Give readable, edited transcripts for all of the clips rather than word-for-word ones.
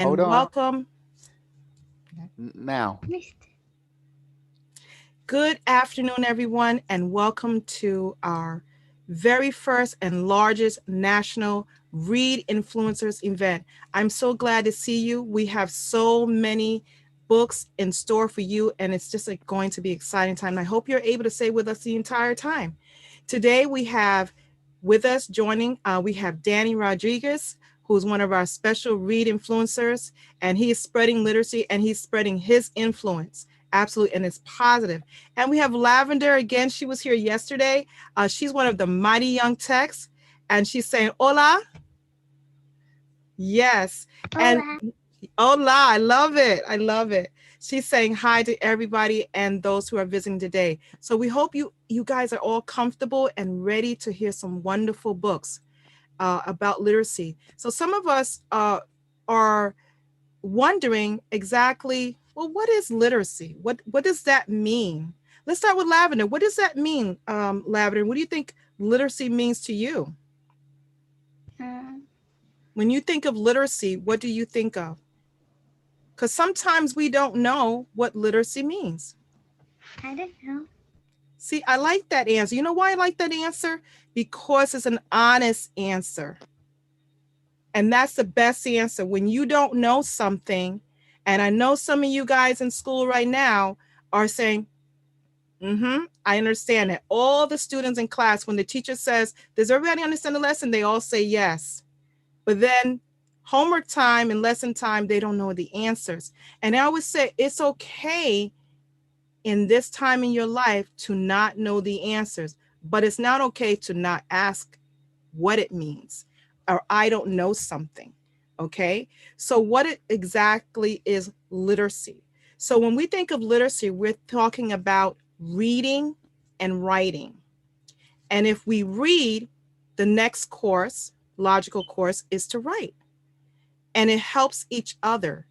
Hold And on. welcome. Now. Good afternoon, everyone, and welcome to our very first and largest national Read-InFluencers event. I'm so glad to see you. We have so many books in store for you, and it's just going to be an exciting time. I hope you're able to stay with us the entire time. Today, we have with us joining, we have Danny Rodriguez, who's one of our special Read-InFluencers, and he is spreading literacy and he's spreading his influence. Absolutely, and it's positive. And we have Lavender again. She was here yesterday. She's one of the mighty young techs, and she's saying hola. Yes, and Hola. hola. I love it. I love it. She's saying hi to everybody and those who are visiting today. So we hope you guys are all comfortable and ready to hear some wonderful books about literacy. So some of us are wondering exactly, well, what is literacy? What does that mean? Let's start with Lavender. What does that mean, Lavender? What do you think literacy means to you? Um, When you think of literacy, what do you think of? Because sometimes we don't know what literacy means. I don't know. See, I like that answer. You know why I like that answer? Because it's an honest answer. And that's the best answer. When you don't know something, and I know some of you guys in school right now are saying, I understand that. All the students in class, when the teacher says, does everybody understand the lesson? They all say yes. But then homework time and lesson time, they don't know the answers. And I always say it's okay in this time in your life to not know the answers, but it's not okay to not ask what it means or I don't know something. Okay. So what exactly is literacy? So when we think of literacy, we're talking about reading and writing. And if we read, the next course, logical course, is to write. And it helps each other,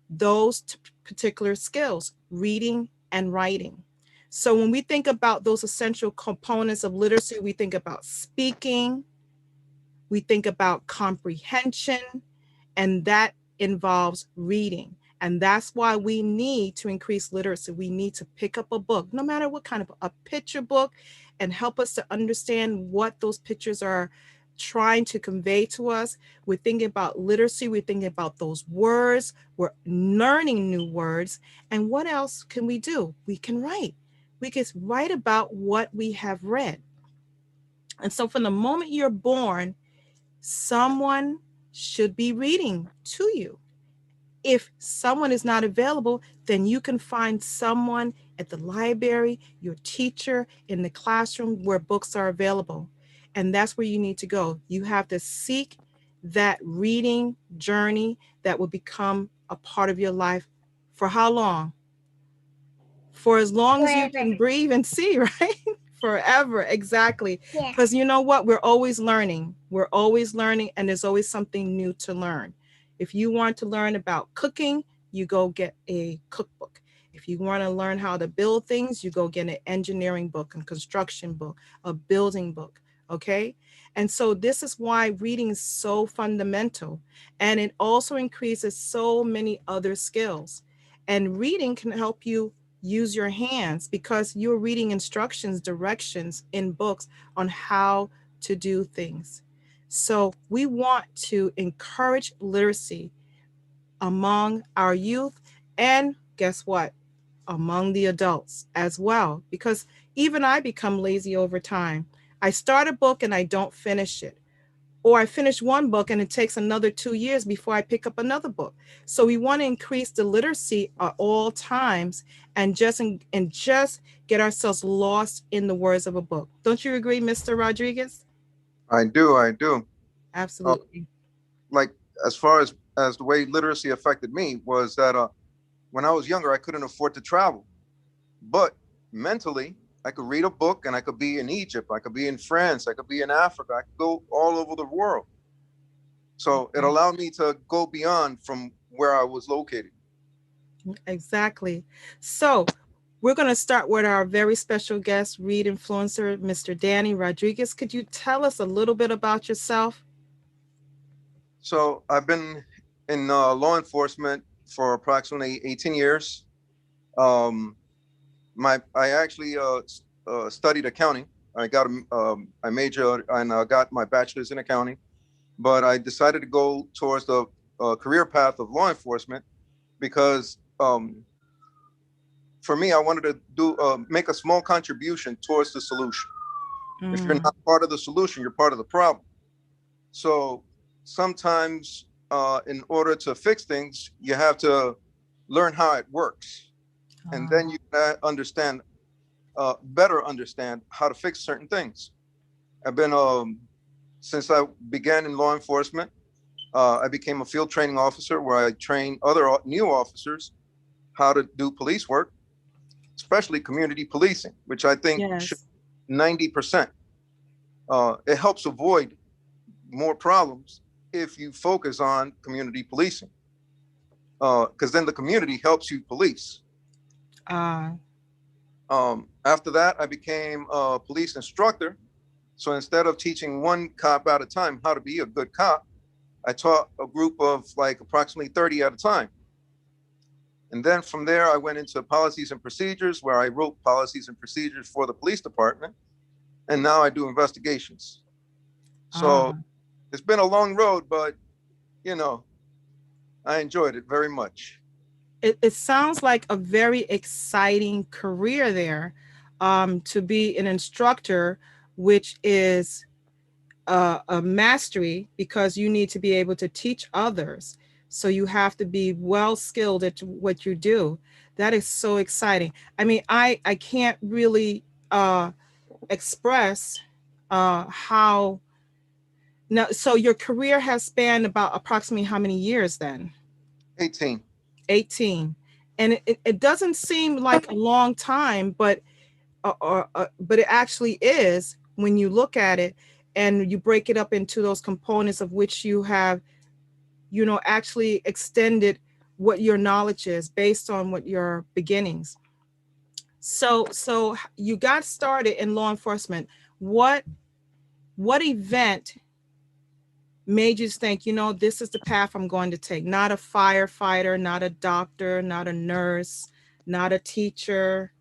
those particular skills, reading and writing. So when we think about those essential components of literacy, we think about speaking, we think about comprehension, and that involves reading. And that's why we need to increase literacy. We need to pick up a book, no matter what kind of a picture book, and help us to understand what those pictures are trying to convey to us. We're thinking about literacy. We're thinking about those words. We're learning new words. And what else can we do? We can write. We can write about what we have read. And so from the moment you're born, someone should be reading to you. If someone is not available, then you can find someone at the library, your teacher, in the classroom where books are available. And that's where you need to go. You have to seek that reading journey that will become a part of your life for how long? For as long as you Forever. can breathe and see, right? Forever, exactly. Yes. Because you know what? We're always learning. We're always learning, and there's always something new to learn. If you want to learn about cooking, you go get a cookbook. If you want to learn how to build things, you go get an engineering book, a construction book, a building book. Okay. And so this is why reading is so fundamental. And it also increases so many other skills. And reading can help you use your hands because you're reading instructions, directions in books on how to do things. So we want to encourage literacy among our youth and guess what? Among the adults as well, because even I become lazy over time. I start a book and I don't finish it, or I finish one book and it takes another 2 years before I pick up another book. So we want to increase the literacy at all times and just get ourselves lost in the words of a book. Don't you agree, Mr. Rodriguez? I do, I do. Uh, Absolutely. like as far as the way literacy affected me was that when I was younger, I couldn't afford to travel, but mentally, I could read a book and I could be in Egypt, I could be in France, I could be in Africa, I could go all over the world. So it Okay. allowed me to go beyond from where I was located. Exactly. So we're going to start with our very special guest, Read-InFluencer, Mr. Danny Rodriguez. Could you tell us a little bit about yourself? So I've been in law enforcement for approximately 18 years. Um, I actually studied accounting. I majored and got my bachelor's in accounting, but I decided to go towards the career path of law enforcement because for me, I wanted to do make a small contribution towards the solution. If you're Mm. not part of the solution, you're part of the problem. So sometimes, in order to fix things, you have to learn how it works, and then Ah, you can understand better understand how to fix certain things. I've been since I began in law enforcement. I became a field training officer where I train other new officers how to do police work, especially community policing, which I think should yes. 90%. It helps avoid more problems if you focus on community policing, because then the community helps you police. Ah, After that, I became a police instructor. So instead of teaching one cop at a time how to be a good cop, I taught a group of like approximately 30 at a time. And then from there, I went into policies and procedures where I wrote policies and procedures for the police department. And now I do investigations. So ah. it's been a long road, but you know, I enjoyed it very much. It sounds like a very exciting career there, to be an instructor, which is a mastery because you need to be able to teach others. So you have to be well skilled at what you do. That is so exciting. I mean, I can't really express how now. So your career has spanned about approximately how many years then? 18. 18. And it doesn't seem like a long time, but it actually is when you look at it and you break it up into those components of which you have, actually extended what your knowledge is based on what your beginnings. So you got started in law enforcement. What what event made you think, this is the path I'm going to take? Not a firefighter, not a doctor, not a nurse, not a teacher,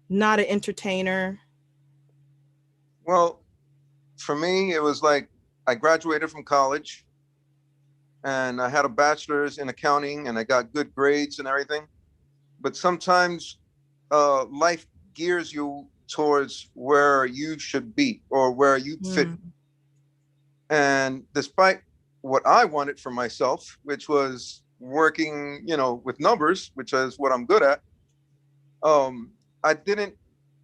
not an entertainer. Well, for me, it was like I graduated from college and I had a bachelor's in accounting and I got good grades and everything. But sometimes life gears you towards where you should be or where you fit. Mm, And despite what I wanted for myself, which was working, with numbers, which is what I'm good at, I didn't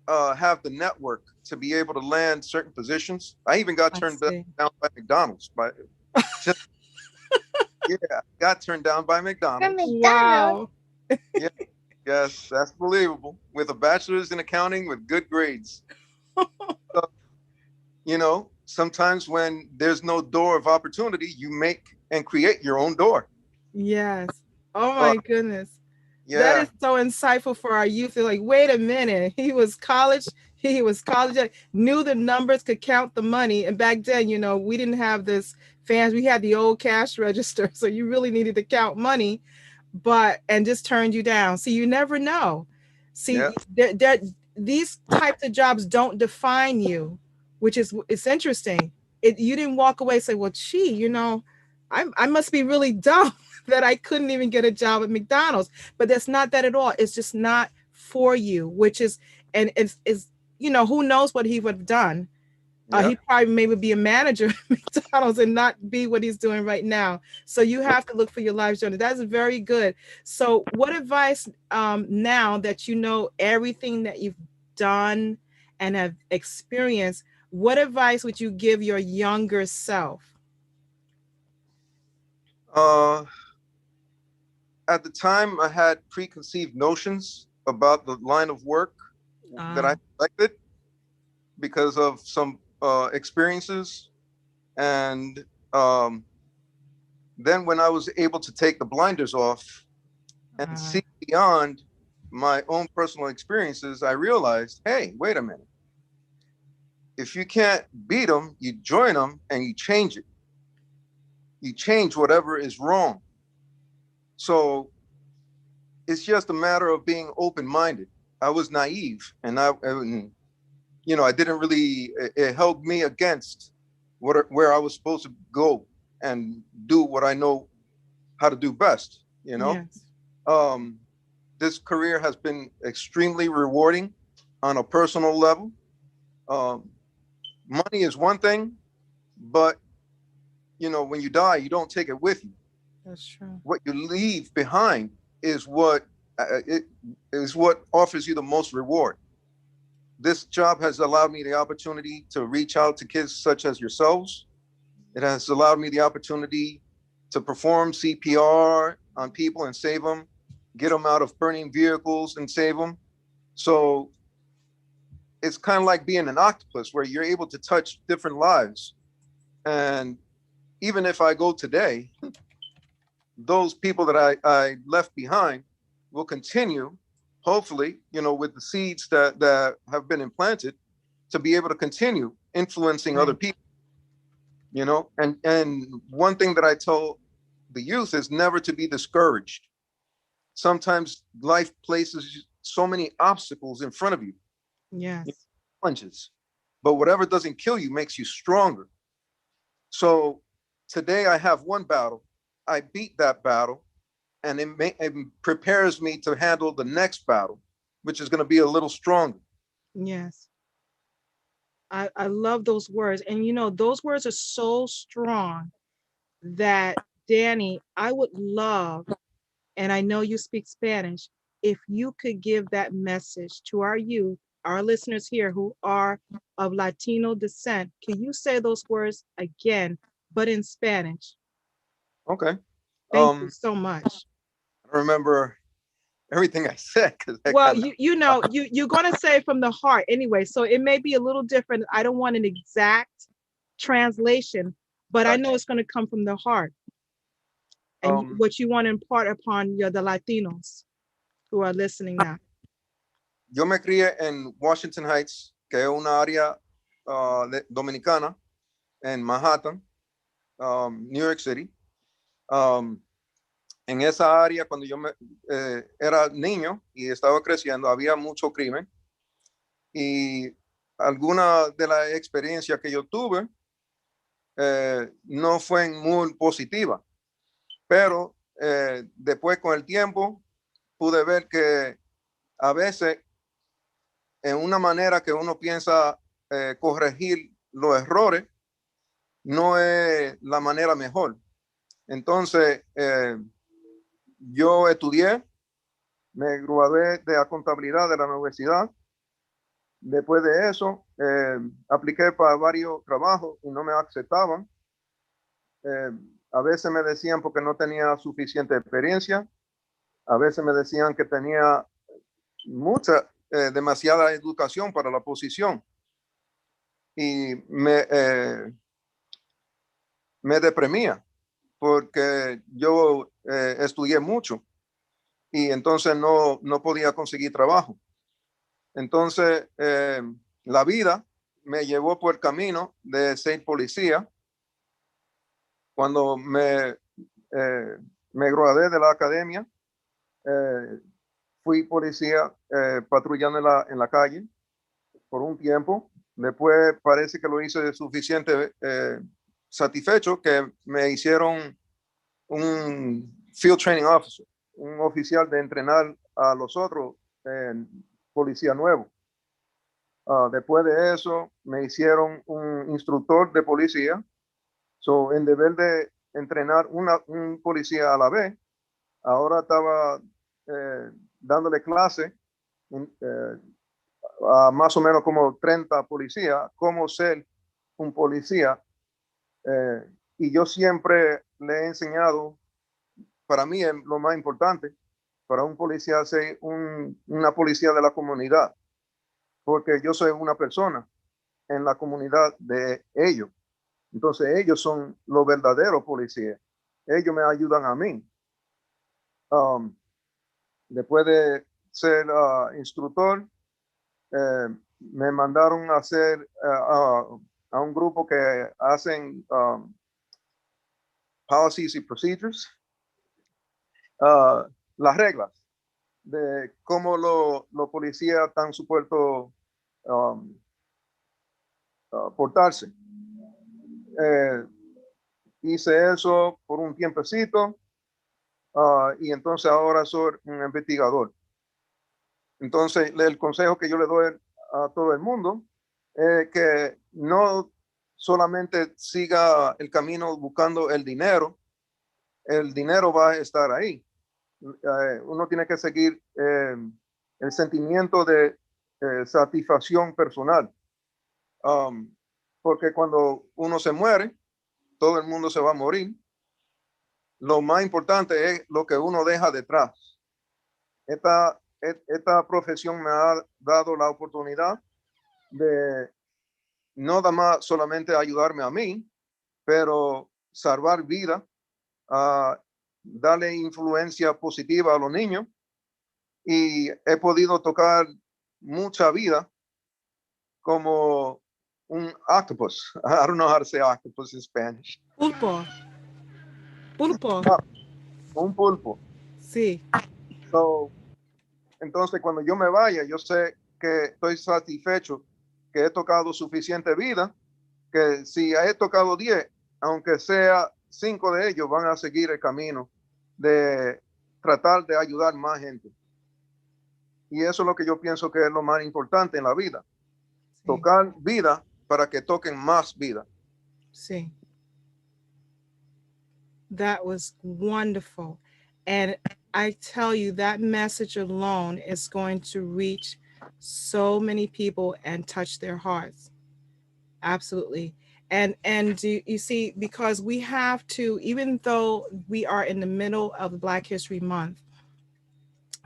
have the network to be able to land certain positions. I even got I turned see. down by McDonald's. Just yeah, got turned down by From McDonald's. McDonald's. Wow. Yeah, yes, that's believable. With a bachelor's in accounting with good grades. So, sometimes when there's no door of opportunity, you make and create your own door. Yes. Oh Uh, my goodness. That yeah, is so insightful for our youth. They're like, wait a minute. He was college, knew the numbers, could count the money. And back then, we didn't have this fans. We had the old cash register. So you really needed to count money, and just turned you down. So you never know. See, yeah, these types of jobs don't define you, which is it's interesting. You didn't walk away and say, well, gee, I must be really dumb that I couldn't even get a job at McDonald's. But that's not that at all. It's just not for you, which is, and who knows what he would have done. yeah. He'd probably maybe be a manager at McDonald's and not be what he's doing right now. So you have to look for your life journey. That's very good. So what advice, now that you know everything that you've done and have experienced, what advice would you give your younger self? Uh, at the time, I had preconceived notions about the line of work that I Ah, selected because of some experiences. And um, then when I was able to take the blinders off and ah, see beyond my own personal experiences, I realized, hey, wait a minute. If you can't beat them, you join them and you change it. you change whatever is wrong. So it's just a matter of being open-minded. I was naive, and I didn't really. It held me against where I was supposed to go and do what I know how to do best. Yes. Um, this career has been extremely rewarding on a personal level. Um, Money is one thing, but when you die, you don't take it with you. That's true. What you leave behind is it is what offers you the most reward. This job has allowed me the opportunity to reach out to kids such as yourselves. It has allowed me the opportunity to perform CPR on people and save them, get them out of burning vehicles and save them. So it's kind of like being an octopus where you're able to touch different lives. And even if I go today, those people that I left behind will continue, hopefully, with the seeds that have been implanted to be able to continue influencing other Right. people, and one thing that I tell the youth is never to be discouraged. Sometimes life places so many obstacles in front of you, Yes. challenges, but whatever doesn't kill you makes you stronger. So today I have one battle. I beat that battle, and it prepares me to handle the next battle, which is going to be a little stronger. Yes. I love those words. And those words are so strong that, Danny, I would love, and I know you speak Spanish, if you could give that message to our youth, our listeners here who are of Latino descent. Can you say those words again, but in Spanish? Okay. Thank you Um, so much. I remember everything I said because I Well, kind of. you're gonna say from the heart anyway, so it may be a little different. I don't want an exact translation, but I know it's gonna come from the heart, and Um, what you want to impart upon the Latinos who are listening now. yo me crié en Washington Heights, que es una área dominicana, en Manhattan, New York City. Um, en esa área, cuando era niño y estaba creciendo, había mucho crimen. Y alguna de las experiencias que yo tuve no fue muy positiva, pero después con el tiempo pude ver que a veces en una manera que uno piensa corregir los errores no es la manera mejor. Entonces, yo estudié, me gradué de la contabilidad de la universidad. Después de eso, apliqué para varios trabajos y no me aceptaban. Eh, a veces me decían porque no tenía suficiente experiencia, a veces me decían que tenía demasiada educación para la posición y me deprimía porque yo estudié mucho y entonces no podía conseguir trabajo. Entonces, la vida me llevó por el camino de ser policía. Cuando me gradué de la academia, eh, fui policía patrullando en la calle por un tiempo. Después parece que lo hice suficiente satisfecho que me hicieron un field training officer, un oficial de entrenar a los otros policía nuevo. Después de eso me hicieron un instructor de policía. So, en deber de entrenar un policía a la vez, ahora estaba dándole clase a más o menos como 30 policías, cómo ser un policía. Y yo siempre le he enseñado, para mí es lo más importante, para un policía ser una policía de la comunidad, porque yo soy una persona en la comunidad de ellos. Entonces ellos son los verdaderos policías. Ellos me ayudan a mí. Um, Después de ser instructor, me mandaron a hacer a un grupo que hacen policies y procedures, las reglas de cómo los policías están supuestos um, portarse. Eh, hice eso por un tiempecito y entonces ahora soy un investigador. Entonces, el consejo que yo le doy a todo el mundo es que no solamente siga el camino buscando el dinero va a estar ahí. Uno tiene que seguir el sentimiento de satisfacción personal. Porque cuando uno se muere, todo el mundo se va a morir. Lo más importante es lo que uno deja detrás. Esta profesión me ha dado la oportunidad de no nada más solamente ayudarme a mí, pero salvar vida, darle influencia positiva a los niños y he podido tocar mucha vida como un octopus. I don't know how to say octopus in Spanish. Pulpo, pulpo. Ah, un pulpo. Sí, So, entonces, cuando yo me vaya, yo sé que estoy satisfecho, que he tocado suficiente vida, que si he tocado 10, aunque sea 5 de ellos, van a seguir el camino de tratar de ayudar más gente. Y eso es lo que yo pienso que es lo más importante en la vida. sí, Tocar vida para que toquen más vida. sí. That was wonderful. And I tell you, that message alone is going to reach so many people and touch their hearts. Absolutely. And you see, because we have to, even though we are in the middle of Black History Month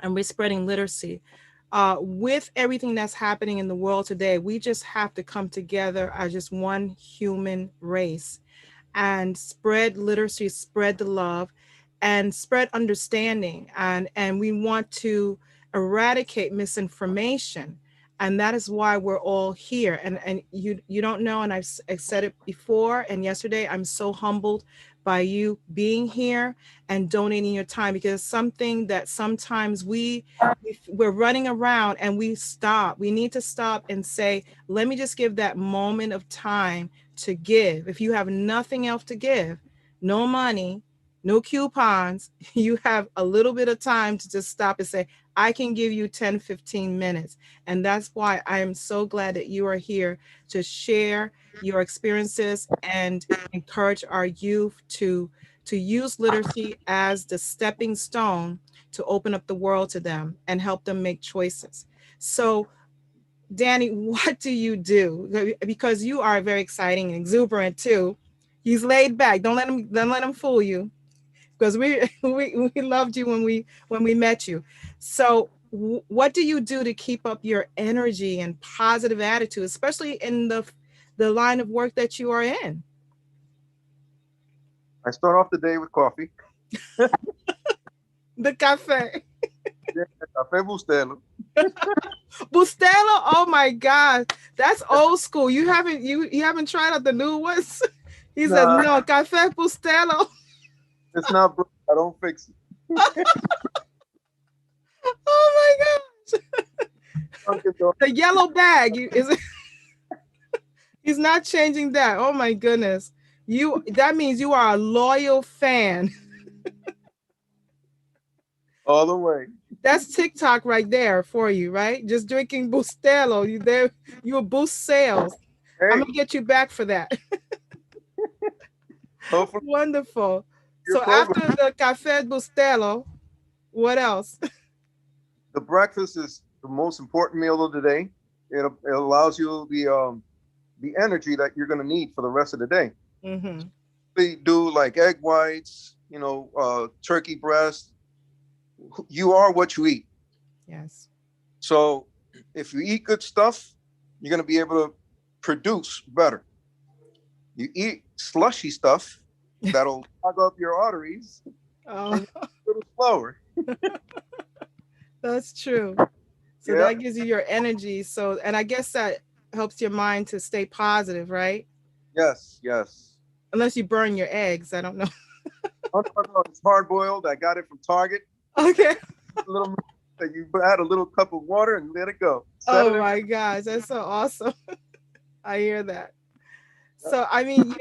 and we're spreading literacy, with everything that's happening in the world today, we just have to come together as just one human race and spread literacy, spread the love, and spread understanding. And we want to eradicate misinformation. And that is why we're all here. And you don't know, and I've said it before and yesterday, I'm so humbled by you being here and donating your time, because it's something that sometimes we're running around and we need to stop and say, let me just give that moment of time to give. If you have nothing else to give, no money, no coupons, you have a little bit of time to just stop and say, I can give you 10, 15 minutes. And that's why I am so glad that you are here to share your experiences and encourage our youth to use literacy as the stepping stone to open up the world to them and help them make choices. So Danny, what do you do? Because you are very exciting and exuberant too. He's laid back. Don't let him fool you. Because we loved you when we met you. So what do you do to keep up your energy and positive attitude, especially in the line of work that you are in? I start off the day with coffee. The cafe. Café Bustelo. Bustelo, oh my God, that's old school. You haven't tried out the new ones? He says, Nah, no, Cafe Bustelo. it's not broke. I don't fix it. Oh my God. Dunkin' Donuts. The yellow bag. He's not changing that. Oh my goodness. That means you are a loyal fan. All the way. That's TikTok right there for you, right? Just drinking Bustelo. You will boost sales. I'm Hey, gonna get you back for that. hopefully Wonderful. your So program. after the Cafe Bustelo, what else? The breakfast is the most important meal of the day. It allows you the energy that you're going to need for the rest of the day. Mm-hmm. They do like egg whites, turkey breast. You are what you eat. Yes. So if you eat good stuff, you're going to be able to produce better. You eat slushy stuff that'll clog up your arteries Oh, and you're a little slower. that's true. So Yeah. that gives you your energy. So, and I guess that helps your mind to stay positive, right? Yes. Yes. Unless you burn your eggs. I don't know. I'm talking about it's hard boiled. I got it from Target. Okay. A little milk that you add a little cup of water and let it go. Set Oh it in. my gosh, that's so awesome. I hear that. So I mean,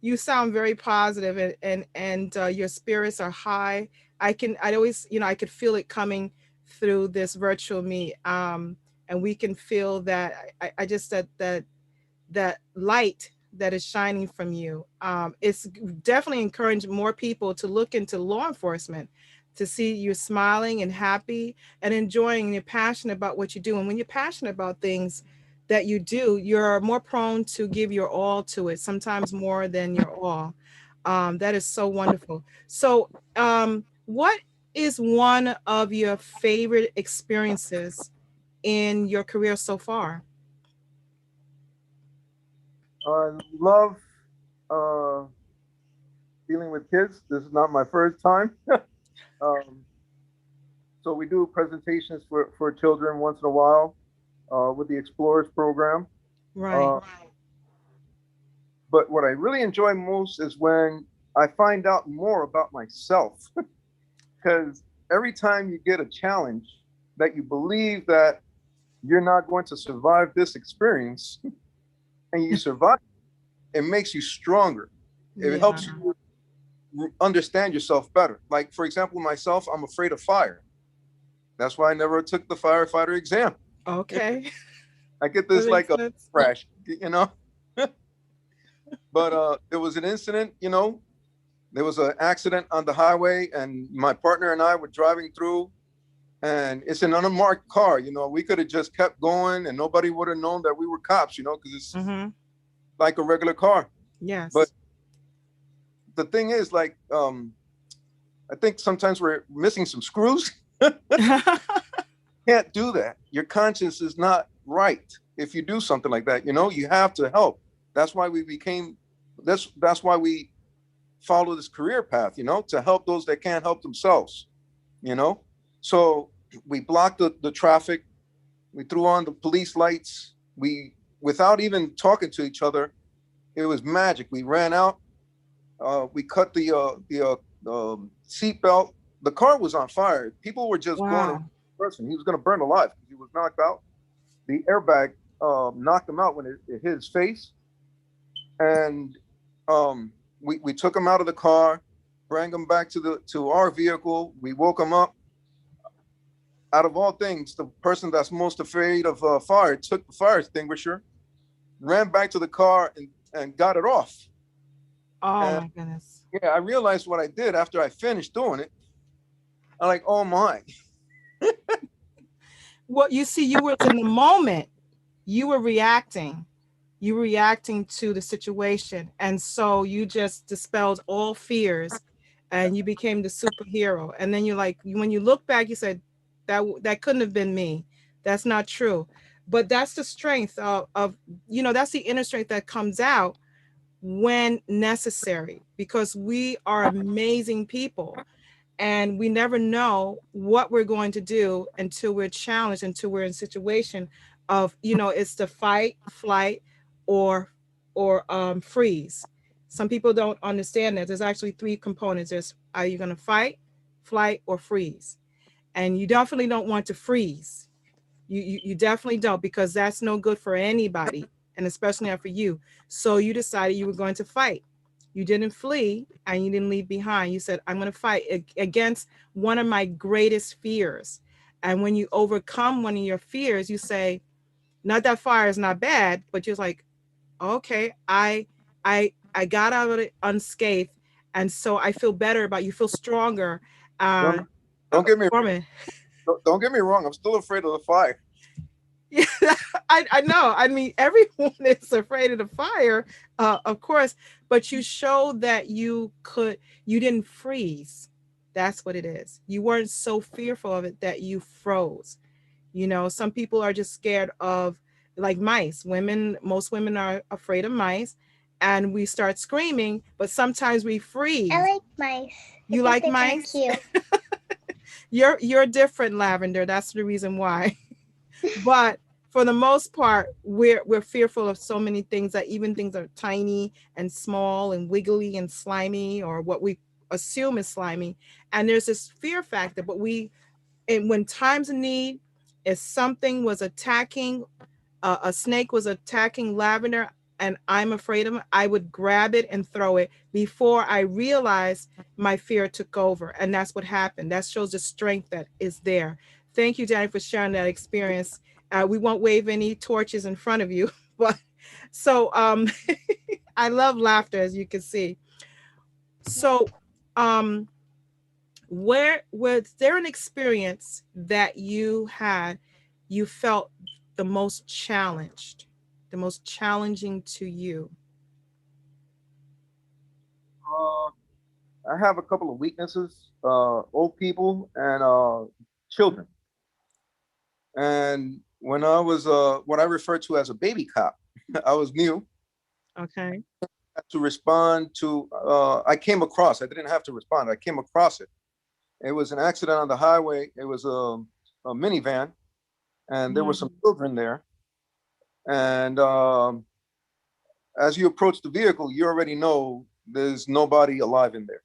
you sound very positive, and your spirits are high. I always, I could feel it coming through this virtual meet. And we can feel that. I just that light that is shining from you. It's definitely encouraging more people to look into law enforcement, to see you smiling and happy and enjoying, and you're passionate about what you do. And when you're passionate about things that you do, you're more prone to give your all to it, sometimes more than your all. That is so wonderful. So, what is one of your favorite experiences in your career so far? I love uh, dealing with kids. This is not my first time. um, so we do presentations for children once in a while with the Explorers program. Right. Uh, but what I really enjoy most is when I find out more about myself. Because every time you get a challenge that you believe that you're not going to survive this experience and you survive, it makes you stronger. It Yeah. helps you understand yourself better. Like, for example, myself, I'm afraid of fire. That's why I never took the firefighter exam. Okay. I get That this makes like a sense. crash, you know. But there was an incident, there was an accident on the highway, and my partner and I were driving through, and it's an unmarked car. We could have just kept going, and nobody would have known that we were cops, because it's Mm-hmm. like a regular car. But Yes. the thing is, like, I think sometimes we're missing some screws. Can't do that. Your conscience is not right if you do something like that. You have to help. That's why we became. That's why we follow this career path. To help those that can't help themselves. You know, so we blocked the traffic. We threw on the police lights. Without even talking to each other, it was magic. We ran out. We cut the seatbelt. The car was on fire. People were just going around Wow. the person. He was going to burn alive because he was knocked out. The airbag knocked him out when it hit his face, and we took him out of the car, bring him back to our vehicle. We woke him up. Out of all things, the person that's most afraid of fire took the fire extinguisher, ran back to the car, and got it off. Oh And my goodness. yeah, I realized what I did after I finished doing it. I'm like, oh my. Well, you see, you were in the moment. You were reacting. You were reacting to the situation, and so you just dispelled all fears, and you became the superhero. And then you're like, when you look back, you said, that couldn't have been me. That's not true. But that's the strength of that's the inner strength that comes out when necessary, because we are amazing people, and we never know what we're going to do until we're challenged, until we're in a situation of, it's the fight, flight, or freeze. Some people don't understand that there's actually three components. There's, are you going to fight, flight, or freeze? And you definitely don't want to freeze. You definitely don't, because that's no good for anybody, and especially not for you. So you decided you were going to fight. You didn't flee, and you didn't leave behind. You said, I'm going to fight against one of my greatest fears. And when you overcome one of your fears, you say, not that fire is not bad, but you're like, okay, I got out of it unscathed, and so I feel better about, you feel stronger. Don't, uh, don't get me Foreman. don't get me wrong. I'm still afraid of the fire. Yeah, I know. I mean, everyone is afraid of the fire, of course, but you showed that you didn't freeze. That's what it is. You weren't so fearful of it that you froze. Some people are just scared of, like, mice. Most women are afraid of mice, and we start screaming, but sometimes we freeze. I like mice. You I think like they're kind of mice? cute. You're different, Lavender. That's the reason why. But for the most part, we're fearful of so many things, that even things that are tiny and small and wiggly and slimy, or what we assume is slimy. And there's this fear factor, but and when times of need, if something was attacking, a snake was attacking lavender and I'm afraid of it, I would grab it and throw it before I realized my fear took over. And that's what happened. That shows the strength that is there. Thank you, Danny, for sharing that experience. We won't wave any torches in front of you, but so I love laughter, as you can see. So where was there an experience that you had, you felt the most challenged, the most challenging to you? Uh, I have a couple of weaknesses, old people and children. And when I was what I refer to as a baby cop, I was new Okay. to respond to, I came across, I didn't have to respond, I came across it. It was an accident on the highway. It was a minivan, and there were some Mhm. children there. And as you approach the vehicle, you already know there's nobody alive in there.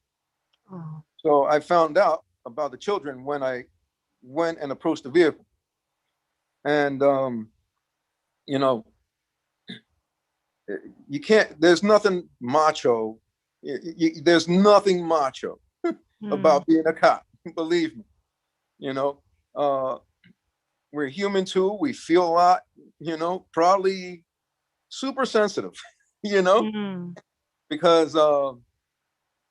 Oh. So I found out about the children when I went and approached the vehicle. And, you know, you can't, there's nothing macho. There's nothing macho Hmm. about being a cop, believe me. You know, uh, we're human too. We feel a lot, probably super sensitive, you know, Hmm. because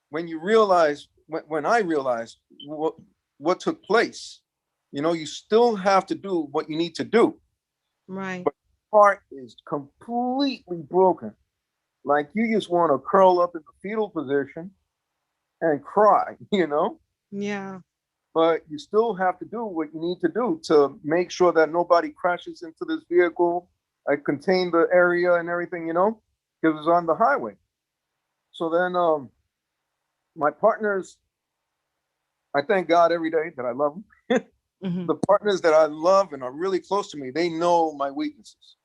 when you realize, when I realized what took place, you still have to do what you need to do. Right. But heart is completely broken. Like you just want to curl up in the fetal position and cry, Yeah. but you still have to do what you need to do to make sure that nobody crashes into this vehicle. I contain the area and everything, because it's on the highway. So then my partners, I thank God every day that I love them. Hmm. The partners that I love and are really close to me, they know my weaknesses.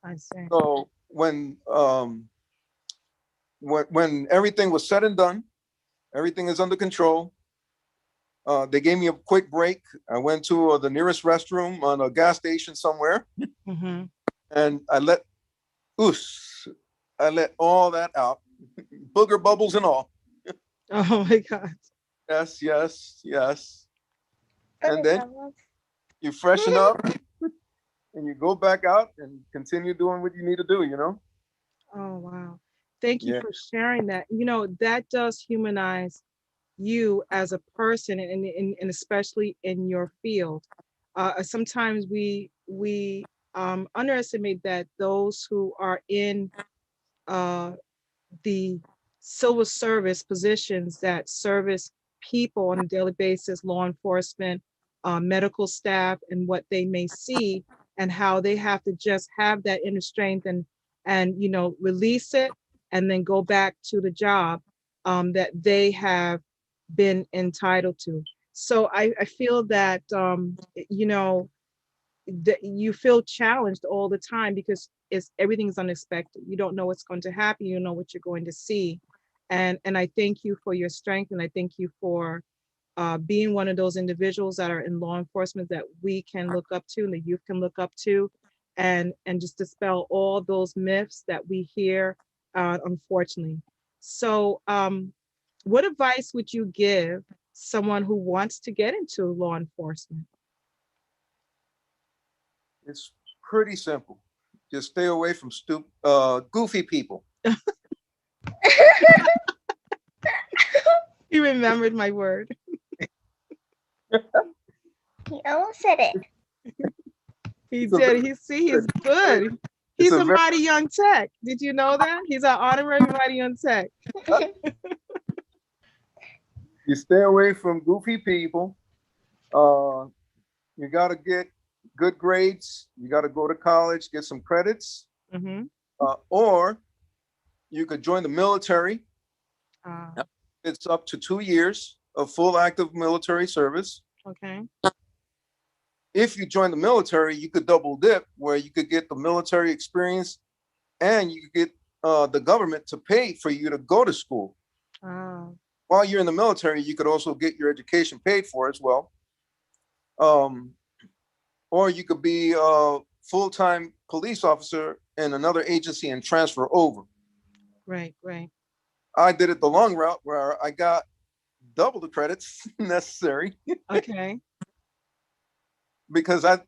I see. So when everything was said and done, everything is under control. They gave me a quick break. I went to the nearest restroom on a gas station somewhere, Hmm. and oos, I let all that out, booger bubbles and all. Oh my God. Yes, yes, yes. And Booger then bubbles. you freshen up and you go back out and continue doing what you need to do. Oh wow. Thank you Yeah. for sharing that. That does humanize you as a person, and especially in your field. Sometimes we underestimate that those who are in uh, the civil service positions that service people on a daily basis, law enforcement, medical staff, and what they may see, and how they have to just have that inner strength and release it and then go back to the job that they have been entitled to. So I feel that you know that you feel challenged all the time because everything's unexpected. You don't know what's going to happen. You don't know what you're going to see. And I thank you for your strength, and I thank you for being one of those individuals that are in law enforcement that we can look up to and the youth can look up to, and just dispel all those myths that we hear, unfortunately. So, what advice would you give someone who wants to get into law enforcement? It's pretty simple. Just stay away from goofy people. He remembered my word. He almost said it. He It's a very did. He's good. good. It's He's a a very. mighty young tech. Did you know that? He's our honorary mighty young tech. You stay away from goofy people. Uh, you got to get good grades. You got to go to college, get some credits, Hmm. or you could join the military. Uh, It's up to 2 years of full active military service. okay. if you join the military, you could double dip, where you could get the military experience and you could get the government to pay for you to go to school. While you're in the military, you could also get your education paid for as well. Or you could be a full-time police officer in another agency and transfer over. Right, right. I did it the long route, where I got double the credits necessary. Okay. Because I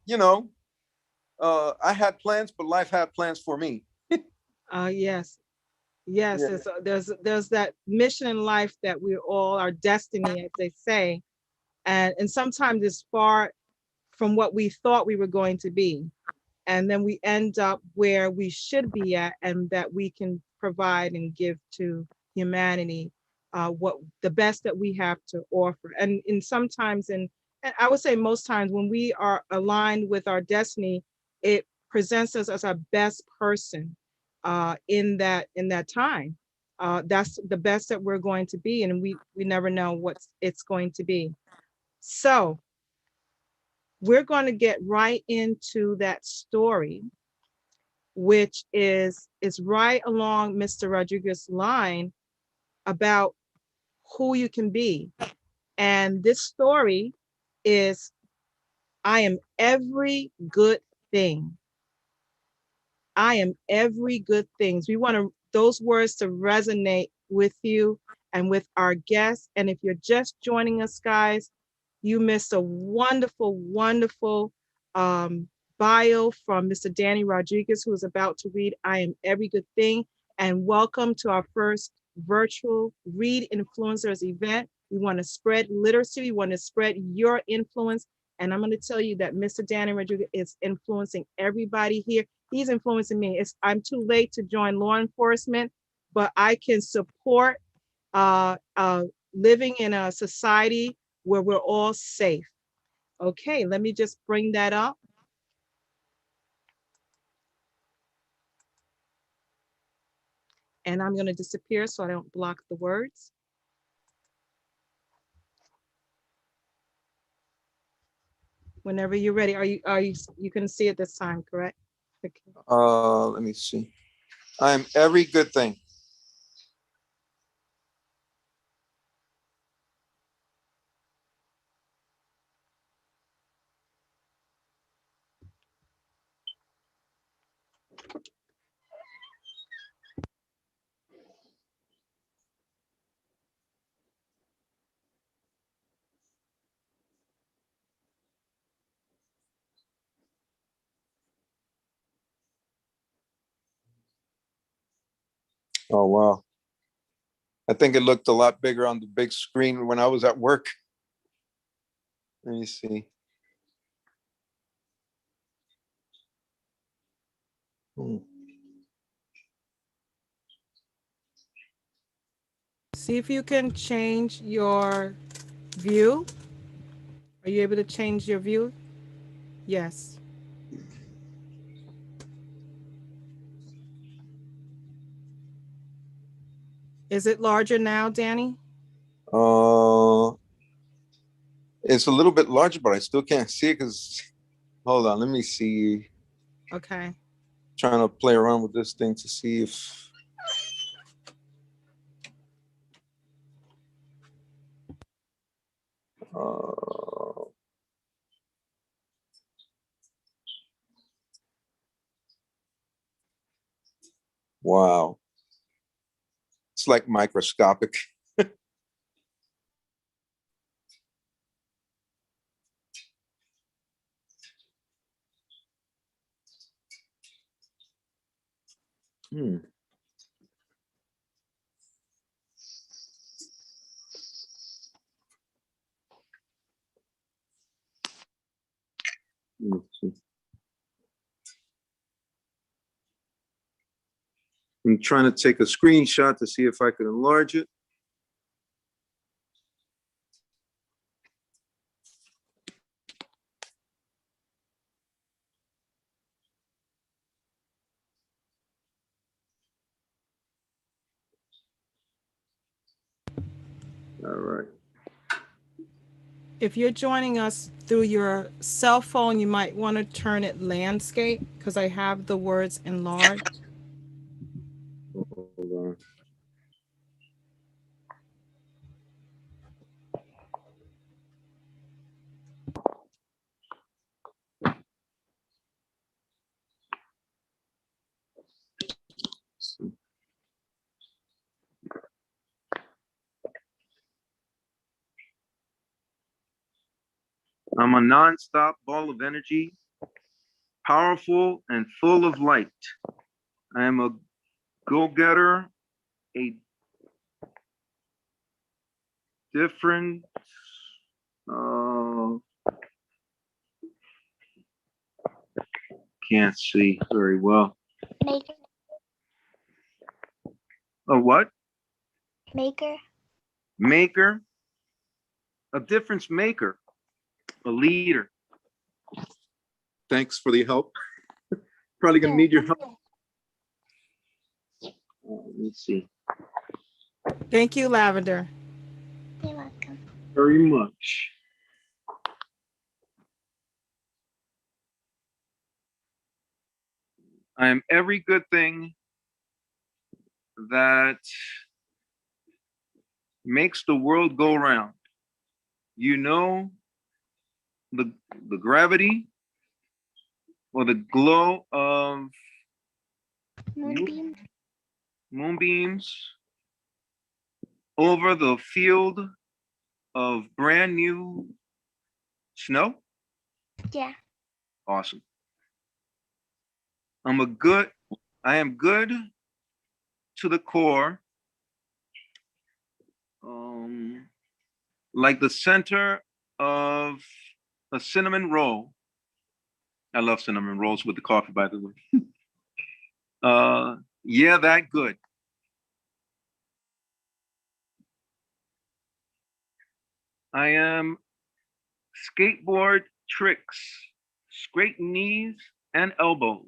had plans, but life had plans for me. Yes. Yes, Yeah. there's that mission in life that we're all our destiny, as they say. And sometimes it's far from what we thought we were going to be. And then we end up where we should be at, and that we can provide and give to humanity what the best that we have to offer. And sometimes, and I would say most times, when we are aligned with our destiny, it presents us as our best person in that time. That's the best that we're going to be, and we never know what it's going to be. So we're going to get right into that story, which is right along Mr. Rodriguez's line about who you can be. And this story is, I am every good thing. I am every good thing. We want those words to resonate with you and with our guests. And if you're just joining us, guys, you missed a wonderful, wonderful bio from Mr. Danny Rodriguez, who is about to read I Am Every Good Thing. And welcome to our first virtual Read Influencers event. We want to spread literacy. We want to spread your influence. And I'm going to tell you that Mr. Danny Rodriguez is influencing everybody here. He's influencing me. I'm too late to join law enforcement, but I can support living in a society where we're all safe. Okay, let me just bring that up. And I'm going to disappear so I don't block the words. Whenever you're ready, you can see it this time, correct? Okay. Let me see. I am every good thing. Oh, wow. I think it looked a lot bigger on the big screen when I was at work. Let me see. Hmm. See if you can change your view. Are you able to change your view? Yes. Is it larger now, Danny? Uh, it's a little bit larger, but I still can't see it because, hold on, let me see. Okay. Trying to play around with this thing to see if. Uh, wow. It's like microscopic. Hmm. Let me see. I'm trying to take a screenshot to see if I can enlarge it. All right. If you're joining us through your cell phone, you might want to turn it landscape because I have the words enlarged. Hold on. I'm a non-stop ball of energy, powerful and full of light. I am a go-getter, a different, uh, can't see very well. Maker. A what? Maker. Maker, a difference maker, a leader. Thanks for the help. Probably gonna need your help. Let's see. Thank you, Lavender. You're welcome. Very much. I am every good thing that makes the world go round. You know, the gravity or the glow of Moonbeam. moonbeams over the field of brand new snow. Yeah. Awesome. I am good to the core. Like the center of a cinnamon roll. I love cinnamon rolls with the coffee, by the way. Yeah, that good. I am skateboard tricks, straight knees and elbows.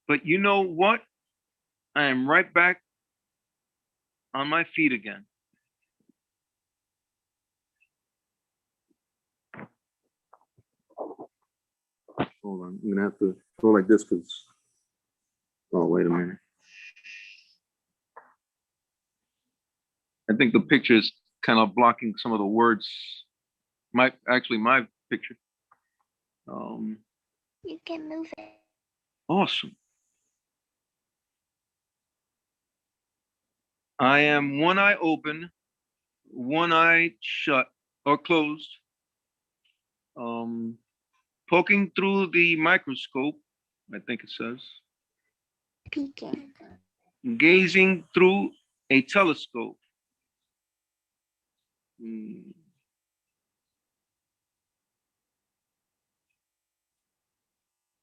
But you know what? I am right back on my feet again. Hold on, I'm gonna have to go like this because, oh, wait a minute. I think the picture is kind of blocking some of the words. My picture. You can move it. Awesome. I am one eye open, one eye shut or closed, poking through the microscope, I think it says, Peeking. gazing through a telescope.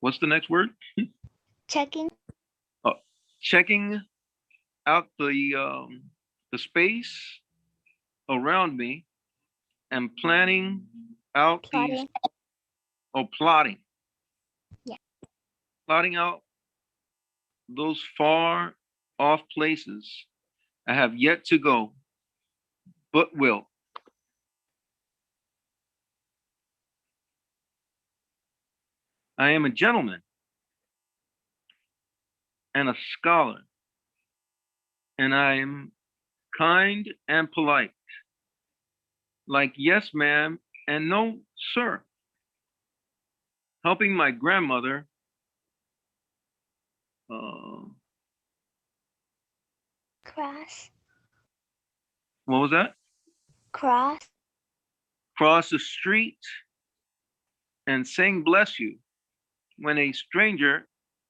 What's the next word? Checking. Checking out the space around me and planning out Plotting. plotting. Yeah. Plotting out those far off places I have yet to go, but will. I am a gentleman and a scholar, and I am kind and polite, like yes, ma'am, and no, sir. Helping my grandmother. Cross. What was that? Cross. Cross the street and saying bless you when a stranger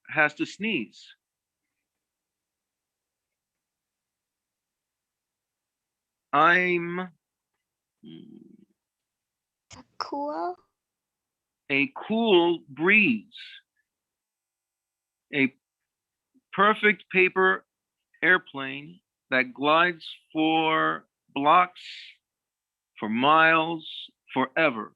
has to sneeze. I'm Cool. a cool breeze, a perfect paper airplane that glides for blocks, for miles, forever.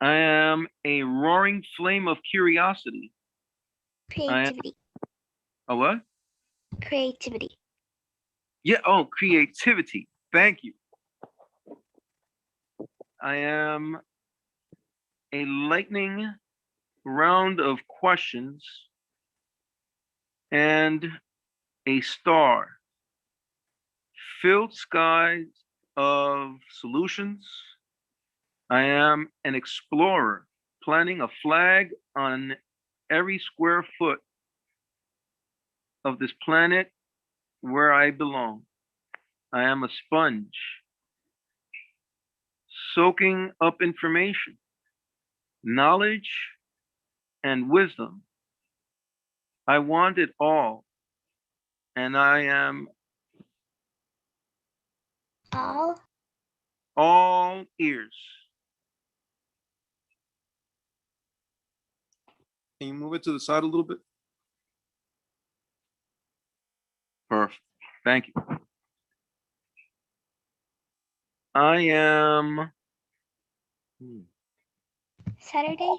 I am a roaring flame of curiosity. Creativity. A what? Creativity. Yeah, oh, creativity. Thank you. I am a lightning round of questions and a star. Filled skies of solutions. I am an explorer, planting a flag on every square foot of this planet where I belong. I am a sponge, soaking up information, knowledge, and wisdom. I want it all, and I am All. all ears. Can you move it to the side a little bit? Perfect. Thank you. I am. Saturday.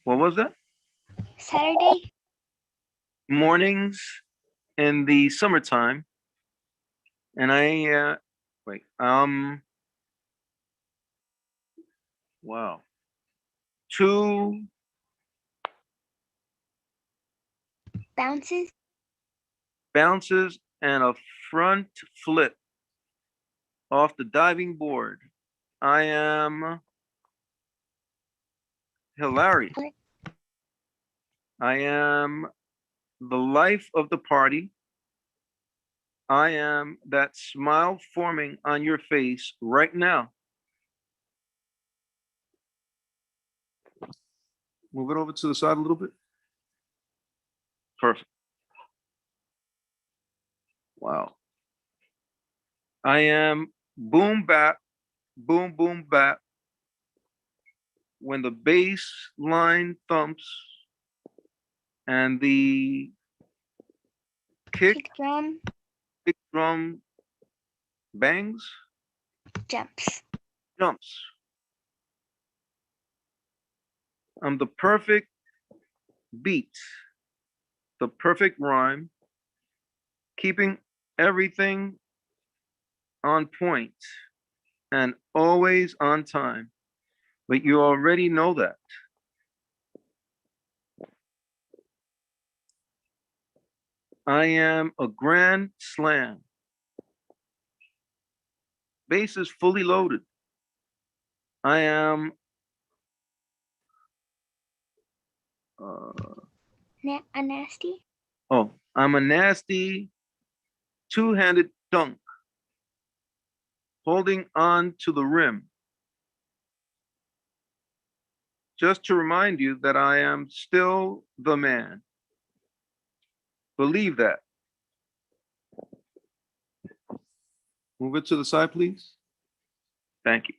What was that? Saturday. Mornings in the summertime, and wait. Wow. Two Bounces. bounces and a front flip off the diving board. I am hilarious. I am the life of the party. I am that smile forming on your face right now. Move it over to the side a little bit. Perfect. Wow. I am boom bap, boom boom bap. When the bass line thumps and the Kick drum. kick drum bangs, Jumps. jumps. I'm the perfect beat, the perfect rhyme, keeping everything on point and always on time. But you already know that. I am a grand slam. Bases fully loaded. I am uh, A nasty. I'm a nasty two-handed dunk holding on to the rim. Just to remind you that I am still the man. Believe that. Move it to the side, please. Thank you.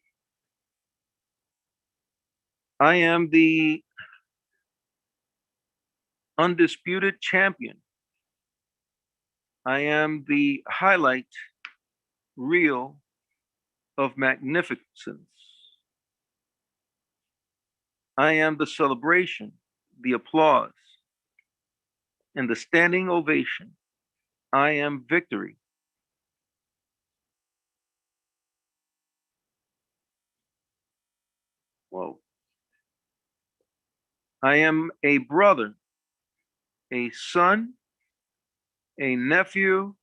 I am the undisputed champion. I am the highlight reel of magnificence. I am the celebration, the applause, and the standing ovation. I am victory. Whoa. I am a brother, a son, a nephew,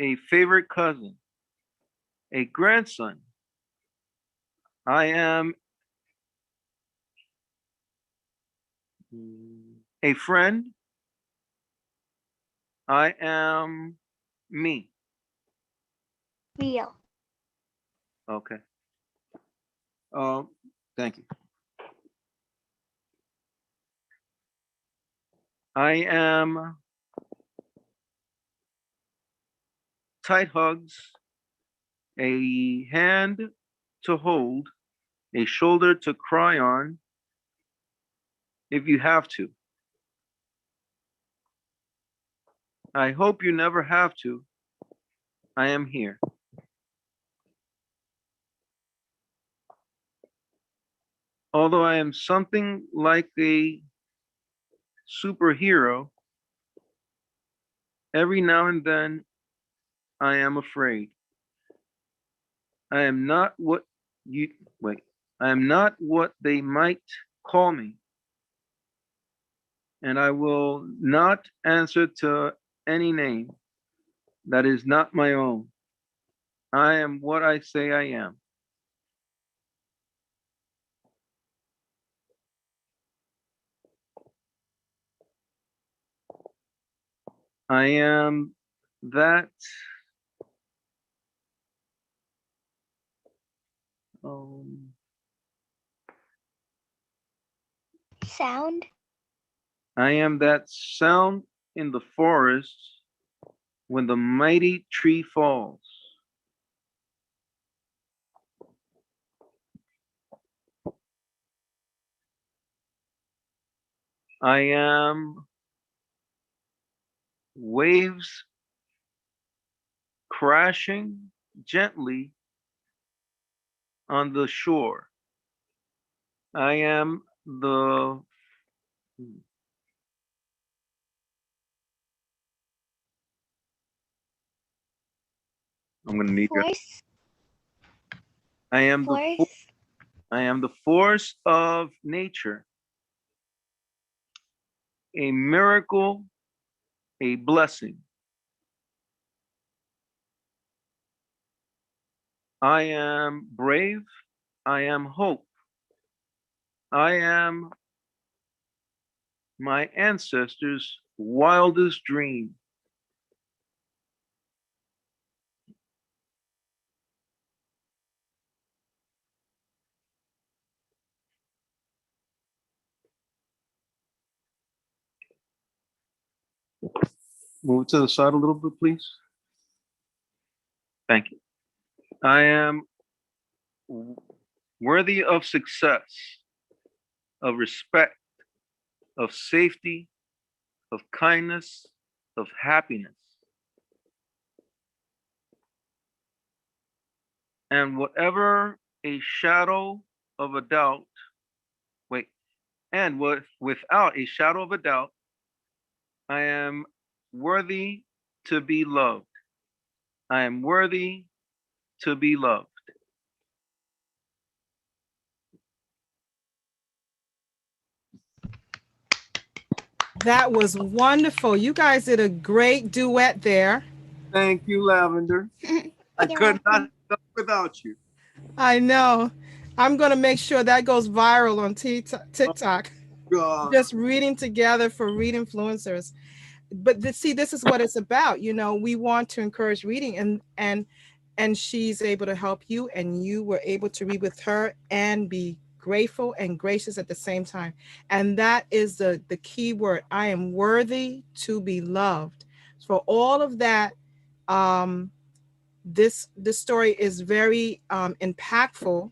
a favorite cousin, a grandson. I am a friend. I am me. Real. Okay. Thank you. I am tight hugs, a hand to hold, a shoulder to cry on if you have to. I hope you never have to. I am here. Although I am something like a superhero, every now and then I am afraid. I am not what you wait. I am not what they might call me, and I will not answer to any name that is not my own. I am what I say I am. I am that um, Sound. I am that sound in the forest when the mighty tree falls. I am waves crashing gently on the shore. I am the I'm gonna need your Force. I am the Force. I am the force of nature, a miracle, a blessing. I am brave, I am hope. I am my ancestors' wildest dream. Move to the side a little bit, please. Thank you. I am worthy of success, of respect, of safety, of kindness, of happiness. And whatever a shadow of a doubt, wait, and without a shadow of a doubt, I am worthy to be loved. I am worthy to be loved. That was wonderful. You guys did a great duet there. Thank you, Lavender. I You're could not welcome. go without you. I know. I'm going to make sure that goes viral on TikTok. God. Just reading together for Read-InFluencers. But see, this is what it's about. You know, we want to encourage reading, and she's able to help you, and you were able to read with her and be grateful and gracious at the same time. And that is the key word. I am worthy to be loved. For all of that, this story is very impactful.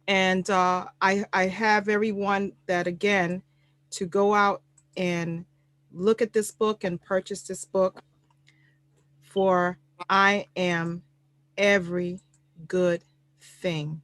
And I have everyone that, again, to go out and look at this book and purchase this book, for I am every good thing.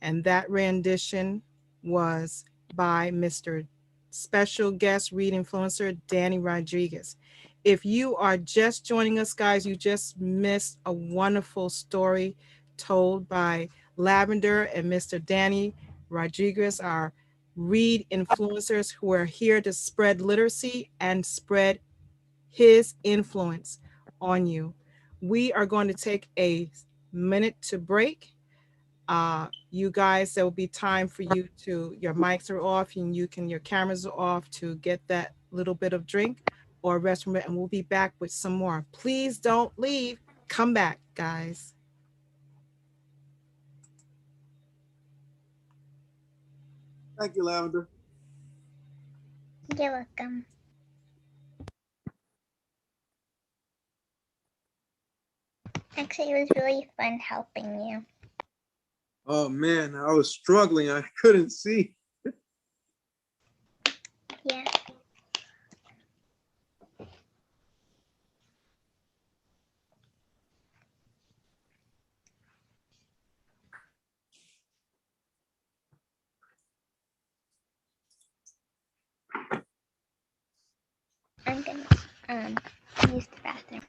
And that rendition was by Mr. Special Guest Read-InFluencer Danny Rodriguez. If you are just joining us, guys, you just missed a wonderful story told by Lavender and Mr. Danny Rodriguez, our Read-InFluencers who are here to spread literacy and spread his influence on you. We are going to take a minute to break. You guys, there will be time for you to, your mics are off and your cameras are off to get that little bit of drink or restroom, and we'll be back with some more. Please don't leave. Come back, guys. Thank you, Lavender. You're welcome. Actually, it was really fun helping you. Oh man, I was struggling. I couldn't see. Yeah. gonna use the bathroom.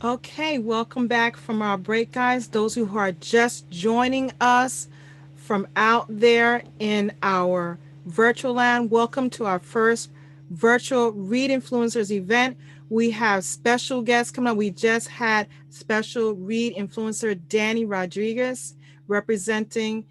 Okay, welcome back from our break, guys. Those who are just joining us from out there in our virtual land, welcome to our first virtual Read Influencers event. We have special guests coming up. We just had special Read Influencer Danny Rodriguez representing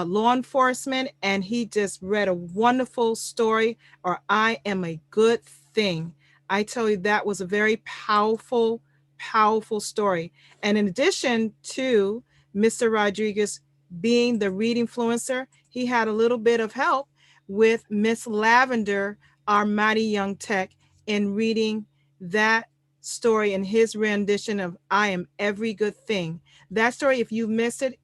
law enforcement, and he just read a wonderful story, or I Am a Good Thing. I tell you, that was a very powerful, powerful story. And in addition to Mr. Rodriguez being the Read Influencer, he had a little bit of help with Miss Lavender, our mighty young tech, in reading that story in his rendition of I Am Every Good Thing. That story, if you missed it,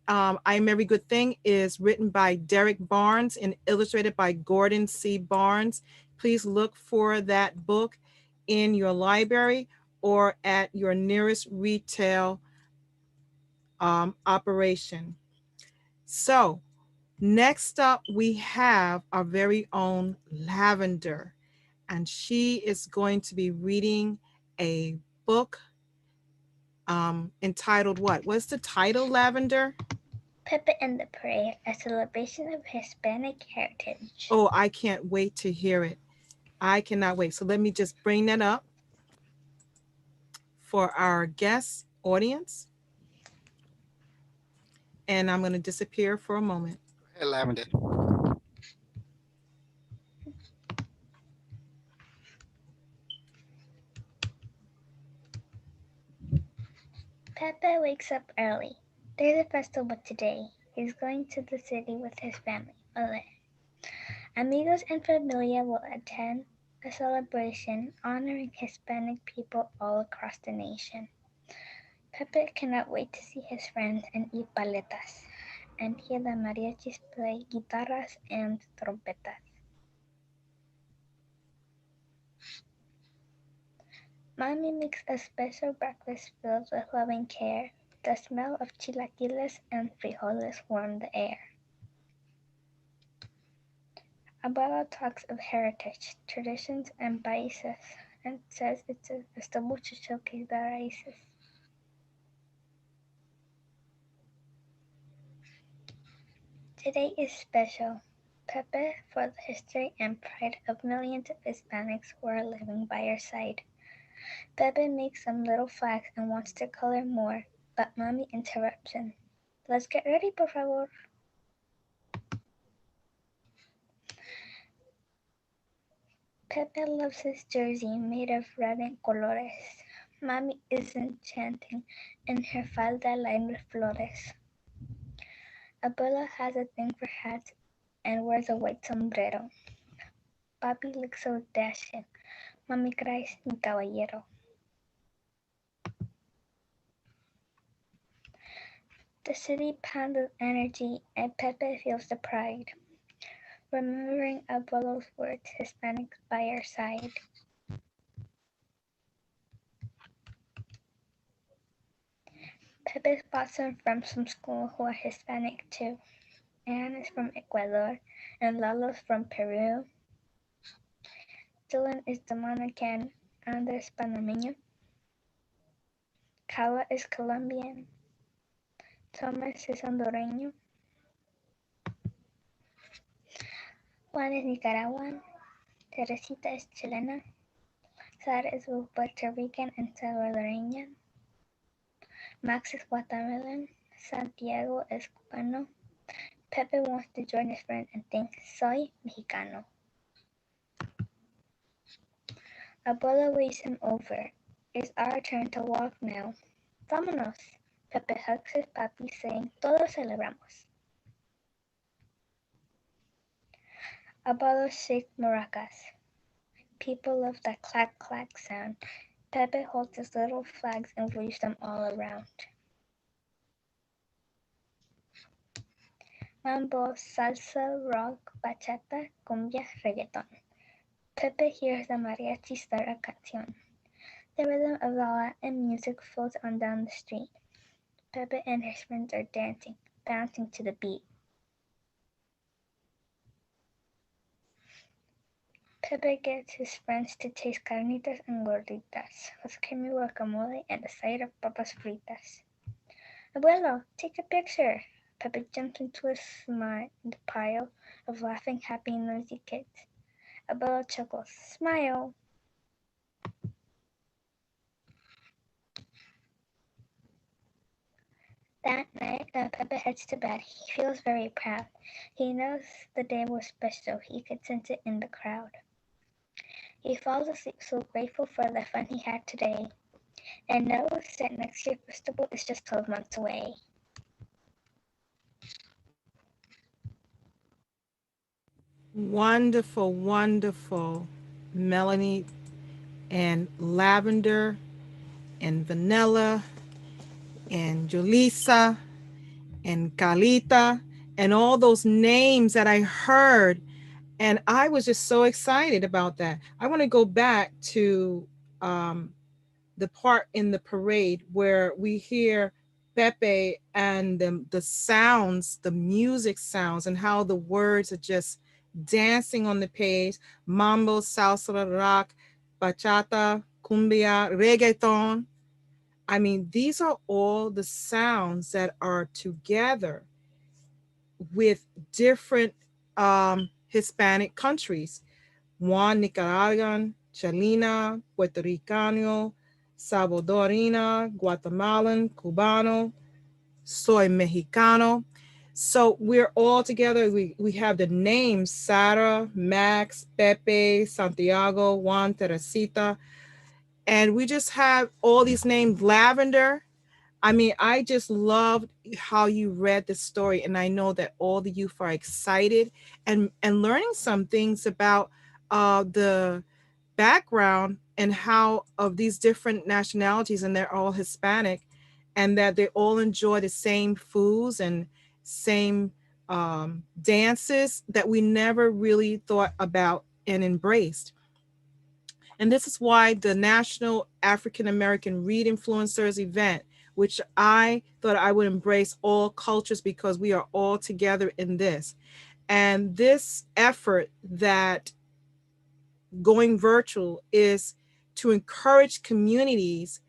I Am Every Good Thing is written by Derek Barnes and illustrated by Gordon C. Barnes. Please look for that book in your library or at your nearest retail operation. So Next up, we have our very own Lavender, and she is going to be reading a book entitled what? What's the title, Lavender? Pippa and the Parade, a celebration of Hispanic heritage. Oh, I can't wait to hear it. I cannot wait. So let me just bring that up for our guest audience. And I'm going to disappear for a moment. Hey, Lavender. Peppa wakes up early. There's a festival today. He's going to the city with his family. Ole. Amigos and familia will attend a celebration honoring Hispanic people all across the nation. Peppa cannot wait to see his friends and eat paletas, and hear the mariachis play guitarras and trompetas. Mommy makes a special breakfast filled with loving care. The smell of chilaquiles and frijoles warm the air. Abuela talks of heritage, traditions, and países, and says it's a festival to showcase the raíces. Today is special, Pepe, for the history and pride of millions of Hispanics who are living by your side. Pepe makes some little flags and wants to color more, but Mommy interrupts him. Let's get ready, por favor. Pepe loves his jersey made of red and colores. Mommy is enchanting in her falda lined with flores. Abuela has a thing for hats and wears a white sombrero. Papi looks so dashing. Mommy cries, mi caballero. The city pounds with energy, and Pepe feels the pride. Remembering Abuelo's words, Hispanics by our side. Pepe spots some friends from school who are Hispanic too. Anne is from Ecuador, and Lalo's from Peru. Dylan is Dominican, Andres Panameño. Carla is Colombian. Thomas is Hondureño. Juan is Nicaraguan. Teresita is Chilena. Sara is both Puerto Rican and Salvadoreña. Max is Guatemalan. Santiago is Cubano. Pepe wants to join his friend and thinks, soy Mexicano. Abuela waves him over. It's our turn to walk now. Vámonos. Pepe hugs his papi, saying, todos celebramos. Abuelo shakes maracas. People love that clack-clack sound. Pepe holds his little flags and waves them all around. Mambo, salsa, rock, bachata, cumbia, reggaeton. Pepe hears the mariachi start a canción. The rhythm of the Latin music flows on down the street. Pepe and his friends are dancing, bouncing to the beat. Pepe gets his friends to taste carnitas and gorditas, with creamy guacamole and a side of papas fritas. Abuelo, take a picture! Pepe jumps into the pile of laughing, happy, noisy kids. Abuelo chuckles, smile! That night, Pepe heads to bed. He feels very proud. He knows the day was special. He could sense it in the crowd. He falls asleep so grateful for the fun he had today, and knows that next year's festival is just 12 months away. Wonderful, wonderful. Melanie and Lavender and Vanilla and Julissa and Calita and all those names that I heard. And I was just so excited about that. I want to go back to the part in the parade where we hear Pepe and the sounds, the music sounds, and how the words are just dancing on the page. Mambo, salsa, rock, bachata, cumbia, reggaeton. I mean, these are all the sounds that are together with different Hispanic countries. Juan Nicaraguan, Chalina, Puerto Ricano, Salvadorina, Guatemalan, Cubano, Soy Mexicano. So we're all together. We have the names Sara, Max, Pepe, Santiago, Juan, Teresita, and we just have all these names. Lavender. I mean, I just loved how you read the story, and I know that all the youth are excited and learning some things about the background and how of these different nationalities, and they're all Hispanic, and that they all enjoy the same foods and same dances that we never really thought about and embraced. And this is why the National African American Read-InFluencers event, which I thought I would embrace all cultures because we are all together in this. And this effort that going virtual is to encourage communities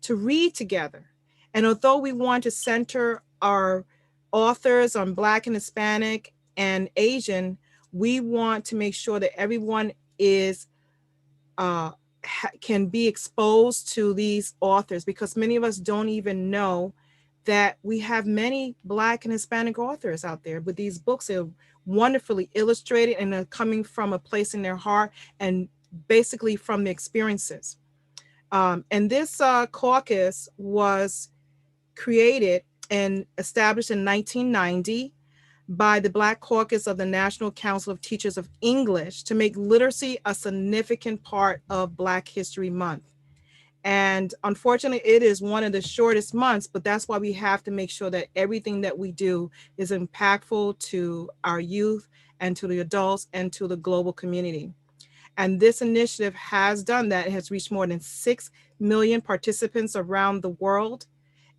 to read together. And although we want to center our authors on Black and Hispanic and Asian, we want to make sure that everyone is can be exposed to these authors, because many of us don't even know that we have many Black and Hispanic authors out there with these books that are wonderfully illustrated and are coming from a place in their heart and basically from the experiences. And this caucus was created and established in 1990 by the Black Caucus of the National Council of Teachers of English to make literacy a significant part of Black History Month. And unfortunately, it is one of the shortest months, but that's why we have to make sure that everything that we do is impactful to our youth and to the adults and to the global community. And this initiative has done that. It has reached more than 6 million participants around the world.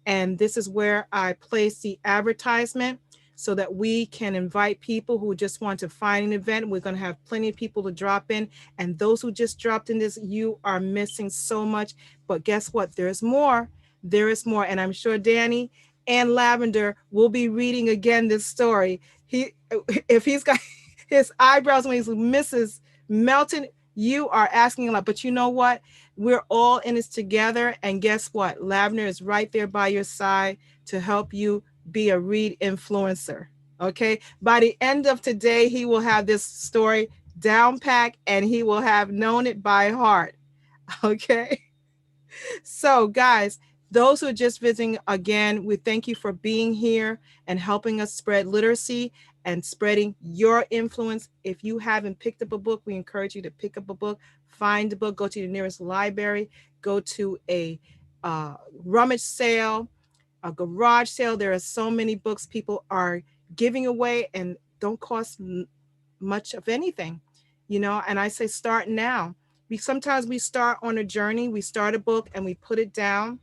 And this is where I place the advertisement so that we can invite people who just want to find an event. We're going to have plenty of people to drop in. And those who just dropped in this, you are missing so much. But guess what? There's more. There is more. And I'm sure Danny and Lavender will be reading again this story. If he's got his eyebrows when he misses melting, you are asking a lot. But you know what? We're all in this together. And guess what? Lavender is right there by your side to help you be a read influencer. Okay. By the end of today, he will have this story down packed and he will have known it by heart. Okay. So, guys, those who are just visiting, again, we thank you for being here and helping us spread literacy and spreading your influence. If you haven't picked up a book, we encourage you to pick up a book, find a book, go to the nearest library, go to a rummage sale, a garage sale. There are so many books people are giving away and don't cost much of anything, you know, and I say start now. Sometimes we start on a journey, we start a book and we put it down,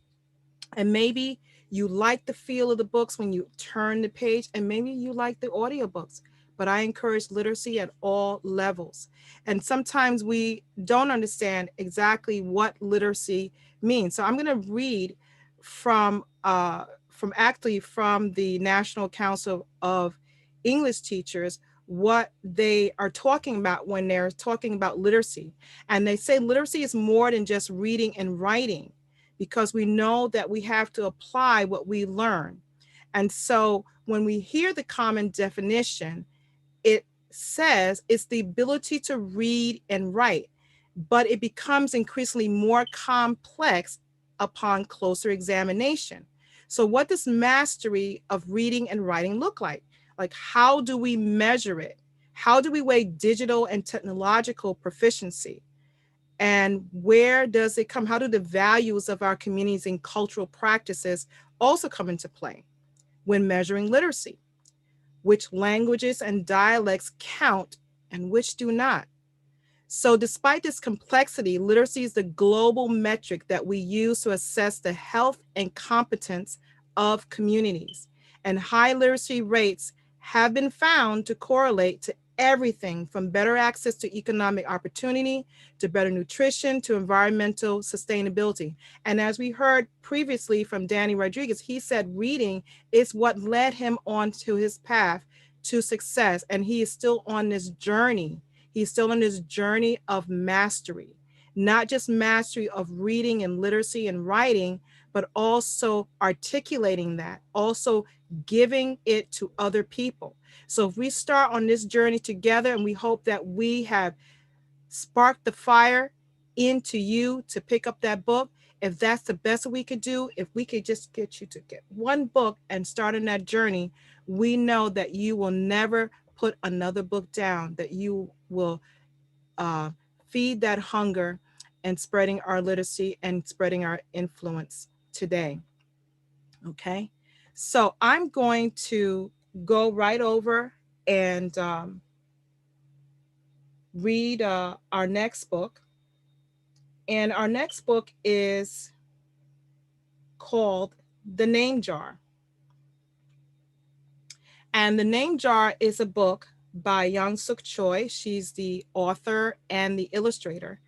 and maybe you like the feel of the books when you turn the page, and maybe you like the audiobooks. But I encourage literacy at all levels. And sometimes we don't understand exactly what literacy means. So I'm going to read from the National Council of English Teachers what they are talking about when they're talking about literacy. And they say literacy is more than just reading and writing, because we know that we have to apply what we learn. And so when we hear the common definition, it says it's the ability to read and write, but it becomes increasingly more complex upon closer examination. So what does mastery of reading and writing look like? Like, how do we measure it? How do we weigh digital and technological proficiency? And where does it come? How do the values of our communities and cultural practices also come into play when measuring literacy? Which languages and dialects count and which do not? So despite this complexity, literacy is the global metric that we use to assess the health and competence of communities. And high literacy rates have been found to correlate to everything from better access to economic opportunity, to better nutrition, to environmental sustainability. And as we heard previously from Danny Rodriguez, he said reading is what led him onto his path to success. And he is still on this journey. He's still on this journey of mastery, not just mastery of reading and literacy and writing, but also articulating that, also giving it to other people. So if we start on this journey together, and we hope that we have sparked the fire into you to pick up that book, if that's the best we could do, if we could just get you to get one book and start on that journey, we know that you will never put another book down, that you will feed that hunger and spreading our literacy and spreading our influence today. Okay, so I'm going to go right over and read our next book. And our next book is called The Name Jar. And The Name Jar is a book by Young Suk Choi. She's the author and the illustrator.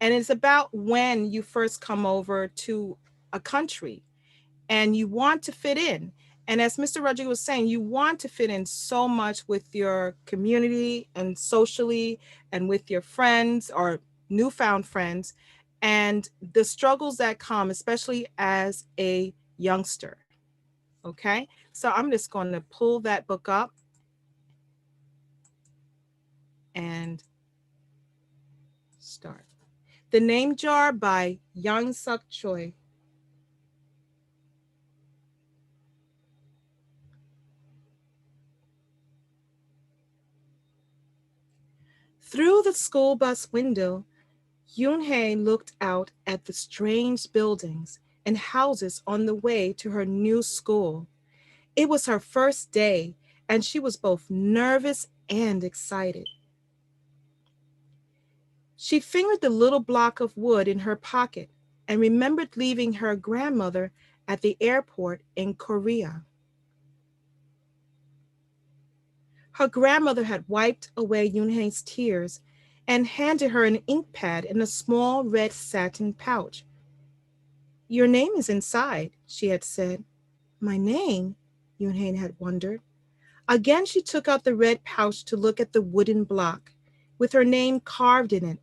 And it's about when you first come over to a country and you want to fit in. And as Mr. Rodriguez was saying, you want to fit in so much with your community and socially and with your friends or newfound friends, and the struggles that come, especially as a youngster. Okay, so I'm just going to pull that book up and start. The Name Jar by Young Suk Choi. Through the school bus window, Yoon-hae looked out at the strange buildings and houses on the way to her new school. It was her first day, and she was both nervous and excited. She fingered the little block of wood in her pocket and remembered leaving her grandmother at the airport in Korea. Her grandmother had wiped away Yoon-hae's tears and handed her an ink pad in a small red satin pouch. "Your name is inside," she had said. "My name?" Yoon-hae had wondered. Again she took out the red pouch to look at the wooden block, with her name carved in it.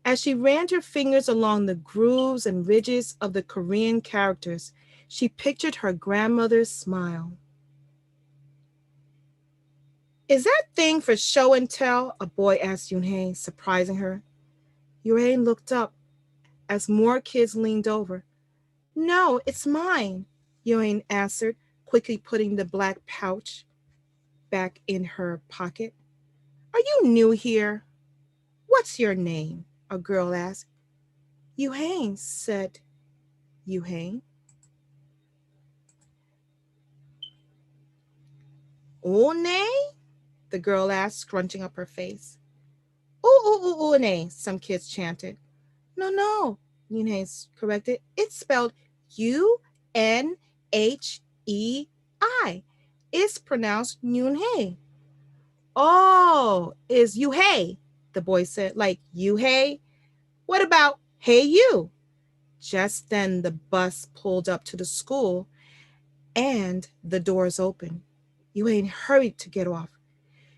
As she ran her fingers along the grooves and ridges of the Korean characters, she pictured her grandmother's smile. "Is that thing for show and tell?" a boy asked Yoon-hae, surprising her. Yoon-hae looked up as more kids leaned over. "No, it's mine," Yoon-hae answered, quickly putting the black pouch back in her pocket. "Are you new here?" "What's your name?" a girl asked. "Yoon-hae," said Yoon-hae. "One?" the girl asked, scrunching up her face. One," some kids chanted. "No, no," Yoon-hae corrected. "It's spelled Unhei. It's pronounced Yoon-hae." "Oh, is Yoo-hae," the boy said, "like Yoo-hae? What about hey you?" Just then the bus pulled up to the school and the doors opened. Yoo-hae hurried to get off.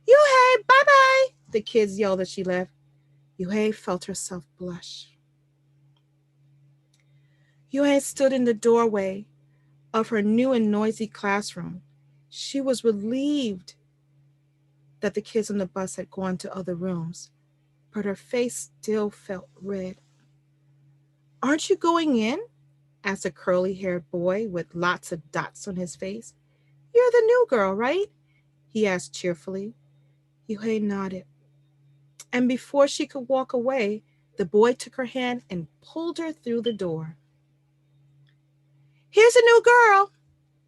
"Yoo-hae, bye-bye," the kids yelled as she left. Yoo-hae felt herself blush. Yoo-hae stood in the doorway of her new and noisy classroom. She was relieved that the kids on the bus had gone to other rooms, but her face still felt red. "Aren't you going in?" asked a curly-haired boy with lots of dots on his face. "You're the new girl, right?" he asked cheerfully. Yoo-hae nodded. And before she could walk away, the boy took her hand and pulled her through the door. "Here's a new girl,"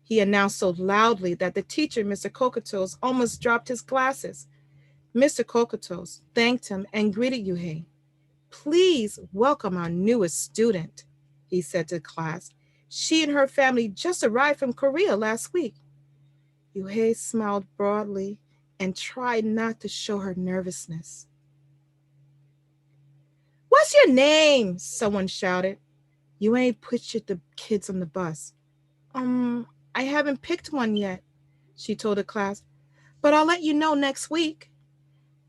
he announced so loudly that the teacher, Mr. Kokotos, almost dropped his glasses. Mr. Kokotos thanked him and greeted Yoo-hae. "Please welcome our newest student," he said to the class. She and her family just arrived from Korea last week. Yuhei smiled broadly and tried not to show her nervousness. What's your name? Someone shouted. Yuhei pushed the kids on the bus. I haven't picked one yet, she told the class, but I'll let you know next week.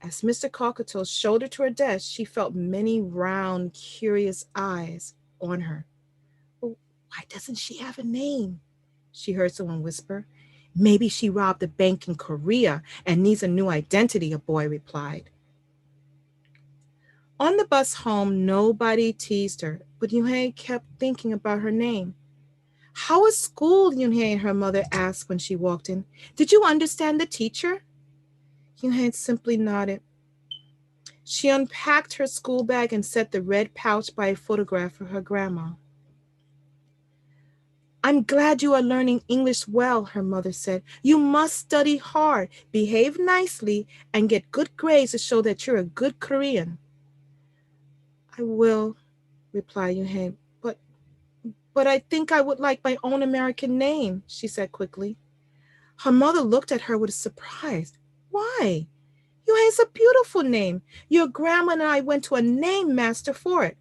As Mr. Cockatiel shouldered to her desk, she felt many round, curious eyes on her. "Oh, why doesn't she have a name?" she heard someone whisper. Maybe she robbed a bank in Korea and needs a new identity, a boy replied. On the bus home, nobody teased her, but Yuhei kept thinking about her name. How was school? Yuhei, her mother asked when she walked in. Did you understand the teacher? Yuhei simply nodded. She unpacked her school bag and set the red pouch by a photograph for her grandma. I'm glad you are learning English well, her mother said. You must study hard, behave nicely, and get good grades to show that you're a good Korean. I will, replied Yuhei, but I think I would like my own American name, she said quickly. Her mother looked at her with surprise. Why? Yuhei is a beautiful name. Your grandma and I went to a name master for it.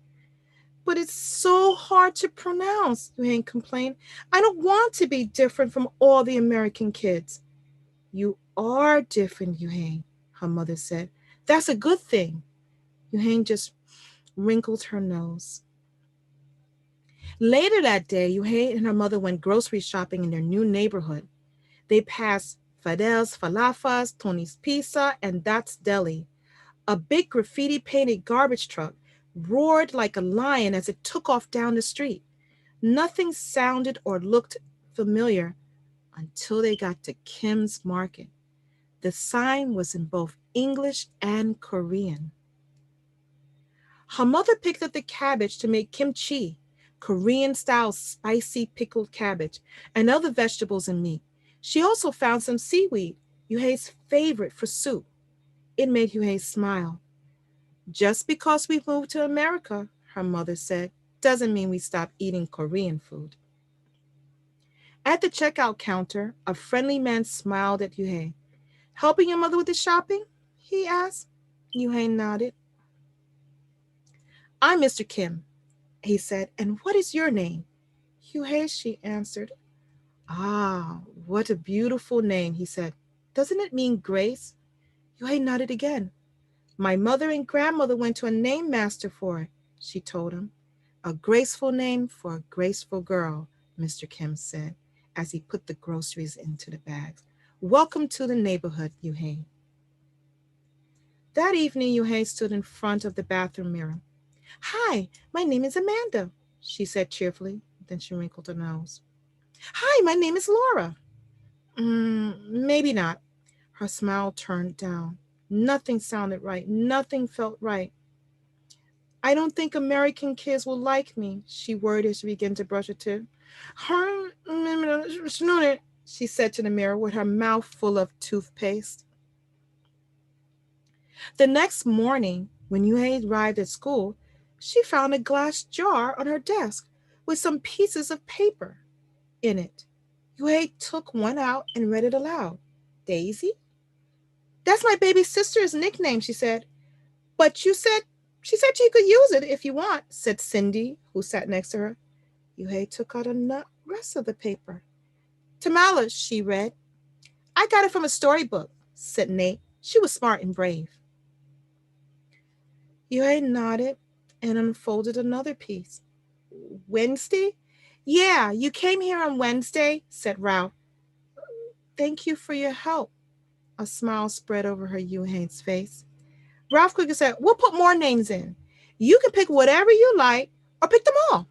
But it's so hard to pronounce, Yuhei complained. I don't want to be different from all the American kids. You are different, Yuhei, her mother said. That's a good thing. Yuhei just wrinkled her nose. Later that day, Yuhei and her mother went grocery shopping in their new neighborhood. They passed Fidel's Falafas, Tony's Pizza, and That's Deli. A big graffiti-painted garbage truck roared like a lion as it took off down the street. Nothing sounded or looked familiar until they got to Kim's Market. The sign was in both English and Korean. Her mother picked up the cabbage to make kimchi, Korean-style spicy pickled cabbage, and other vegetables and meat. She also found some seaweed, Yuhei's favorite for soup. It made Yuhei smile. Just because we moved to America, her mother said, doesn't mean we stop eating Korean food. At the checkout counter, a friendly man smiled at Yuhei. Helping your mother with the shopping? He asked. Yuhei nodded. I'm Mr. Kim, he said, and what is your name? Yuhei, she answered. Ah, what a beautiful name, he said. Doesn't it mean grace? Yuhei nodded again. My mother and grandmother went to a name master for it, she told him. A graceful name for a graceful girl, Mr. Kim said, as he put the groceries into the bags. Welcome to the neighborhood, Yuhei. That evening, Yuhei stood in front of the bathroom mirror. Hi, my name is Amanda, she said cheerfully. Then she wrinkled her nose. Hi, my name is Laura. Maybe not. Her smile turned down. Nothing sounded right. Nothing felt right. I don't think American kids will like me, she worried as she began to brush her teeth. She said to the mirror with her mouth full of toothpaste. The next morning, when Yuhei arrived at school, she found a glass jar on her desk with some pieces of paper in it. Yuhei took one out and read it aloud. Daisy? That's my baby sister's nickname, she said. But she said you could use it if you want, said Cindy, who sat next to her. Yuhei took out the rest of the paper. Tamala, she read. I got it from a storybook, said Nate. She was smart and brave. Yuhei nodded and unfolded another piece. Wednesday? Yeah, you came here on Wednesday, said Ralph. Thank you for your help. A smile spread over her Yuhei's face. Ralph quickly said, we'll put more names in. You can pick whatever you like or pick them all.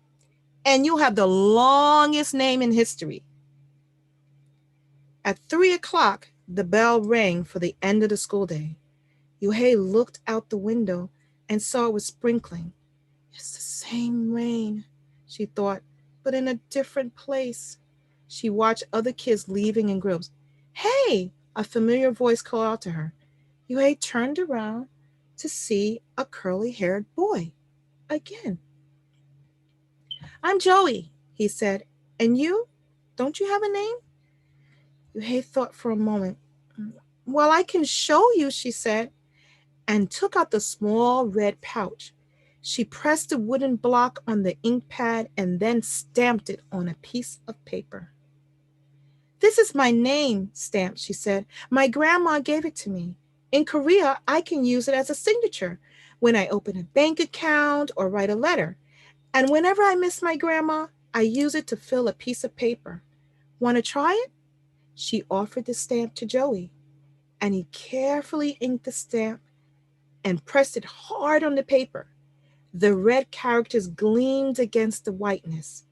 And you'll have the longest name in history. At 3:00, the bell rang for the end of the school day. Yuhei looked out the window and saw it was sprinkling. It's the same rain, she thought, but in a different place. She watched other kids leaving in groups. Hey, a familiar voice called out to her. Yuhei turned around to see a curly-haired boy again. I'm Joey, he said, And you? Don't you have a name? Yuhei thought for a moment. Well, I can show you, she said, and took out the small red pouch. She pressed the wooden block on the ink pad and then stamped it on a piece of paper. This is my name stamp, she said. My grandma gave it to me. In Korea, I can use it as a signature when I open a bank account or write a letter. And whenever I miss my grandma, I use it to fill a piece of paper. Want to try it? She offered the stamp to Joey, and he carefully inked the stamp and pressed it hard on the paper. The red characters gleamed against the whiteness.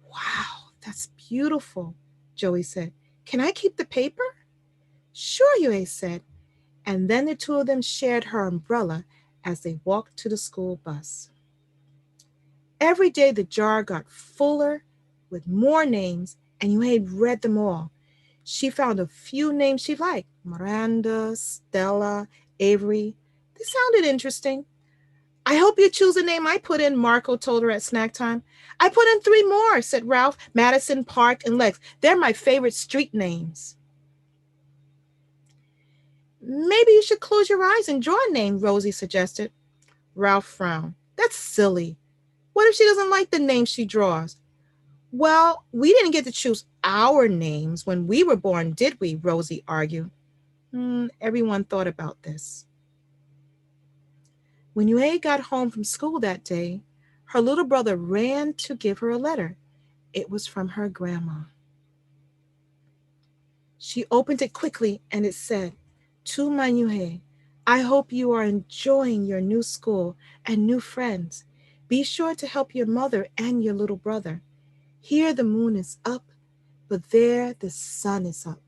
Wow, that's beautiful, Joey said. Can I keep the paper? Sure, Yue said. And then the two of them shared her umbrella as they walked to the school bus. Every day the jar got fuller with more names, and Yue read them all. She found a few names she liked: Miranda, Stella, Avery. They sounded interesting. I hope you choose the name I put in, Marco told her at snack time. I put in 3 more, said Ralph, Madison, Park, and Lex. They're my favorite street names. Maybe you should close your eyes and draw a name, Rosie suggested. Ralph frowned. That's silly. What if she doesn't like the name she draws? Well, we didn't get to choose our names when we were born, did we? Rosie argued. Everyone thought about this. When Yue got home from school that day, her little brother ran to give her a letter. It was from her grandma. She opened it quickly and it said, To my Yue, I hope you are enjoying your new school and new friends. Be sure to help your mother and your little brother. Here the moon is up, but there the sun is up.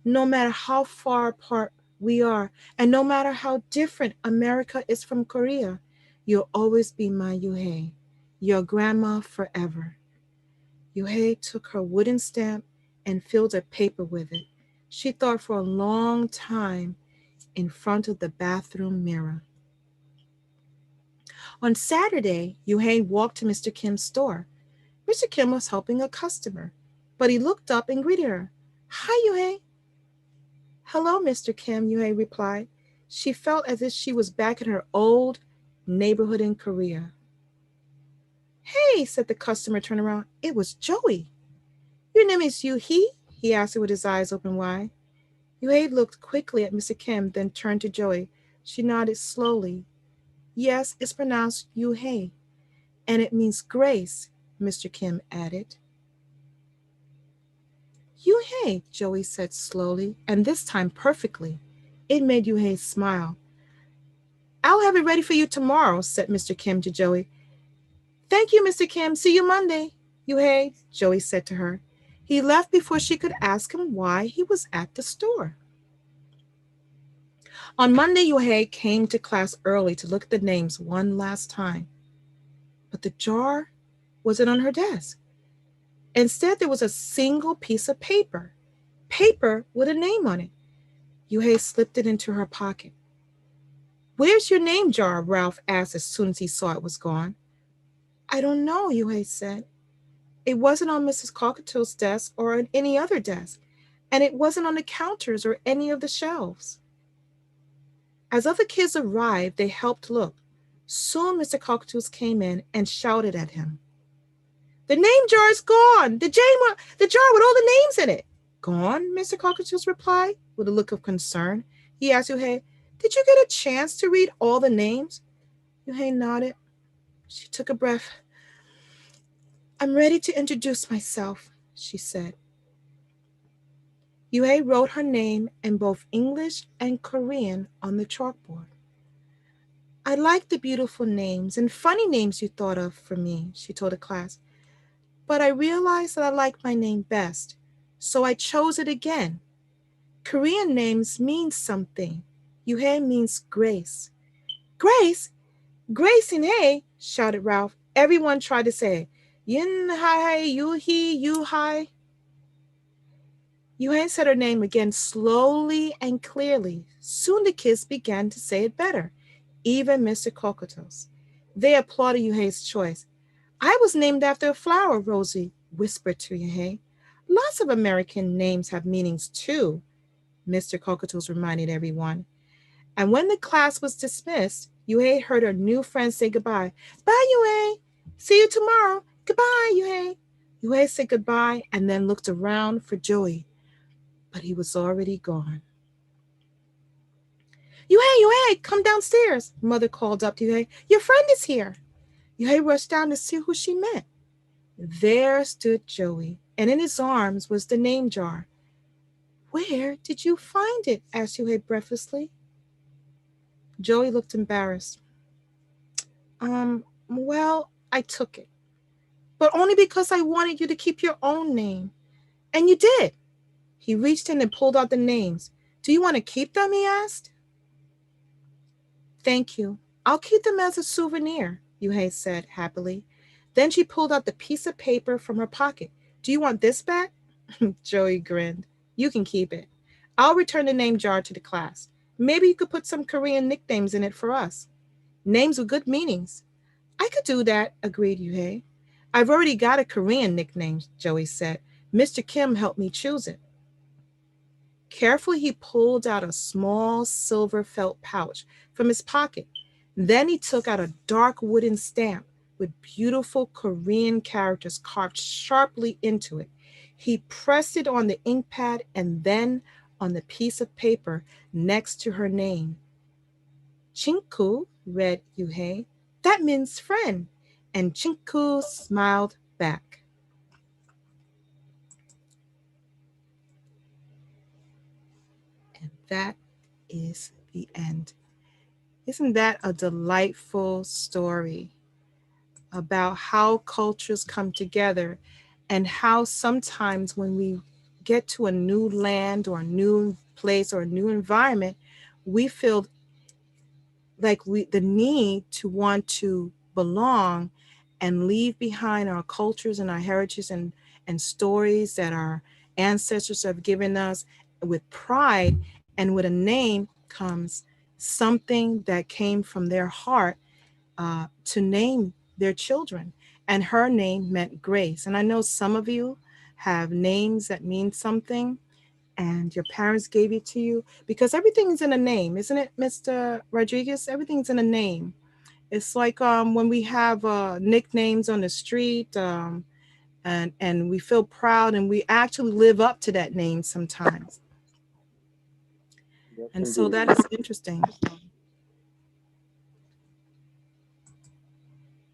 No matter how far apart we are, and no matter how different America is from Korea, you'll always be my Yuhei, your grandma forever. Yuhei took her wooden stamp and filled a paper with it. She thought for a long time in front of the bathroom mirror. On Saturday, Yuhei walked to Mr. Kim's store. Mr. Kim was helping a customer, but he looked up and greeted her. Hi, Yuhei. Hello, Mr. Kim, Yuhei replied. She felt as if she was back in her old neighborhood in Korea. Hey, said the customer, turning around. It was Joey. Your name is Yuhee? He asked her with his eyes open wide. Yuhei looked quickly at Mr. Kim, then turned to Joey. She nodded slowly. Yes, it's pronounced Yuhei, and it means grace, Mr. Kim added. Yuhei, Joey said slowly, and this time perfectly. It made Yuhei smile. I'll have it ready for you tomorrow, said Mr. Kim to Joey. Thank you, Mr. Kim. See you Monday, Yuhei, Joey said to her. He left before she could ask him why he was at the store. On Monday, Yuhei came to class early to look at the names one last time. But the jar wasn't on her desk. Instead, there was a single piece of paper with a name on it. Yuhei slipped it into her pocket. Where's your name jar? Ralph asked as soon as he saw it was gone. I don't know, Yuhei said. It wasn't on Mrs. Cockatoo's desk or on any other desk, and it wasn't on the counters or any of the shelves. As other kids arrived, they helped look. Soon Mr. Cockatoos came in and shouted at him. The name jar is gone! The jar with all the names in it! Gone? Mr. Cockatoos replied with a look of concern. He asked Yuhei, did you get a chance to read all the names? Yuhei nodded. She took a breath. I'm ready to introduce myself, she said. Yuhei wrote her name in both English and Korean on the chalkboard. I like the beautiful names and funny names you thought of for me, she told the class. But I realized that I like my name best, so I chose it again. Korean names mean something. Yuhei means grace. Grace? Grace in Hey, shouted Ralph. Everyone tried to say, Yin Hai, Yu Hai. Yuhei said her name again slowly and clearly. Soon the kids began to say it better, even Mr. Cockatoos. They applauded Yuhei's choice. I was named after a flower, Rosie whispered to Yuhei. Lots of American names have meanings too, Mr. Cockatoos reminded everyone. And when the class was dismissed, Yuhei heard her new friend say goodbye. Bye, Yuhei. See you tomorrow. Goodbye, Yuhei. Yuhei said goodbye and then looked around for Joey, but he was already gone. Yuhei, come downstairs, Mother called up to Yuhei. Your friend is here. Yuhei rushed down to see who she meant. There stood Joey, and in his arms was the name jar. Where did you find it? Asked Yuhei breathlessly. Joey looked embarrassed. Well, I took it, but only because I wanted you to keep your own name. And you did. He reached in and pulled out the names. Do you want to keep them? He asked. Thank you. I'll keep them as a souvenir, Yuhei said happily. Then she pulled out the piece of paper from her pocket. Do you want this back? Joey grinned. You can keep it. I'll return the name jar to the class. Maybe you could put some Korean nicknames in it for us. Names with good meanings. I could do that, agreed Yuhei. I've already got a Korean nickname, Joey said. Mr. Kim helped me choose it. Carefully, he pulled out a small silver felt pouch from his pocket. Then he took out a dark wooden stamp with beautiful Korean characters carved sharply into it. He pressed it on the ink pad and then on the piece of paper next to her name. Chinku, read Yuhei. That means friend. And Chinku smiled back. And that is the end. Isn't that a delightful story about how cultures come together and how sometimes when we get to a new land or a new place or a new environment, we feel like the need to want to belong and leave behind our cultures and our heritage and stories that our ancestors have given us with pride, and with a name comes something that came from their heart to name their children. And her name meant grace. And I know some of you have names that mean something and your parents gave it to you because everything's in a name, isn't it, Mr. Rodriguez? Everything's in a name. It's like when we have nicknames on the street, and we feel proud and we actually live up to that name sometimes. Yes, And so indeed. that is interesting.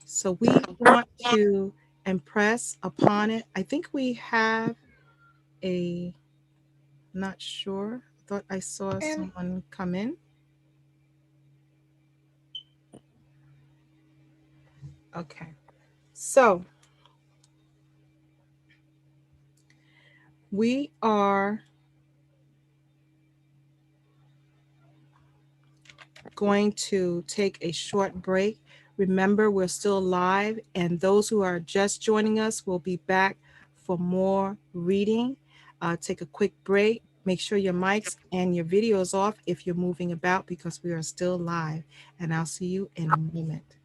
So we want to impress upon it. I think we have a, not sure, thought I saw And someone come in. Okay. So we are going to take a short break. Remember, we're still live, and those who are just joining us will be back for more reading. Take a quick break. Make sure your mics and your videos off if you're moving about because we are still live. And I'll see you in a moment.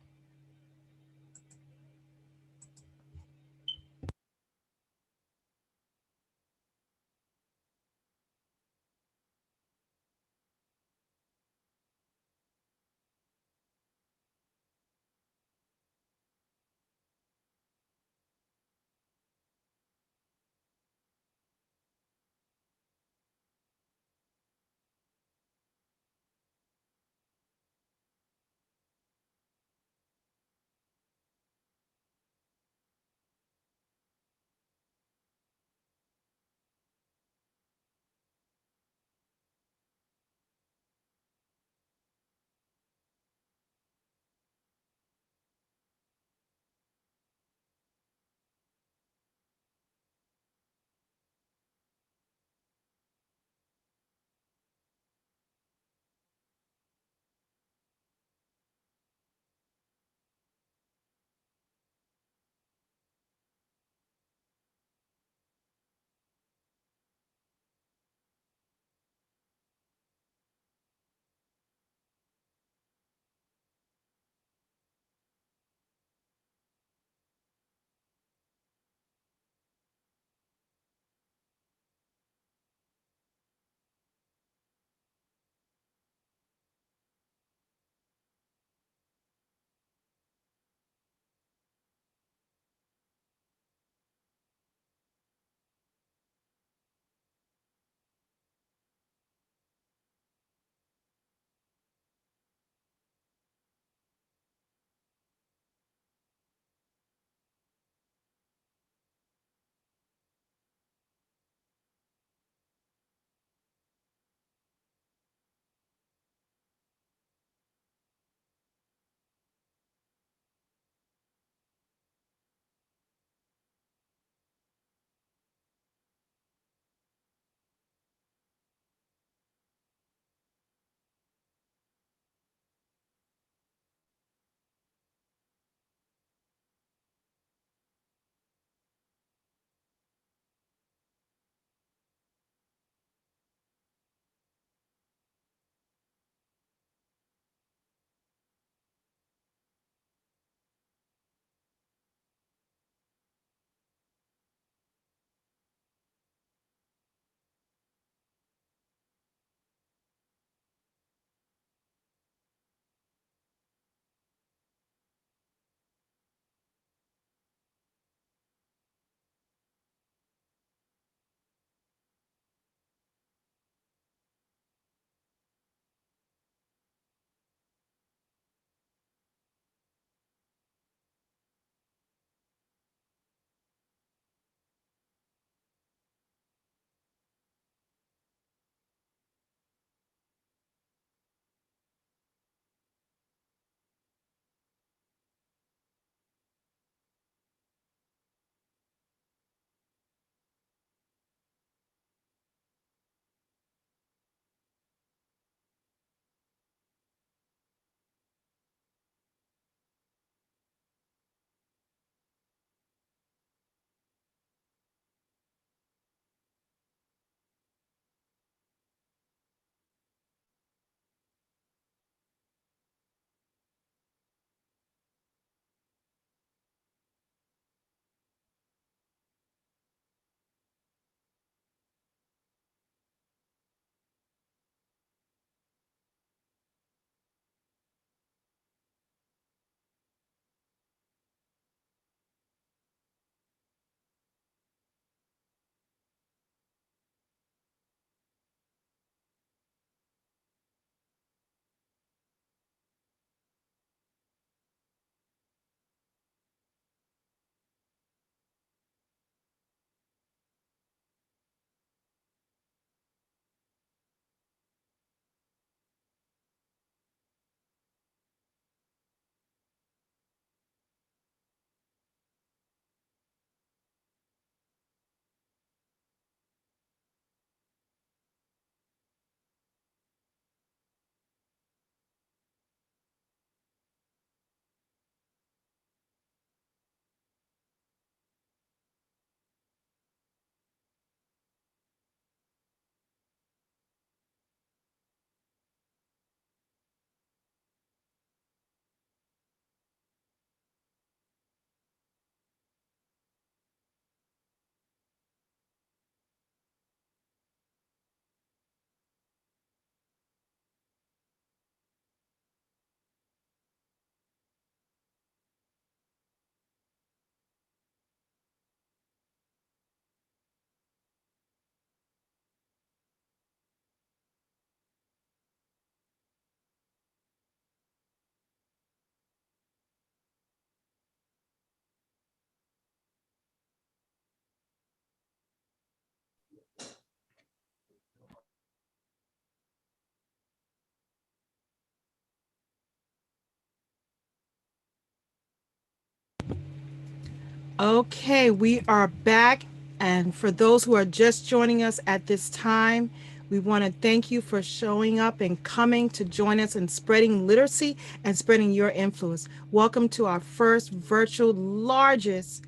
Okay, we are back. And for those who are just joining us at this time, we want to thank you for showing up and coming to join us in spreading literacy and spreading your influence. Welcome to our first virtual largest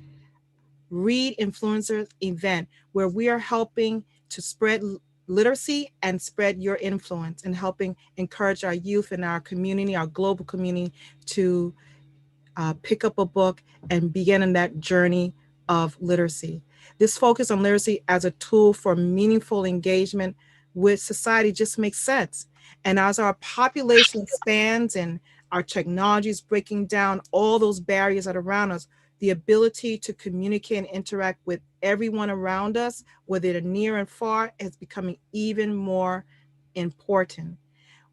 Read-InFluencer event, where we are helping to spread literacy and spread your influence and helping encourage our youth and our community, our global community, to pick up a book and begin in that journey of literacy. This focus on literacy as a tool for meaningful engagement with society just makes sense. And as our population expands and our technology is breaking down all those barriers that are around us, the ability to communicate and interact with everyone around us, whether they're near and far, is becoming even more important.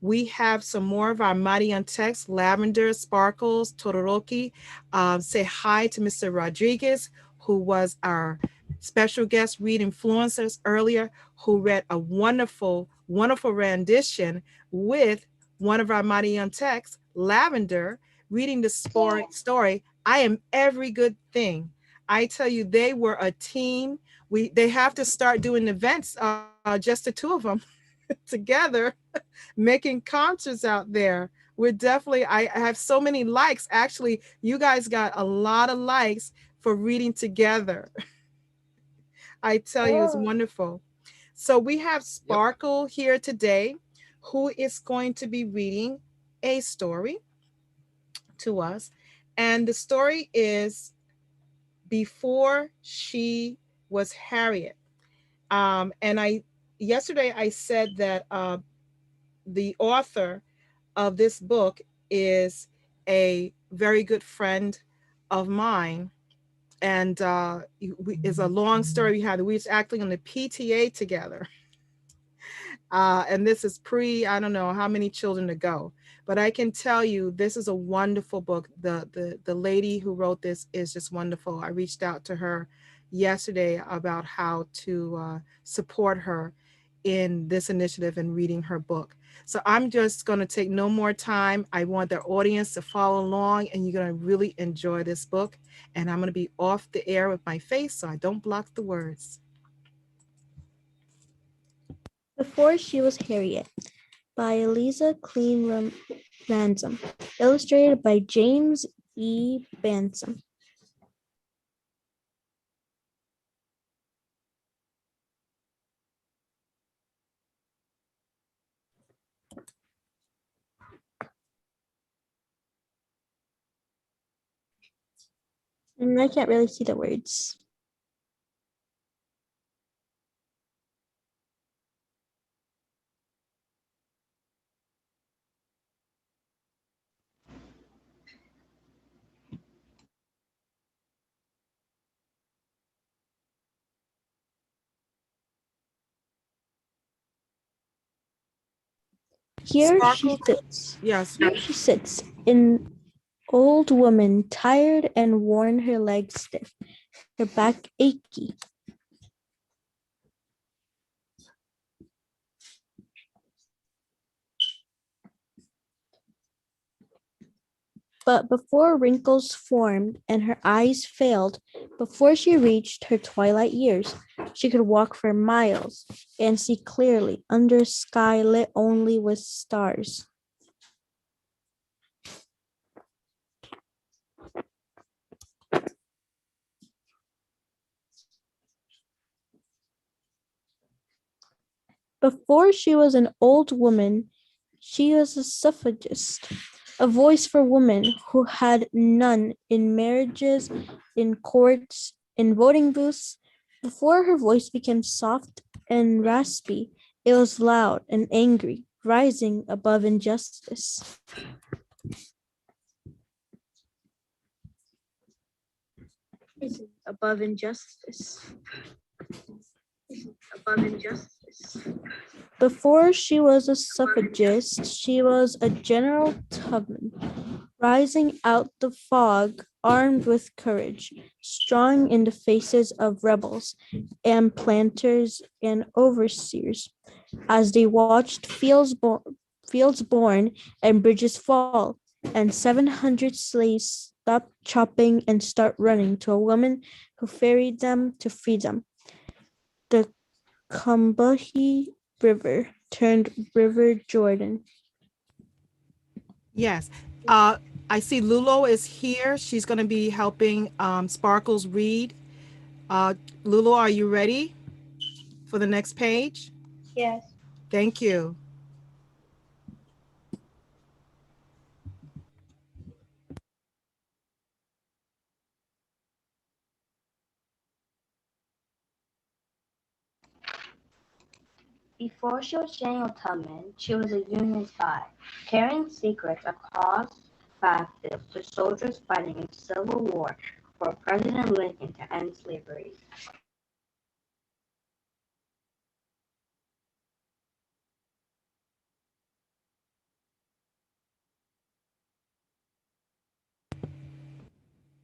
We have some more of our Mighty on text, Lavender, Sparkles, Todoroki. Say hi to Mr. Rodriguez, who was our special guest Read-InFluencers earlier, who read a wonderful, wonderful rendition with one of our Mighty on text, Lavender, reading the story, I Am Every Good Thing. I tell you, they were a team. They have to start doing events, just the two of them together, making concerts out there. We're definitely, I have so many likes. Actually, you guys got a lot of likes for reading together. I tell you, it's Oh, wonderful. So we have Yep. Sparkle here today, who is going to be reading a story to us. And the story is Before She Was Harriet. And yesterday I said that the author of this book is a very good friend of mine. And is a long story we had. We was acting on the PTA together. And this is I don't know how many children ago, but I can tell you this is a wonderful book. The lady who wrote this is just wonderful. I reached out to her yesterday about how to support her in this initiative and reading her book. So I'm just going to take no more time. I want the audience to follow along, and you're going to really enjoy this book. And I'm going to be off the air with my face so I don't block the words. Before She Was Harriet by Eliza Clean Ransom, illustrated by James E. Bansom. And I can't really see the words. Here Sparkle, she sits. yes. Here she sits, an old woman, tired and worn, her legs stiff, her back achy. But before wrinkles formed and her eyes failed, before she reached her twilight years, she could walk for miles and see clearly under a sky lit only with stars. Before she was an old woman, she was a suffragist, a voice for women who had none in marriages, in courts, in voting booths. Before her voice became soft and raspy, it was loud and angry, rising above injustice. Rising above injustice. Above injustice. Before she was a suffragist, she was a General Tubman, rising out the fog, armed with courage, strong in the faces of rebels and planters and overseers, as they watched fields born and bridges fall, and 700 slaves stop chopping and start running to a woman who ferried them to freedom. The Combahee River turned River Jordan. Yes. Uh, I see Lulo is here. She's going to be helping Sparkles read. Uh, Lulo, are you ready for the next page? Yes. Thank you. Before she was Daniel Tubman, she was a Union spy, carrying secrets across battlefields to soldiers fighting in the Civil War for President Lincoln to end slavery.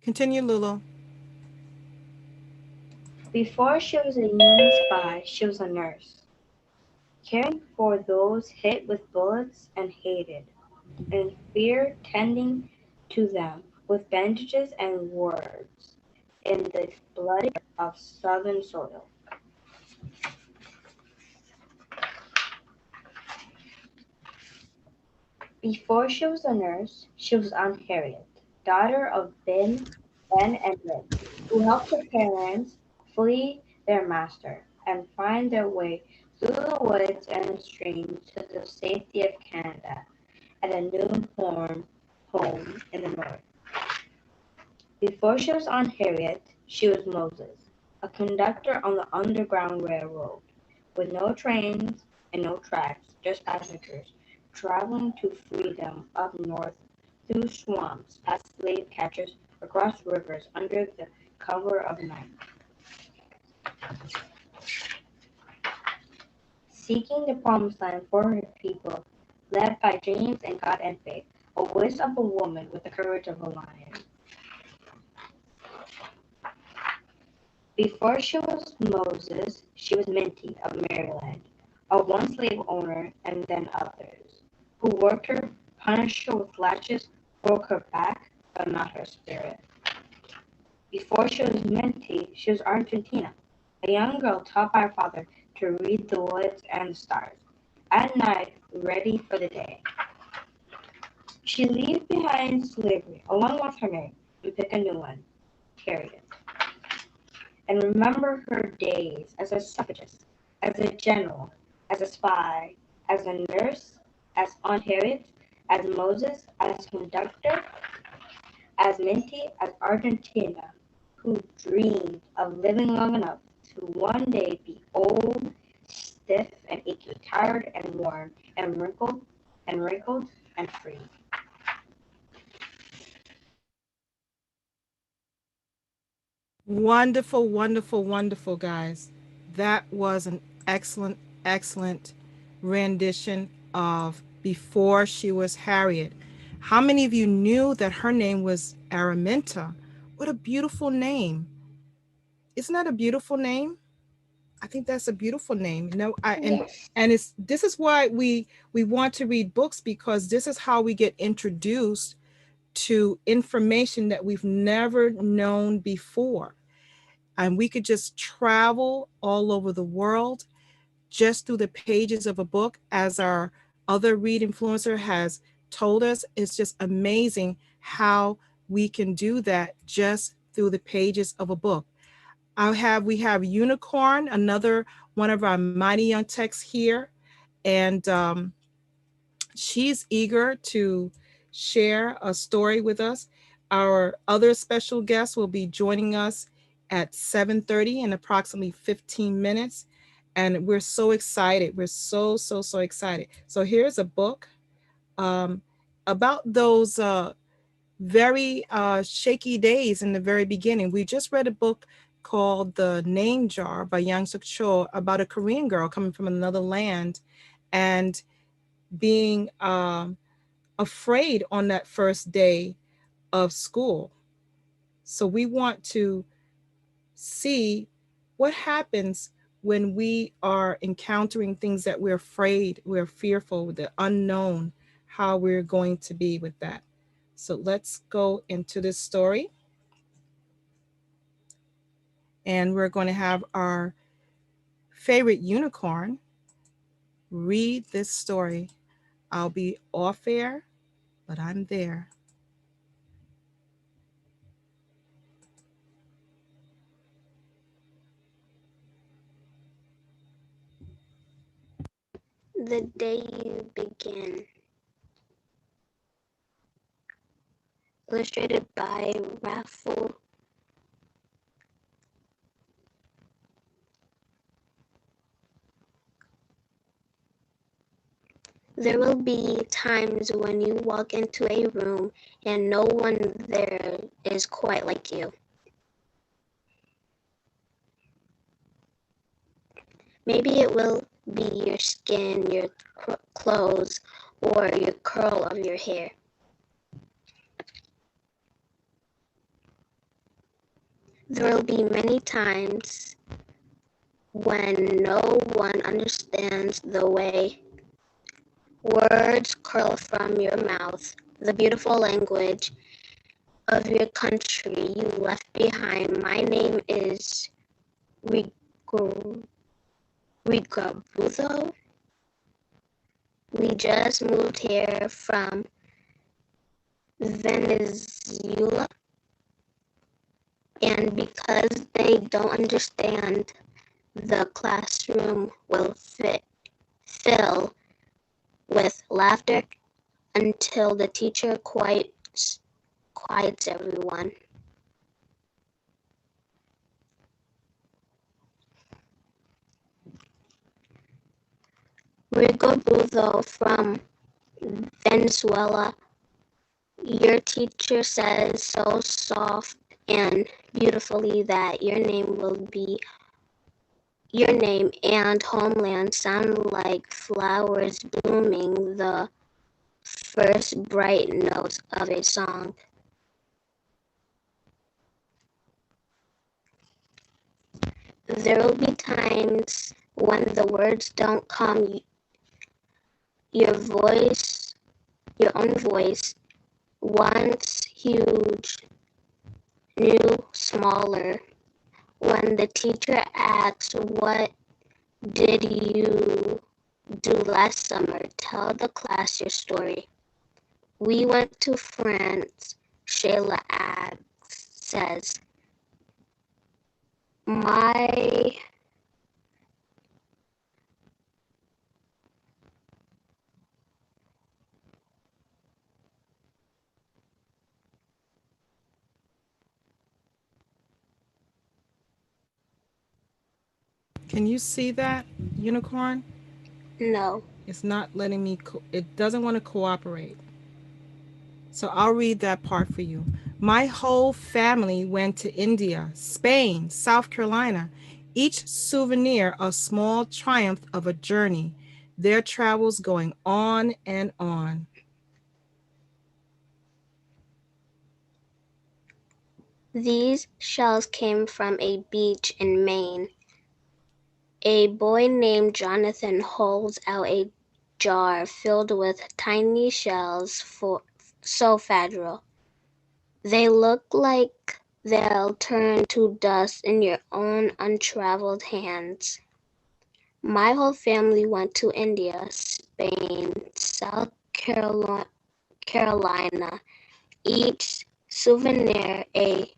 Continue, Lulo. Before she was a Union spy, she was a nurse, caring for those hit with bullets and hated, in fear tending to them with bandages and words in the bloody of southern soil. Before she was a nurse, she was Aunt Harriet, daughter of Ben and Liz, who helped her parents flee their master and find their way through the woods and streams to the safety of Canada at a new home in the north. Before she was Aunt Harriet, she was Moses, a conductor on the Underground Railroad, with no trains and no tracks, just passengers traveling to freedom up north through swamps, past slave catchers, across rivers under the cover of night. Seeking the promised land for her people, led by dreams and God and faith, a wisp of a woman with the courage of a lion. Before she was Moses, she was Minty of Maryland, a one slave owner and then others, who worked her, punished her with lashes, broke her back, but not her spirit. Before she was Minty, she was Argentina, a young girl taught by her father to read the woods and the stars. At night, ready for the day. She leaves behind slavery, along with her name, and pick a new one, Harriet, and remember her days as a suffragist, as a general, as a spy, as a nurse, as Aunt Harriet, as Moses, as conductor, as Minty, as Argentina, who dreamed of living long enough to one day be old, stiff and achy, tired and worn, and wrinkled and free. Wonderful, wonderful, wonderful, guys. That was an excellent, excellent rendition of Before She Was Harriet. How many of you knew that her name was Araminta? What a beautiful name. Isn't that a beautiful name? I think that's a beautiful name. No, Yes. and it's this is why we want to read books, because this is how we get introduced to information that we've never known before. And we could just travel all over the world just through the pages of a book, as our other Read-InFluencer has told us. It's just amazing how we can do that just through the pages of a book. We have Unicorn, another one of our mighty young texts here, and she's eager to share a story with us. Our other special guest will be joining us at 7:30 in approximately 15 minutes. And we're so excited. We're so, so, so excited. So here's a book um, about those very shaky days in the very beginning. We just read a book called The Name Jar by Yang Suk Cho, about a Korean girl coming from another land and being afraid on that first day of school. So we want to see what happens when we are encountering things that we're afraid, we're fearful, the unknown, how we're going to be with that. So let's go into this story. And we're going to have our favorite unicorn read this story. I'll be off air, but I'm there. The day you begin. Illustrated by Raffle. There will be times when you walk into a room and no one there is quite like you. Maybe it will be your skin, your clothes, or your curl of your hair. There will be many times when no one understands the way words curl from your mouth, the beautiful language of your country you left behind. My name is Rigabuzo. We just moved here from Venezuela, and because they don't understand, the classroom will fill with laughter until the teacher quiets everyone. Rigobuzo from Venezuela, your teacher says so soft and beautifully that your name and homeland sound like flowers blooming, the first bright notes of a song. There will be times when the words don't come, your own voice, once huge, new smaller. When the teacher asks, "What did you do last summer?" Tell the class your story. We went to France, Shayla says. My Can you see that, unicorn? No. It's not letting me, it doesn't want to cooperate. So I'll read that part for you. My whole family went to India, Spain, South Carolina, each souvenir a small triumph of a journey, their travels going on and on. These shells came from a beach in Maine. A boy named Jonathan holds out a jar filled with tiny shells so fragile. They look like they'll turn to dust in your own untraveled hands. My whole family went to India, Spain, South Carolina, each souvenir a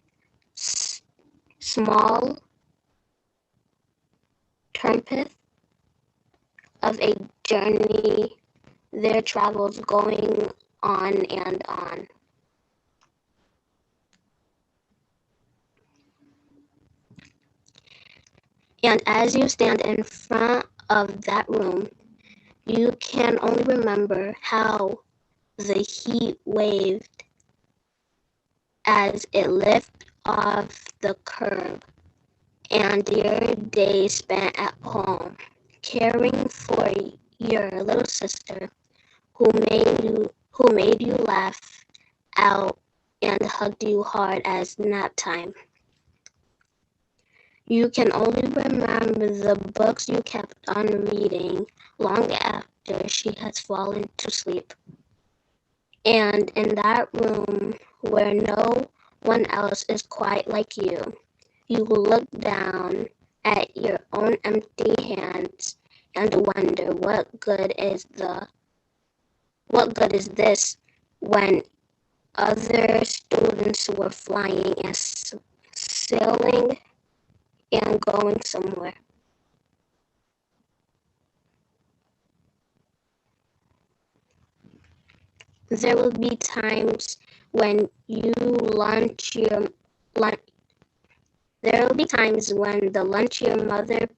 small triumph of a journey, their travels going on and on. And as you stand in front of that room, you can only remember how the heat waved as it lifted off the curb, and your day spent at home, caring for your little sister who made you laugh out and hugged you hard as nap time. You can only remember the books you kept on reading long after she has fallen to sleep. And in that room where no one else is quite like you, you look down at your own empty hands and wonder what good is this when other students were flying and sailing and going somewhere. There will be times when you lunch your lunch. There will be times when the lunch your mother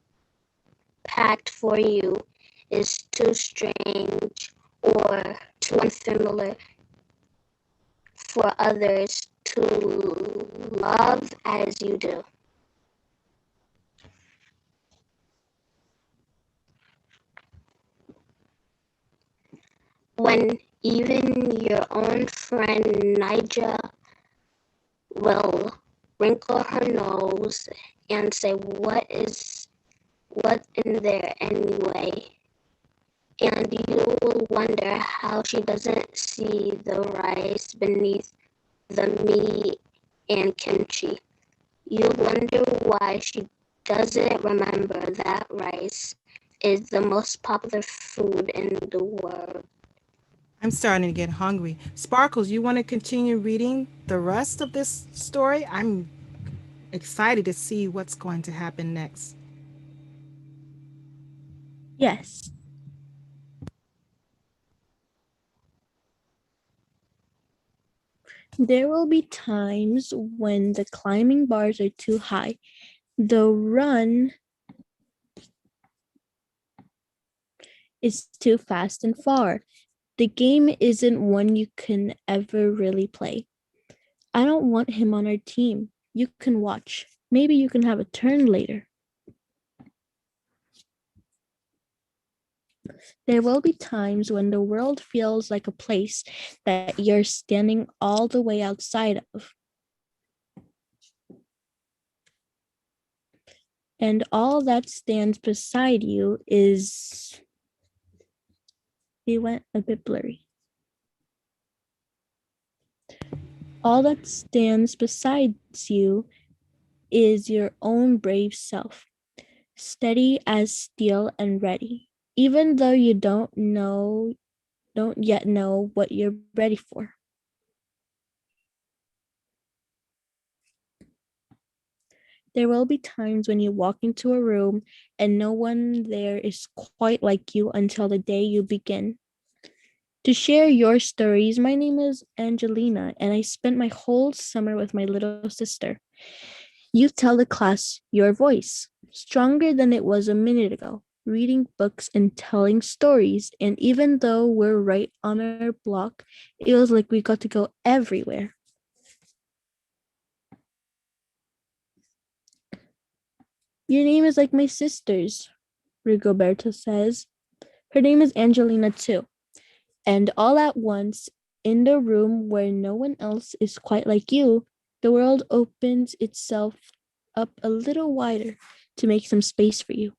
packed for you is too strange or too unfamiliar for others to love as you do. When even your own friend Nigel will wrinkle her nose and say, what's in there anyway? And you will wonder how she doesn't see the rice beneath the meat and kimchi. You wonder why she doesn't remember that rice is the most popular food in the world. I'm starting to get hungry. Sparkles, you want to continue reading the rest of this story? I'm excited to see what's going to happen next. Yes. There will be times when the climbing bars are too high. The run is too fast and far. The game isn't one you can ever really play. I don't want him on our team. You can watch. Maybe you can have a turn later. There will be times when the world feels like a place that you're standing all the way outside of. And all that stands beside you is. He went a bit blurry. All that stands besides you is your own brave self, steady as steel and ready, even though you don't yet know what you're ready for. There will be times when you walk into a room and no one there is quite like you until the day you begin. To share your stories, my name is Angelina, and I spent my whole summer with my little sister. You tell the class your voice, stronger than it was a minute ago, reading books and telling stories. And even though we're right on our block, it feels like we got to go everywhere. Your name is like my sister's, Rigoberto says. Her name is Angelina too. And all at once, in the room where no one else is quite like you, the world opens itself up a little wider to make some space for you.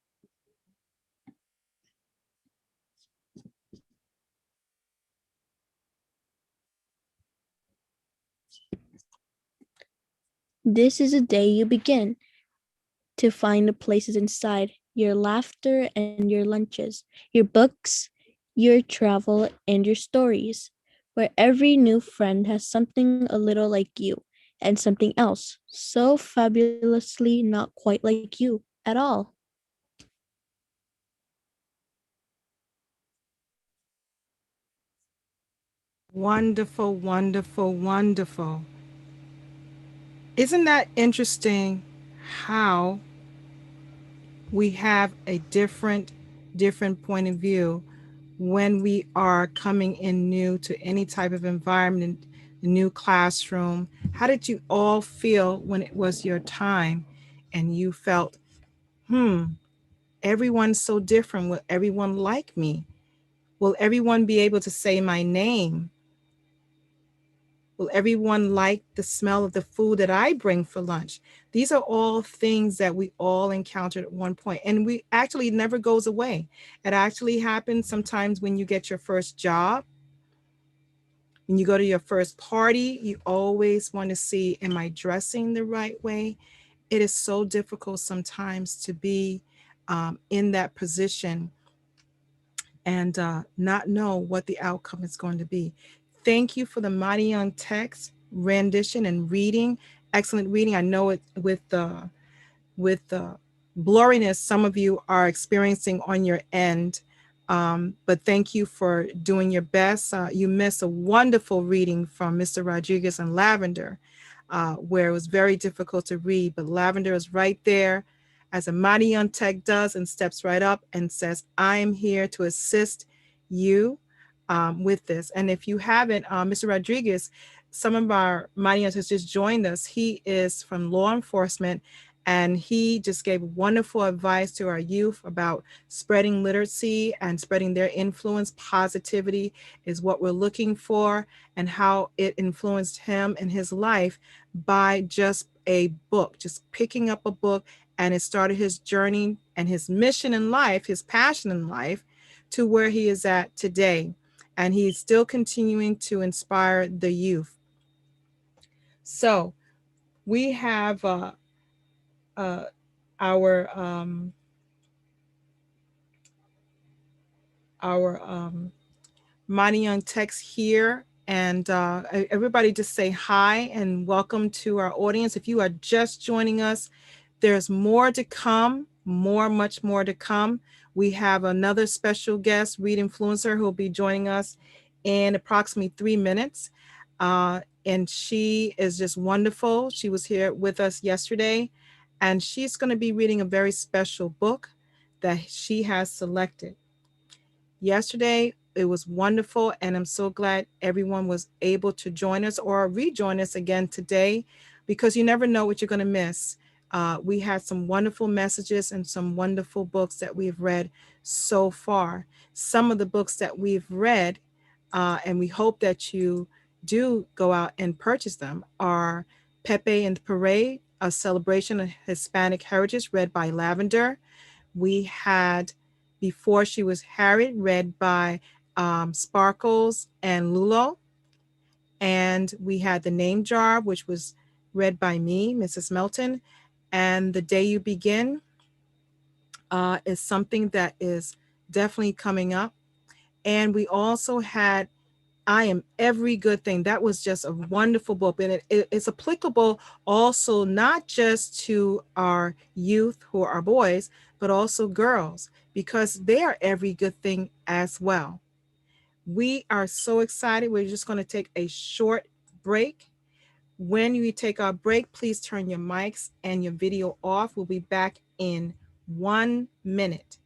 This is a day you begin to find the places inside your laughter and your lunches, your books, your travel, and your stories, where every new friend has something a little like you and something else so fabulously not quite like you at all. Wonderful, wonderful, wonderful. Isn't that interesting how we have a different point of view when we are coming in new to any type of environment, a new classroom? How did you all feel when it was your time and you felt, hmm, everyone's so different? Will everyone like me? Will everyone be able to say my name? Will everyone like the smell of the food that I bring for lunch? These are all things that we all encountered at one point, and we actually never goes away. It actually happens sometimes when you get your first job. When you go to your first party, you always want to see, am I dressing the right way? It is so difficult sometimes to be in that position and not know what the outcome is going to be. Thank you for the Mighty Young text rendition and reading. Excellent reading. I know it with the blurriness some of you are experiencing on your end. But thank you for doing your best. You missed a wonderful reading from Mr. Rodriguez and Lavender, where it was very difficult to read, but Lavender is right there as a mighty young tech does and steps right up and says, I am here to assist you with this. And if you haven't, Mr. Rodriguez, some of our mighty young has just joined us. He is from law enforcement, and he just gave wonderful advice to our youth about spreading literacy and spreading their influence. Positivity is what we're looking for, and how it influenced him in his life by just a book, just picking up a book. And it started his journey and his mission in life, his passion in life, to where he is at today. And he's still continuing to inspire the youth. So we have our Mighty Young text here. And everybody just say hi and welcome to our audience. If you are just joining us, there's more to come, much more to come. We have another special guest, Read-InFluencer, who will be joining us in approximately 3 minutes. And she is just wonderful. She was here with us yesterday, and she's going to be reading a very special book that she has selected. Yesterday, it was wonderful, and I'm so glad everyone was able to join us or rejoin us again today, because you never know what you're going to miss. We had some wonderful messages and some wonderful books that we've read so far. Some of the books that we've read, and we hope that you do go out and purchase them, are Pepe and the Parade, A Celebration of Hispanic Heritage, read by Lavender. We had Before She Was Harriet, read by Sparkles and Lulo. And we had The Name Jar, which was read by me, Mrs. Melton. And The Day You Begin is something that is definitely coming up. And we also had I Am Every Good Thing. That was just a wonderful book. And it's applicable also not just to our youth who are boys, but also girls, because they are every good thing as well. We are so excited. We're just going to take a short break. When we take our break, please turn your mics and your video off. We'll be back in 1 minute.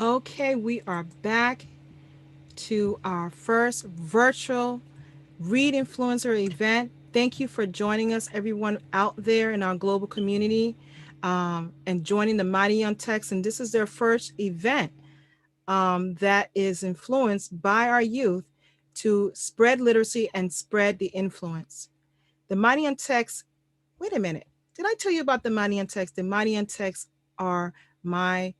Okay, we are back to our first virtual Read-InFluencer event. Thank you for joining us, everyone out there in our global community, and joining the Mighty on Text. And this is their first event that is influenced by our youth to spread literacy and spread the influence. The Mighty on Text, wait a minute. Did I tell you about the Mighty on Text? The Mighty on Text are my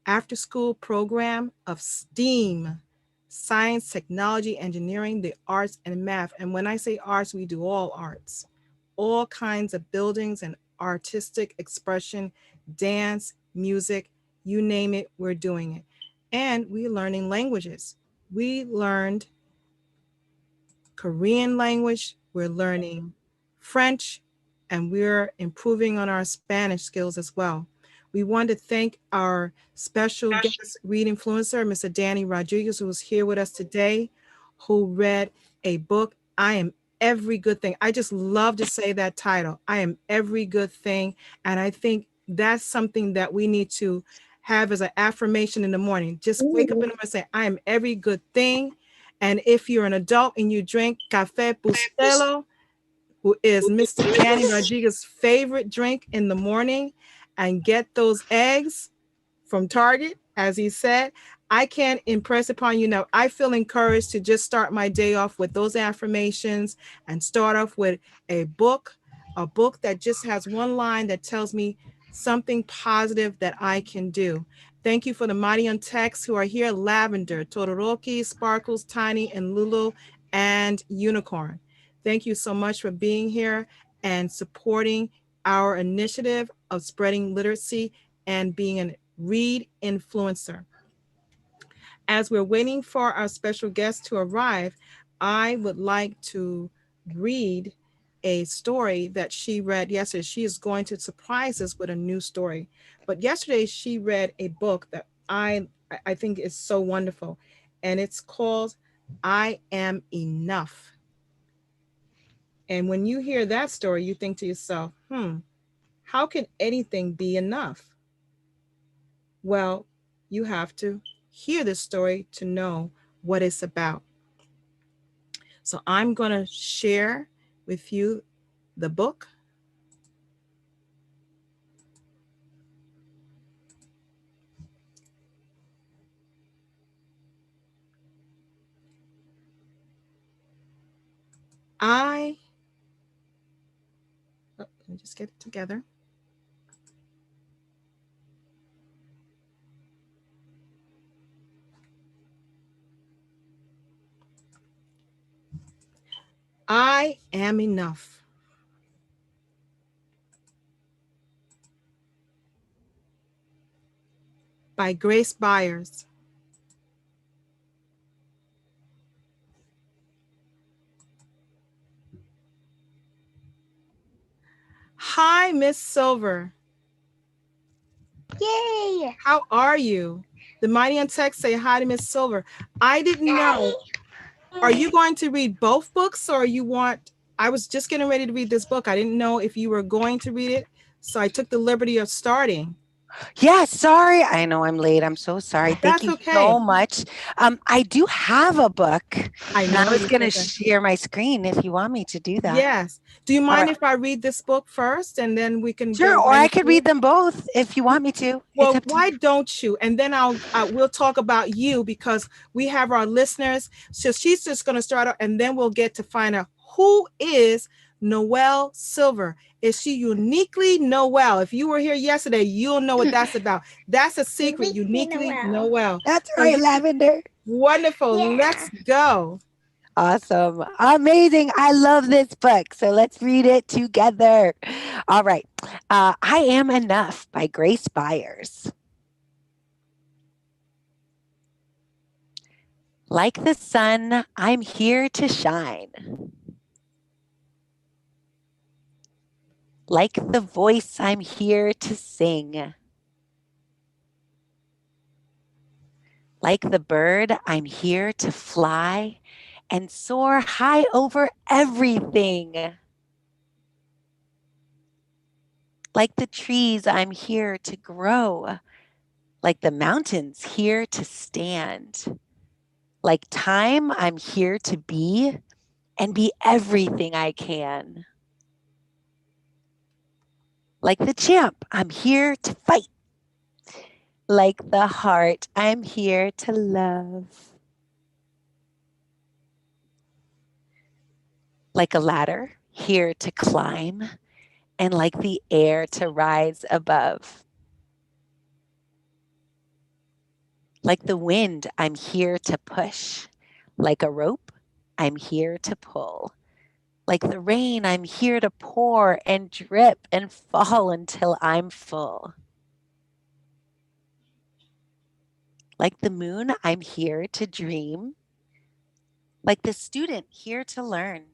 after school program of STEAM, science, technology, engineering, the arts, and math. And when I say arts, we do all arts, all kinds of buildings and artistic expression, dance, music, you name it, we're doing it. And we're learning languages. We learned Korean language, we're learning French, and we're improving on our Spanish skills as well. We want to thank our special guest Read-InFluencer, Mr. Danny Rodriguez, who is here with us today, who read a book, I Am Every Good Thing. I just love to say that title, I Am Every Good Thing. And I think that's something that we need to have as an affirmation in the morning. Just wake up in the morning and say, I am every good thing. And if you're an adult and you drink Café Bustelo, who is Mr. Danny Rodriguez's favorite drink in the morning, and get those eggs from Target, as he said, I can't impress upon you now. I feel encouraged to just start my day off with those affirmations and start off with a book that just has one line that tells me something positive that I can do. Thank you for the Mighty on Text who are here, Lavender, Todoroki, Sparkles, Tiny, and Lulu, and Unicorn. Thank you so much for being here and supporting our initiative of spreading literacy and being a Read-InFluencer. As we're waiting for our special guest to arrive, I would like to read a story that she read yesterday. She is going to surprise us with a new story. But yesterday she read a book that I think is so wonderful, and it's called I Am Enough. And when you hear that story, you think to yourself, how can anything be enough? Well, you have to hear this story to know what it's about. So I'm going to share with you the book. Let me just get it together. I Am Enough. By Grace Byers. Hi, Miss Silver. Yay! How are you? The Mighty on Text say hi to Miss Silver. I didn't know. Are you going to read both books, or you want, I was just getting ready to read this book. I didn't know if you were going to read it, so I took the liberty of starting. Yeah, sorry. I know I'm late. I'm so sorry. Thank That's you okay. so much. I do have a book. I And know I was you going to said that. share my screen if you want me to do that. Yes. Do you All mind right. if I read this book first and then we can Sure, get or right I into could it? read them both if you want me to. It's Well, up to why you. don't you? And then we'll talk about you, because we have our listeners. So she's just going to start out, and then we'll get to find out who is Noelle Silver. Is she uniquely Noelle? If you were here yesterday, you'll know what that's about. That's a secret. Uniquely Noelle. That's right, Lavender. Wonderful. Yeah. Let's go. Awesome. Amazing. I love this book. So let's read it together. All right. I Am Enough by Grace Byers. Like the sun, I'm here to shine. Like the voice, I'm here to sing. Like the bird, I'm here to fly and soar high over everything. Like the trees, I'm here to grow Like the mountains here to stand. Like time, I'm here to be and be everything I can. Like the champ, I'm here to fight. Like the heart, I'm here to love. Like a ladder, here to climb, and like the air to rise above. Like the wind, I'm here to push. Like a rope, I'm here to pull. Like the rain, I'm here to pour and drip and fall until I'm full. Like the moon, I'm here to dream. Like the student, here to learn.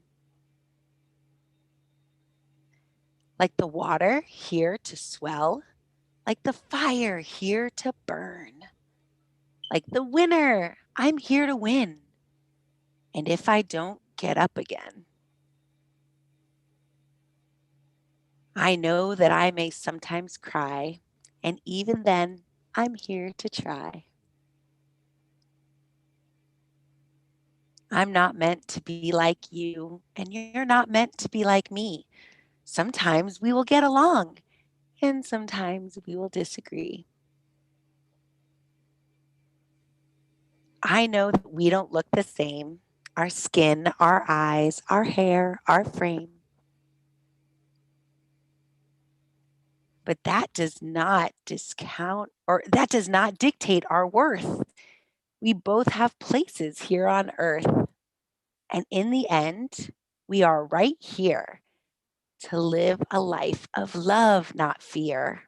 Like the water, here to swell. Like the fire, here to burn. Like the winner, I'm here to win. And if I don't, get up again. I know that I may sometimes cry, and even then, I'm here to try. I'm not meant to be like you, and you're not meant to be like me. Sometimes we will get along, and sometimes we will disagree. I know that we don't look the same, our skin, our eyes, our hair, our frame. But that does not discount or that does not dictate our worth. We both have places here on earth. And in the end, we are right here to live a life of love, not fear.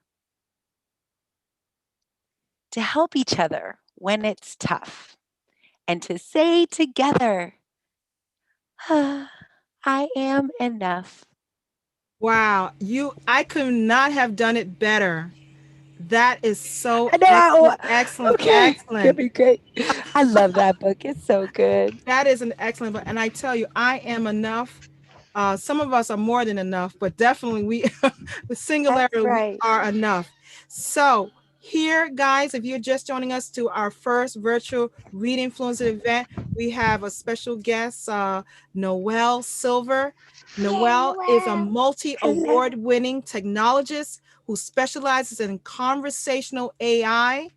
To help each other when it's tough. And to say together, I am enough. Wow, I could not have done it better. That is so I know. excellent, excellent, Okay, excellent. gonna be great. I love that book. It's so good. That is an excellent book. And I tell you, I am enough. Some of us are more than enough, but definitely with That's singularity, we right. are enough. So here, guys, if you're just joining us to our first virtual Read-InFluencer event, we have a special guest, Noelle Silver. Noelle is a Hello. multi-award winning technologist who specializes in conversational AI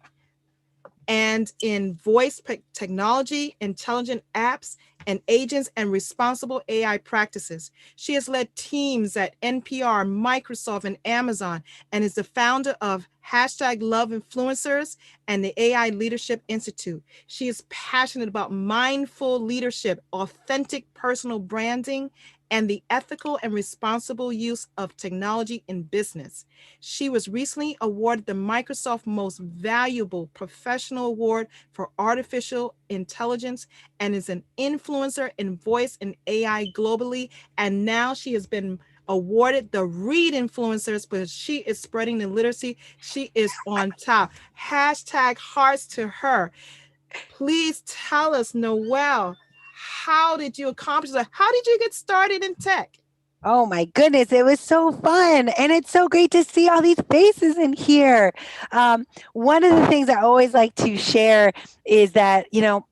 and in voice technology, intelligent apps, and agents and responsible AI practices. She has led teams at NPR, Microsoft, and Amazon, and is the founder of #Love Influencers and the AI Leadership Institute. She is passionate about mindful leadership, authentic personal branding, and the ethical and responsible use of technology in business. She was recently awarded the Microsoft Most Valuable Professional Award for Artificial Intelligence and is an influencer in voice and AI globally. And now she has been awarded the Read-InFluencers because she is spreading the literacy. She is on top. #hearts to her. Please tell us, Noelle, how did you accomplish that? How did you get started in tech? Oh my goodness, it was so fun. And it's so great to see all these faces in here. One of the things I always like to share is that,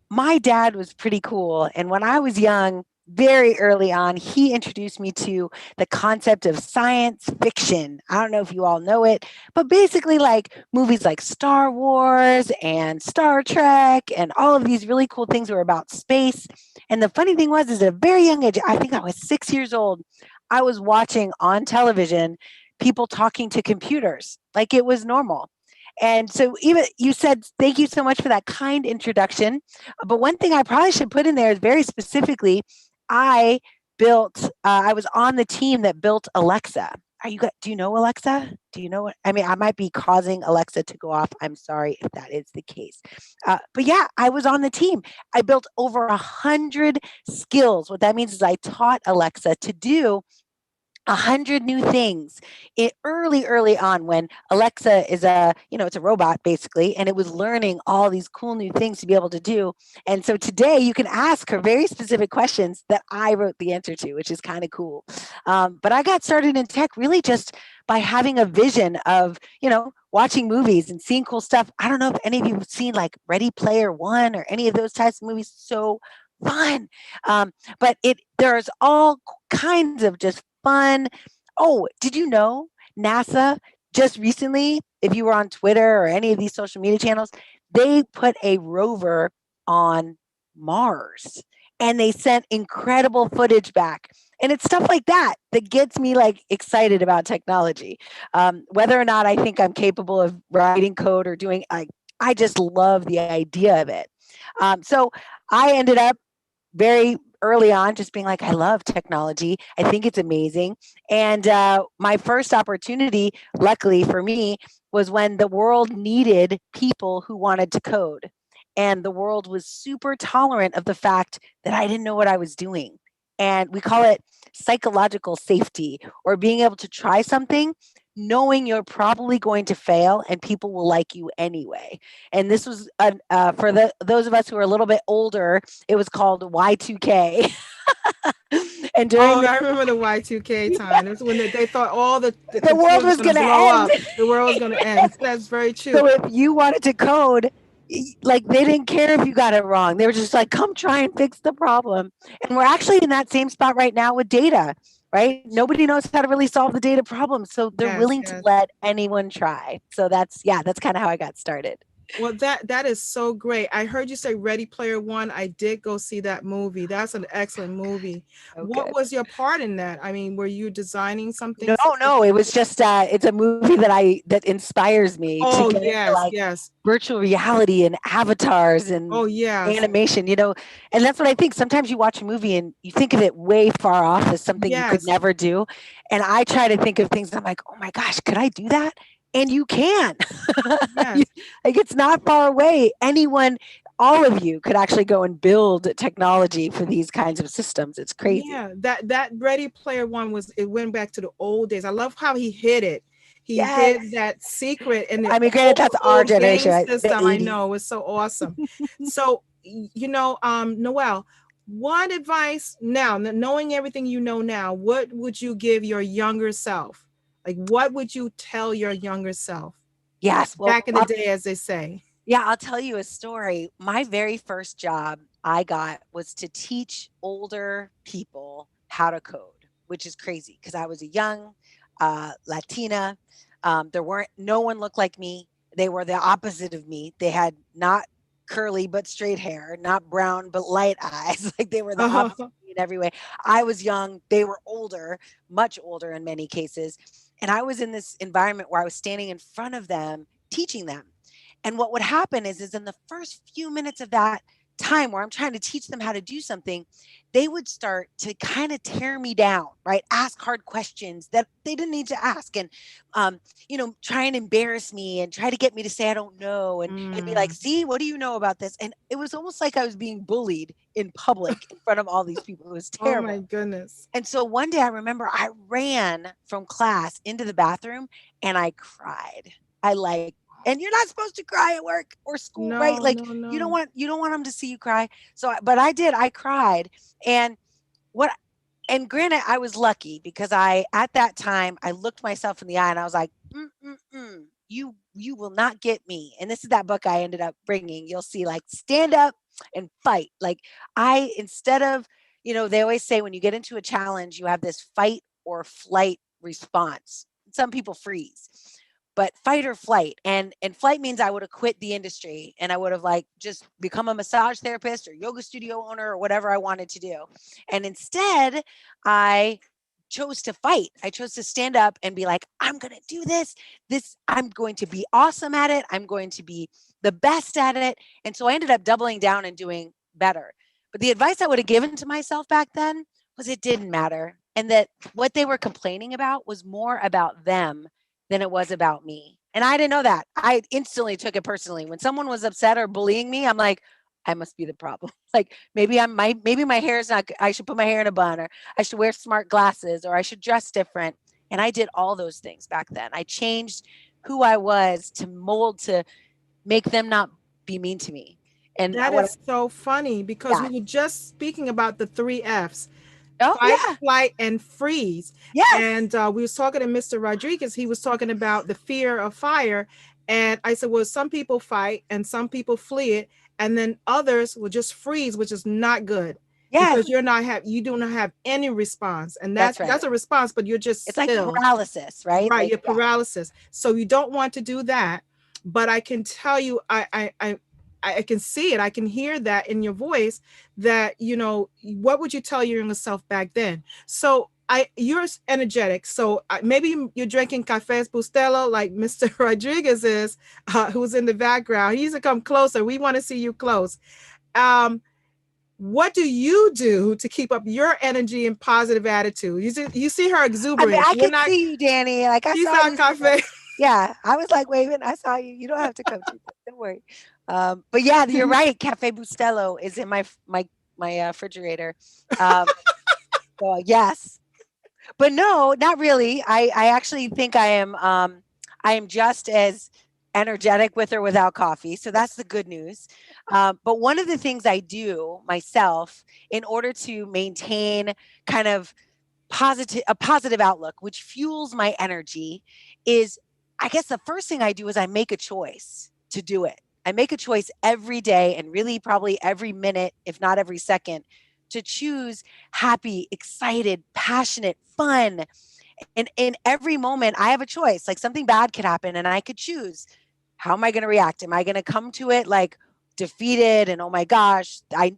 my dad was pretty cool. And when I was young, very early on, he introduced me to the concept of science fiction. I don't know if you all know it, but basically, like movies like Star Wars and Star Trek and all of these really cool things were about space. And the funny thing was, is at a very young age, I think I was 6 years old, I was watching on television people talking to computers like it was normal. And so, even you said, thank you so much for that kind introduction. But one thing I probably should put in there is very specifically, I I was on the team that built Alexa. Do you know Alexa? Do you know what? I mean, I might be causing Alexa to go off. I'm sorry if that is the case. But yeah, I was on the team. I built over 100 skills. What that means is I taught Alexa to do 100 new things early on when Alexa is it's a robot basically, and it was learning all these cool new things to be able to do. And so today you can ask her very specific questions that I wrote the answer to, which is kind of cool. But I got started in tech really just by having a vision of, watching movies and seeing cool stuff. I don't know if any of you have seen like Ready Player One or any of those types of movies. So fun. But there's all kinds of just fun. Oh, did you know NASA just recently, if you were on Twitter or any of these social media channels, they put a rover on Mars and they sent incredible footage back. And it's stuff like that that gets me like excited about technology. Whether or not I think I'm capable of writing code or doing, I just love the idea of it. So I ended up very early on just being like, I love technology. I think it's amazing. And my first opportunity, luckily for me, was when the world needed people who wanted to code. And the world was super tolerant of the fact that I didn't know what I was doing. And we call it psychological safety, or being able to try something knowing you're probably going to fail and people will like you anyway. And this was for those of us who are a little bit older, it was called Y2K. And during Oh, I remember the Y2K time. That's when they thought all the the world computers was was going going to to blow end. up. The world was going to end. That's very true. So if you wanted to code, like they didn't care if you got it wrong. They were just like, come try and fix the problem. And we're actually in that same spot right now with data, right? Nobody knows how to really solve the data problem. So they're Yes, willing to yes. let anyone try. So that's kind of how I got started. Well, that is so great. I heard you say Ready Player One. I did go see that movie. That's an excellent movie. Oh, What good. was your part in that? I mean, were you designing something No, no, specific? it was just it's a movie that inspires me to Oh, get into yes, like yes. virtual reality and avatars and Oh, yes. animation, and that's what I think. Sometimes you watch a movie and you think of it way far off as something you could Yes, never do. And I try to think of things, I'm like, oh my gosh, could I do that? And you can. yes. Like it's not far away. Anyone, all of you could actually go and build technology for these kinds of systems. It's crazy. Yeah, that Ready Player One it went back to the old days. I love how he hid it. He Yes. hid that secret in the I mean, granted, old, that's our old game generation, right? The system. I 80s. know, it's so awesome. So, Noelle, what advice now, knowing everything you know now, what would you give your younger self? Like, what would you tell your younger self Yes. Well, back in the day, as they say? yeah, I'll tell you a story. My very first job I got was to teach older people how to code, which is crazy because I was a young Latina. No one looked like me. They were the opposite of me. They had not curly but straight hair, not brown but light eyes. Like they were the opposite of me in every way. I was young. They were older, much older in many cases. And I was in this environment where I was standing in front of them, teaching them. And what would happen is in the first few minutes of that time where I'm trying to teach them how to do something, they would start to kind of tear me down, right? Ask hard questions that they didn't need to ask, and try and embarrass me and try to get me to say I don't know, and be like, "See, what do you know about this?" And it was almost like I was being bullied in public in front of all these people. It was Oh terrible. my goodness. And so one day I remember I ran from class into the bathroom and I cried. And you're not supposed to cry at work or school, right? No, Like no, you don't no. want you don't want them to see you cry. But I did. I cried, and what? And granted, I was lucky because at that time I looked myself in the eye and I was like, you will not get me. And this is that book I ended up bringing. You'll see, like, stand up and fight. Like instead of, they always say when you get into a challenge, you have this fight or flight response. Some people freeze, but fight or flight. And flight means I would have quit the industry and I would have like just become a massage therapist or yoga studio owner or whatever I wanted to do. And instead, I chose to fight. I chose to stand up and be like, I'm going to do this. I'm going to be awesome at it. I'm going to be the best at it. And so I ended up doubling down and doing better. But the advice I would have given to myself back then was it didn't matter. And that what they were complaining about was more about them than it was about me. And I didn't know that. I instantly took it personally. When someone was upset or bullying me, I'm like, I must be the problem. Like maybe my hair is not, I should put my hair in a bun, or I should wear smart glasses, or I should dress different. And I did all those things back then. I changed who I was to mold to make them not be mean to me. And That is so funny because yeah, we were just speaking about the 3 F's. Oh fight, yeah. flight, and freeze. Yes. And we was talking to Mr. Rodriguez. He was talking about the fear of fire. And I said, well, some people fight and some people flee it. And then others will just freeze, which is not good Yes. because you do not have any response. And That's right. that's a response, but you're just It's like still. paralysis, right? Right, Like, your paralysis. So you don't want to do that. But I can tell you, I can see it. I can hear that in your voice that, what would you tell your younger self back then? So you're energetic. So maybe you're drinking Cafés Bustelo like Mr. Rodriguez is, who's in the background. He needs to come closer. We want to see you close. What do you do to keep up your energy and positive attitude? You see her I exuberance. mean, I can see you, Danny. Like I She's saw not you. Cafe. Yeah, I was like, wait a minute, I saw you. You don't have to come to. Don't worry. But yeah, you're right. Cafe Bustelo is in my refrigerator. So yes, but no, not really. I actually think I am just as energetic with or without coffee. So that's the good news. But one of the things I do myself in order to maintain kind of a positive outlook, which fuels my energy, is I guess the first thing I do is I make a choice to do it. I make a choice every day and really probably every minute, if not every second, to choose happy, excited, passionate, fun. And in every moment, I have a choice. Like something bad could happen, and I could choose how am I going to react? Am I going to come to it like defeated and oh my gosh, I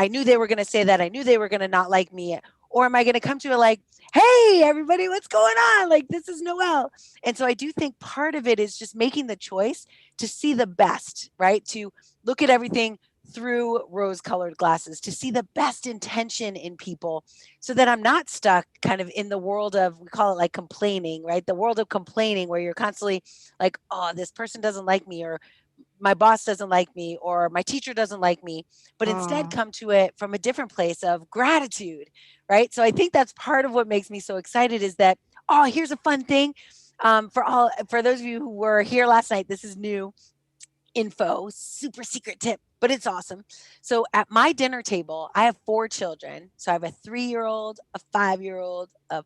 knew they were going to say that. I knew they were going to not like me. Or am I going to come to it like, hey, everybody, what's going on? Like, this is Noel. And so I do think part of it is just making the choice to see the best, right? To look at everything through rose colored glasses, to see the best intention in people so that I'm not stuck kind of in the world of, we call it like complaining, right? The world of complaining where you're constantly like, oh, this person doesn't like me, or my boss doesn't like me, or my teacher doesn't like me, but instead come to it from a different place of gratitude, right? So I think that's part of what makes me so excited is that, oh, here's a fun thing. For those of you who were here last night, this is new info, super secret tip, but it's awesome. So at my dinner table, I have 4 children. So I have a 3-year-old, a 5-year-old, a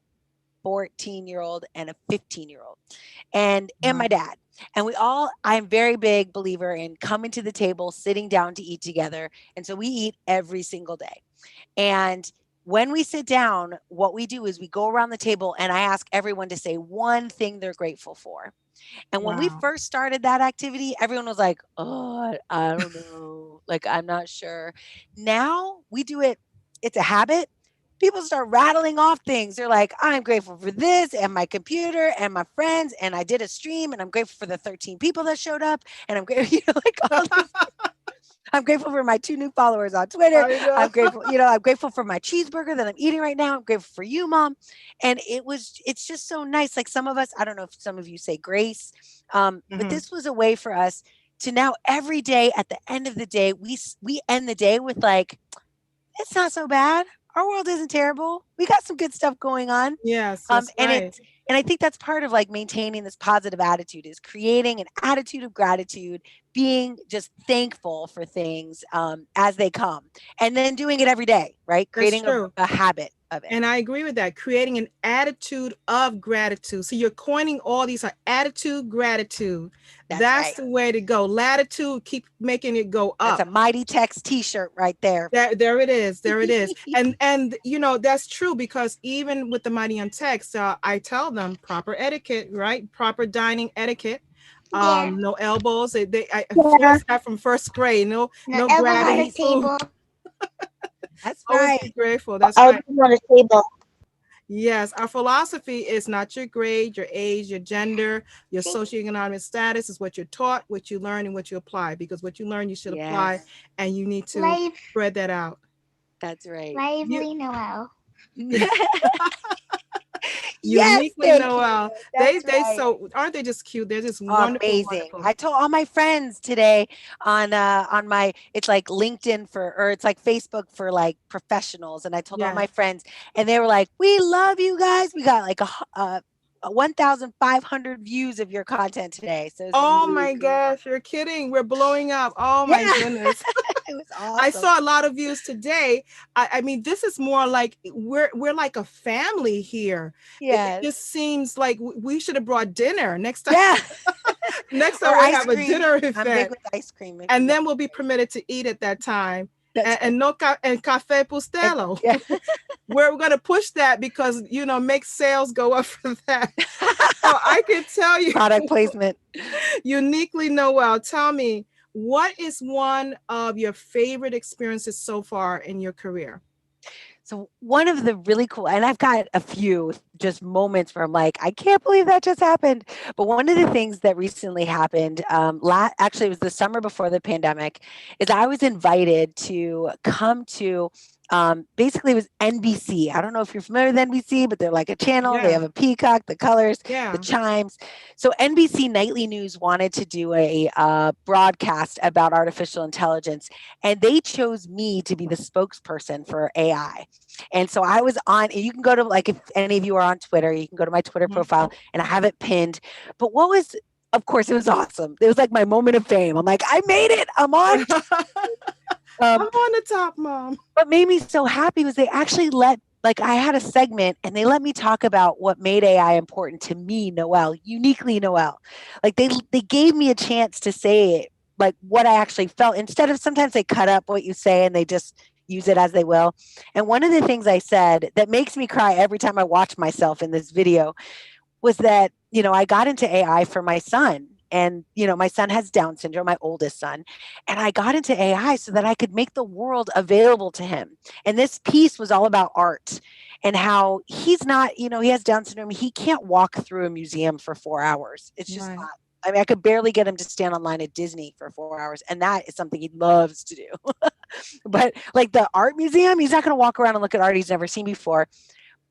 14-year-old, and a 15-year-old, and my dad. And I'm a very big believer in coming to the table, sitting down to eat together. And so we eat every single day. And when we sit down, what we do is we go around the table and I ask everyone to say one thing they're grateful for. And when we first started that activity, everyone was like, oh, I don't know. Like, I'm not sure. Now we do it. It's a habit. People start rattling off things. They're like, I'm grateful for this and my computer and my friends. And I did a stream and I'm grateful for the 13 people that showed up. And I'm grateful, like all these. I'm grateful for my 2 new followers on Twitter. I'm grateful, I'm grateful for my cheeseburger that I'm eating right now. I'm grateful for you, Mom. And it's just so nice. Like some of us, I don't know if some of you say grace, but this was a way for us to now every day at the end of the day, we end the day with like, it's not so bad. Our world isn't terrible. We got some good stuff going on. Yes, that's right. And I think that's part of like maintaining this positive attitude is creating an attitude of gratitude, being just thankful for things as they come, and then doing it every day, right? That's Creating true. a habit of it. And I agree with that. Creating an attitude of gratitude. So you're coining all these attitude, gratitude. That's right. the way to go. Latitude, keep making it go up. That's a Mighty Text t-shirt right there. There it is. There it is. And that's true because even with the Mighty on Text, I tell them proper etiquette, right? Proper dining etiquette. No elbows. I feel that from first grade. No grabbing food. That's Always right. be grateful. That's right. On a table. Yes, our philosophy is not your grade, your age, your gender, your socioeconomic status. Is what you're taught, what you learn, and what you apply. Because what you learn, you should apply, and you need to spread that out. That's right. Lively Noel. Uniquely yes, Noel. They so aren't they just cute? They're just wonderful. Amazing. Wonderful. I told all my friends today on my it's like LinkedIn or it's like Facebook for like professionals, and I told all my friends, and they were like, "We love you guys. We got like a 1,500 views of your content today." So oh my gosh, you're kidding. We're blowing up. Oh my goodness. It was I awesome. saw a lot of views today. I mean, this is more like we're like a family here. It Yes. just seems like we should have brought dinner next time. Yeah. Next Or time we'll ice have a cream. dinner I'm big event, with ice cream. If and you then we'll be permitted to eat at that time. That's right. And no and cafe pustelo. Yeah. We're going to push that because make sales go up for that. So I can tell you, Product placement. uniquely Noel, tell me, what is one of your favorite experiences so far in your career? So one of the really cool, and I've got a few just moments where I'm like, I can't believe that just happened. But one of the things that recently happened, actually it was the summer before the pandemic, is I was invited to come to, basically it was NBC. I don't know if you're familiar with NBC, but they're like a channel. They Yeah. have a peacock, the colors, Yeah. the chimes. So NBC Nightly News wanted to do a broadcast about artificial intelligence, and they chose me to be the spokesperson for AI. And so I was on, and you can go to, like, if any of you are on Twitter, you can go to my Twitter profile and I have it pinned. But of course, it was awesome. It was like my moment of fame. I'm like, I made it. I'm on. I'm on the top, Mom. What made me so happy was they actually I had a segment and they let me talk about what made AI important to me, Noel, uniquely Noel. Like they gave me a chance to say it, like what I actually felt, instead of sometimes they cut up what you say and they just use it as they will. And one of the things I said that makes me cry every time I watch myself in this video was that, I got into AI for my son. And, my son has Down syndrome, my oldest son. And I got into AI so that I could make the world available to him. And this piece was all about art and how he's not, he has Down syndrome. He can't walk through a museum for 4 hours. It's just Right. not. I mean, I could barely get him to stand online at Disney for 4 hours. And that is something he loves to do. But like the art museum, he's not going to walk around and look at art he's never seen before.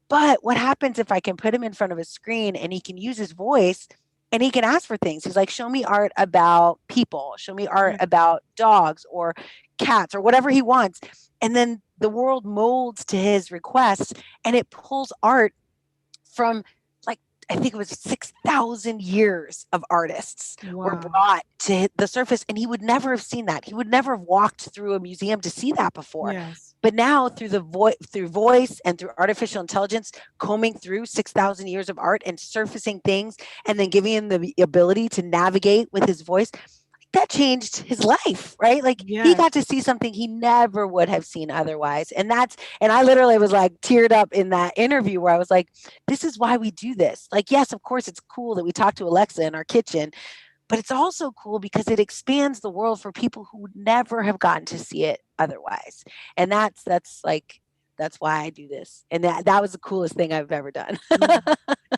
But what happens if I can put him in front of a screen and he can use his voice and he can ask for things? He's like, show me art about people, show me art about dogs or cats or whatever he wants. And then the world molds to his requests and it pulls art from, like, I think it was 6,000 years of artists were brought to the surface, and he would never have seen that. He would never have walked through a museum to see that before. Yes. But now through through voice and through artificial intelligence, combing through 6,000 years of art and surfacing things and then giving him the ability to navigate with his voice, that changed his life, right? Like he got to see something he never would have seen otherwise. And I literally was like teared up in that interview where I was like, this is why we do this. Like, yes, of course it's cool that we talk to Alexa in our kitchen, but it's also cool because it expands the world for people who would never have gotten to see it otherwise. And that's why I do this. And that was the coolest thing I've ever done.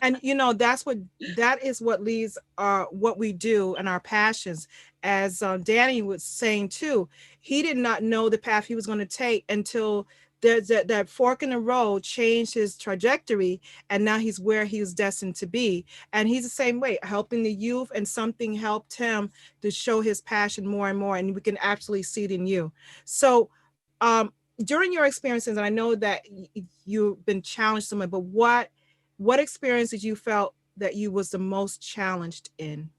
And that is what leads what we do and our passions. As Danny was saying too, he did not know the path he was going to take until that fork in the road changed his trajectory, and now he's where he was destined to be. And he's the same way, helping the youth, and something helped him to show his passion more and more, and we can actually see it in you. So during your experiences, and I know that you've been challenged somewhat, but what experience did you felt that you was the most challenged in?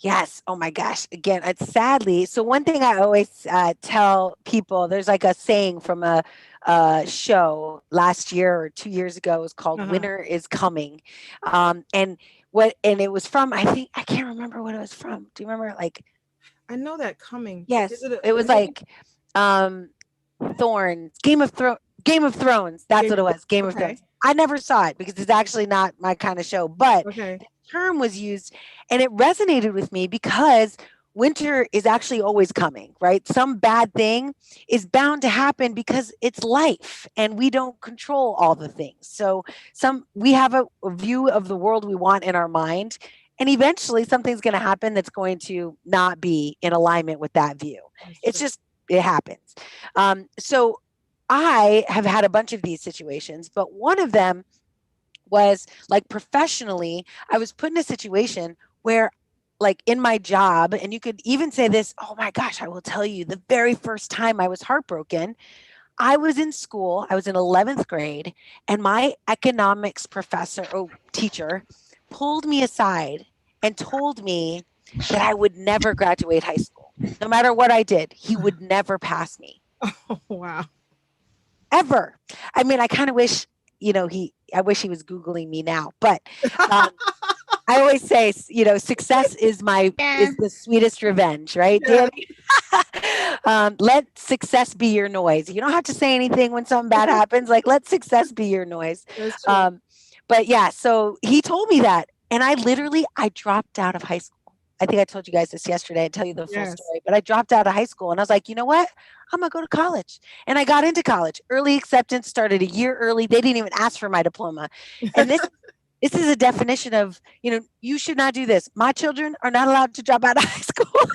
Yes. Oh my gosh. Again, it's sadly. So one thing I always tell people, there's like a saying from a show last year or 2 years ago. It was called "Winter is Coming," and it was from, I think, I can't remember what it was from. Do you remember? Like, I know that coming. Yes, it was like Thorns, Game of Thrones. That's what it was. Game of Thrones. I never saw it because it's actually not my kind of show, but the term was used and it resonated with me because winter is actually always coming, right? Some bad thing is bound to happen because it's life and we don't control all the things. So we have a view of the world we want in our mind, and eventually something's going to happen that's going to not be in alignment with that view. It's just, it happens. So I have had a bunch of these situations, but one of them was like professionally, I was put in a situation where, like in my job, and you could even say this, oh my gosh, I will tell you, the very first time I was heartbroken, I was in school, I was in 11th grade, and my economics professor or teacher pulled me aside and told me that I would never graduate high school. No matter what I did, he would never pass me. Oh, wow. Ever. I mean, I kind of wish, I wish he was Googling me now, but um, I always say, success is Yeah. the sweetest revenge, right, Yeah, Danny? Let success be your noise. You don't have to say anything when something bad happens. Like, let success be your noise. that's true. But yeah, so he told me that, and I dropped out of high school. I think I told you guys this yesterday. I tell you the full Yes. story, but I dropped out of high school, and I was like, you know what? I'm gonna go to college, and I got into college. Early acceptance started a year early. They didn't even ask for my diploma, and this is a definition of, you should not do this. My children are not allowed to drop out of high school.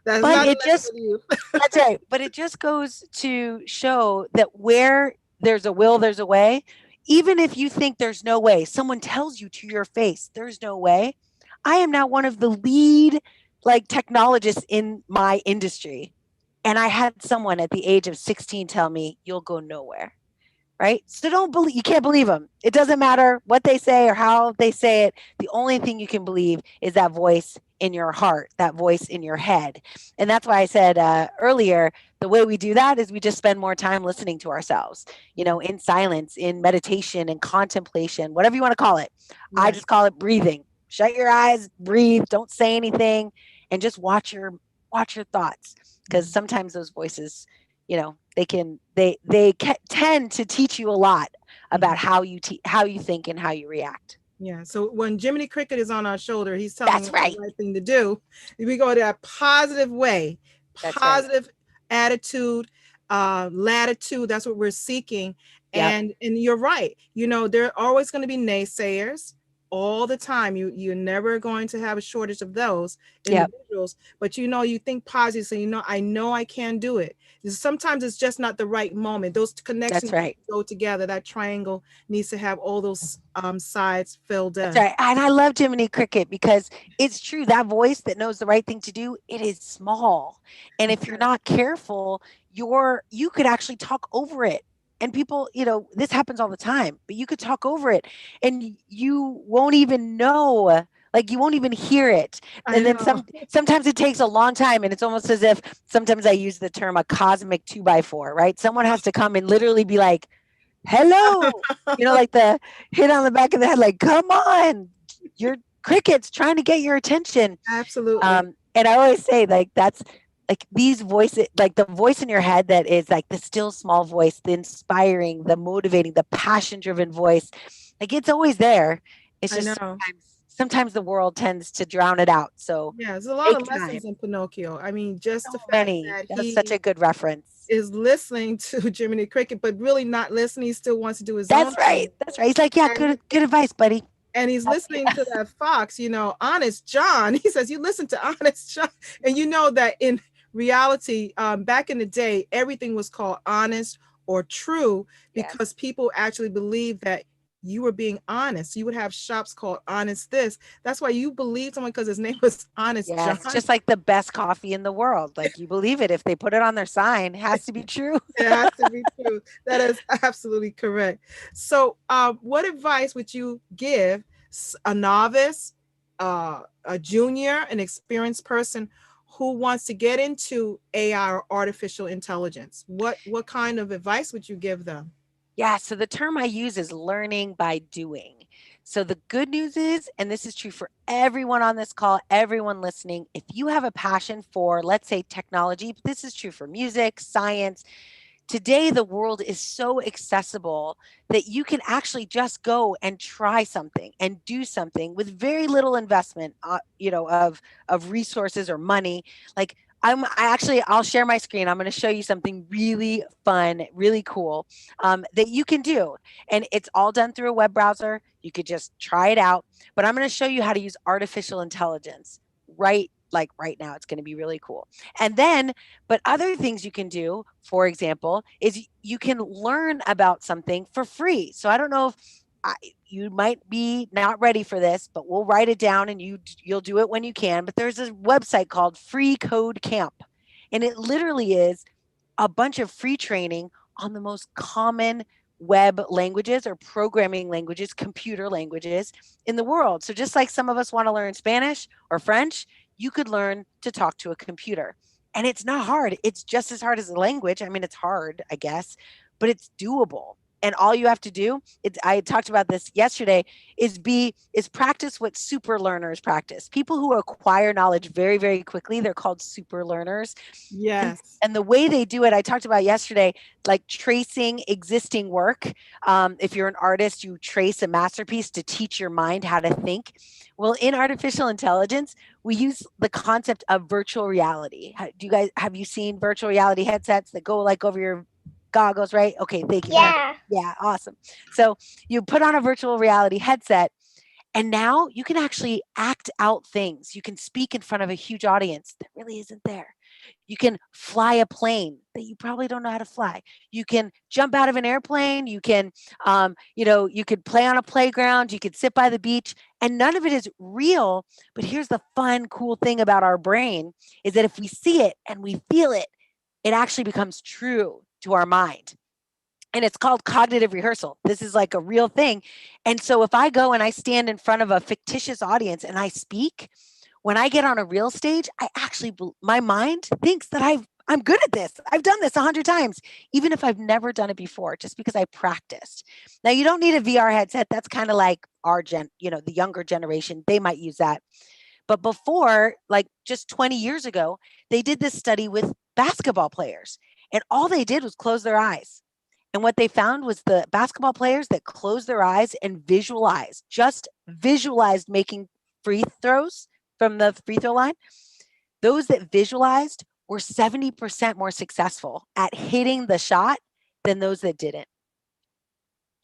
That's But not a it lesson just for you. that's right. But it just goes to show that where there's a will, there's a way. Even if you think there's no way, someone tells you to your face, there's no way. I am now one of the lead technologists in my industry. And I had someone at the age of 16 tell me, you'll go nowhere. Right? So don't believe, you can't believe them. It doesn't matter what they say or how they say it. The only thing you can believe is that voice in your heart, that voice in your head. And that's why I said earlier, the way we do that is we just spend more time listening to ourselves, in silence, in meditation and contemplation, whatever you want to call it. I Yes. just call it breathing. Shut your eyes, breathe, don't say anything, and just watch your thoughts, because sometimes those voices, they tend to teach you a lot about how you think and how you react. Yeah. So when Jiminy Cricket is on our shoulder, he's telling That's us the right. right thing to do. We go that positive way, That's right. positive attitude, latitude. That's what we're seeking. Yep. And you're right. There are always going to be naysayers all the time. You're never going to have a shortage of those Yep. individuals. But you think positive. So I know I can do it. Sometimes it's just not the right moment. Those connections That's right. go together. That triangle needs to have all those sides filled That's in. right. And I love Jiminy Cricket because it's true. That voice that knows the right thing to do, it is small. And if you're not careful, you could actually talk over it. And people, this happens all the time, but you could talk over it and you won't even know, like you won't even hear it. I And then know. sometimes it takes a long time, and it's almost as if sometimes I use the term a cosmic 2x4, right? Someone has to come and literally be like, hello, like the hit on the back of the head, like, come on, your cricket's trying to get your attention. Absolutely. And I always say, like, that's like these voices, like the voice in your head that is like the still small voice, the inspiring, the motivating, the passion driven voice, like it's always there. It's I just know. sometimes the world tends to drown it out. So Yeah, there's a lot take of time. lessons in Pinocchio. I mean, just the So fact many. that That's such he a good reference. is listening to Jiminy Cricket, but really not listening. He still wants to do his own That's right. thing. That's right. He's like, yeah, And good advice, buddy. he's That's listening to that fox, Honest John. He says, you listen to Honest John. And you know that in reality, back in the day, everything was called honest or true Yes. because people actually believed that you were being honest. You would have shops called Honest This. That's why you believe someone because his name was Honest John. Yes, just like the best coffee in the world. Like you believe it. If they put it on their sign, it has to be true. It has to be true. That is absolutely correct. So, what advice would you give a novice, a junior, an experienced person who wants to get into AI or artificial intelligence? What kind of advice would you give them? Yeah, so the term I use is learning by doing. So the good news is, and this is true for everyone on this call, everyone listening, if you have a passion for, let's say, technology, but this is true for music, science, today the world is so accessible that you can actually just go and try something and do something with very little investment, of resources or money. Like I'll share my screen. I'm going to show you something really fun, really cool, that you can do. And it's all done through a web browser. You could just try it out, but I'm going to show you how to use artificial intelligence right now. It's going to be really cool. And then, but other things you can do, for example, is you can learn about something for free. So I don't know if you might be not ready for this, but we'll write it down and you'll do it when you can. But there's a website called Free Code Camp, and it literally is a bunch of free training on the most common web languages or programming languages, computer languages in the world. So just like some of us want to learn Spanish or French, you could learn to talk to a computer. And it's not hard. It's just as hard as a language. I mean, it's hard, I guess, but it's doable. And all you have to do, I talked about this yesterday, is practice what super learners practice. People who acquire knowledge very, very quickly, they're called super learners. Yes. And the way they do it, I talked about yesterday, like tracing existing work. If you're an artist, you trace a masterpiece to teach your mind how to think. Well, in artificial intelligence, we use the concept of virtual reality. Do you guys, have you seen virtual reality headsets that go like over your goggles, right? Okay, they can. Yeah. Yeah, awesome. So you put on a virtual reality headset, and now you can actually act out things. You can speak in front of a huge audience that really isn't there. You can fly a plane that you probably don't know how to fly. You can jump out of an airplane. You can, you could play on a playground. You could sit by the beach, and none of it is real. But here's the fun, cool thing about our brain is that if we see it and we feel it, it actually becomes true to our mind. And it's called cognitive rehearsal. This is like a real thing. And so if I go and I stand in front of a fictitious audience and I speak, when I get on a real stage, I actually, my mind thinks that I'm good at this. I've done this 100 times, even if I've never done it before, just because I practiced. Now, you don't need a VR headset. That's kind of like the younger generation, they might use that. But before, like just 20 years ago, they did this study with basketball players, and all they did was close their eyes. And what they found was the basketball players that closed their eyes and just visualized making free throws from the free throw line, those that visualized were 70% more successful at hitting the shot than those that didn't.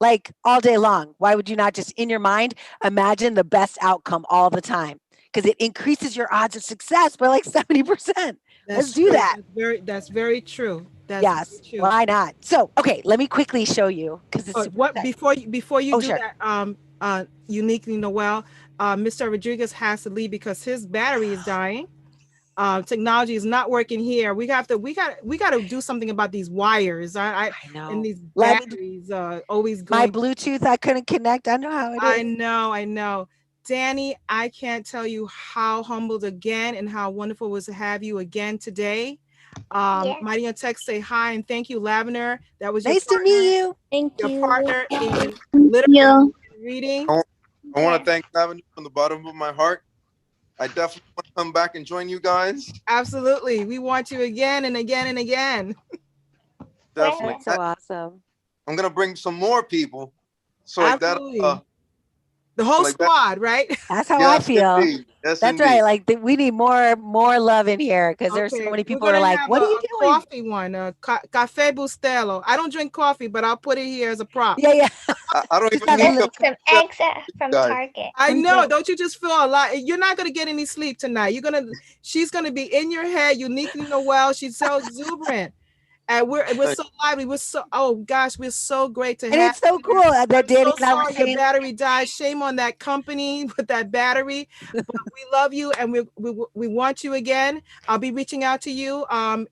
Like all day long. Why would you not just in your mind imagine the best outcome all the time? Because it increases your odds of success by like 70%. Let's do true. that. That's very true. That's Yes. very true. Why not? So, okay, let me quickly show you because it's What before you Oh, do sure. that, uniquely Noel, Mr. Rodriguez has to leave because his battery is dying. Technology is not working here. We got to do something about these wires. I know. and these Let me- batteries always My going. Bluetooth, I couldn't connect. I know how it I is. know. Danny, I can't tell you how humbled again and how wonderful it was to have you again today. Yes. Mighty on text say hi and thank you, Lavender. That was your Nice to partner, meet you. Thank your you. partner in literature and reading. I want Yes. to thank Lavender from the bottom of my heart. I definitely want to come back and join you guys. Absolutely. We want you again and again and again. Definitely. That's so awesome. I'm gonna bring some more people. So like that. Absolutely. The whole like that. squad, right? That's how I Yes, feel. indeed. Yes, That's indeed. right. Like we need more love in here because there's so Okay, many we're people who are gonna like, have "What a are you doing?" coffee one, Cafe Bustelo. I don't drink coffee, but I'll put it here as a prop. Yeah. I don't Just even have a need little. to. Some eggs from Guys. Target. I We know. do. Don't you just feel a lot? You're not gonna get any sleep tonight. She's gonna be in your head, uniquely Noel. She's so exuberant. And we're so lively. Oh gosh, we're so great to And have it's so you. cool that I'm Danny so and I were sorry your saying. battery died. Shame on that company with that battery. But we love you and we want you again. I'll be reaching out to you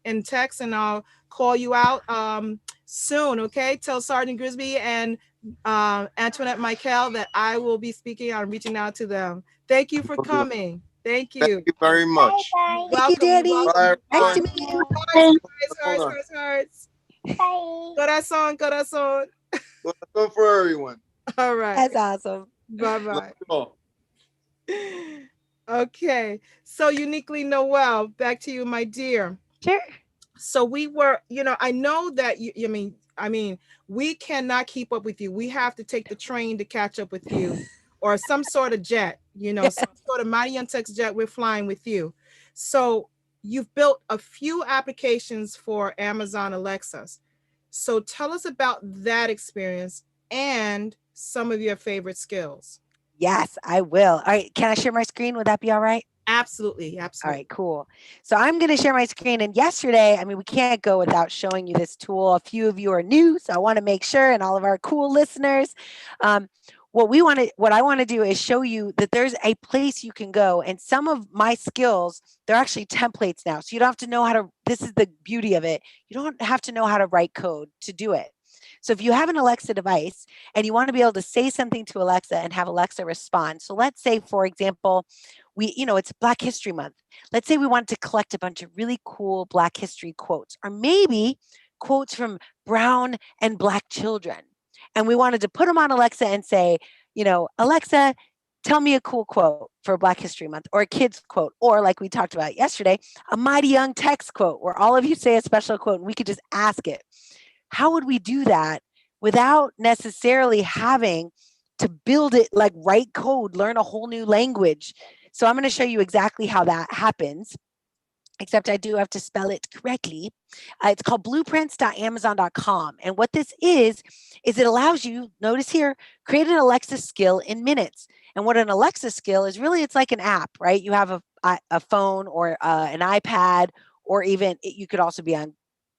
in text and I'll call you out soon. Okay. Tell Sergeant Grisby and Antoinette Michael that I will be speaking. I'm reaching out to them. Thank you for coming. Thank you. Thank you very much. Bye Thank you, Danny. Bye, Nice to everyone. meet you. Hearts. bye. Bye. Corazón. Go for everyone. All right. That's awesome. Bye Love bye. you all. Okay. So uniquely Noel, back to you, my dear. Sure. So we were, I know that I mean, we cannot keep up with you. We have to take the train to catch up with you or some sort of jet, some sort of Mighty Untext jet. We're flying with you. So you've built a few applications for Amazon Alexas. So tell us about that experience and some of your favorite skills. Yes, I will. All right. Can I share my screen? Would that be all right? Absolutely. All right, cool. So I'm going to share my screen. And yesterday, I mean, we can't go without showing you this tool. A few of you are new, so I want to make sure, and all of our cool listeners, what I want to do is show you that there's a place you can go. And some of my skills, they're actually templates now. So you don't have to know how to, this is the beauty of it. You don't have to know how to write code to do it. So if you have an Alexa device and you want to be able to say something to Alexa and have Alexa respond. So let's say, for example, it's Black History Month. Let's say we wanted to collect a bunch of really cool Black history quotes, or maybe quotes from brown and Black children. And we wanted to put them on Alexa and say, Alexa, tell me a cool quote for Black History Month, or a kid's quote, or like we talked about yesterday, a Mighty Young text quote where all of you say a special quote and we could just ask it. How would we do that without necessarily having to build it, like write code, learn a whole new language? So I'm going to show you exactly how that happens, except I do have to spell it correctly. It's called blueprints.amazon.com. And what this is it allows you, notice here, create an Alexa skill in minutes. And what an Alexa skill is, really, it's like an app, right? You have a phone or an iPad, or even you could also be on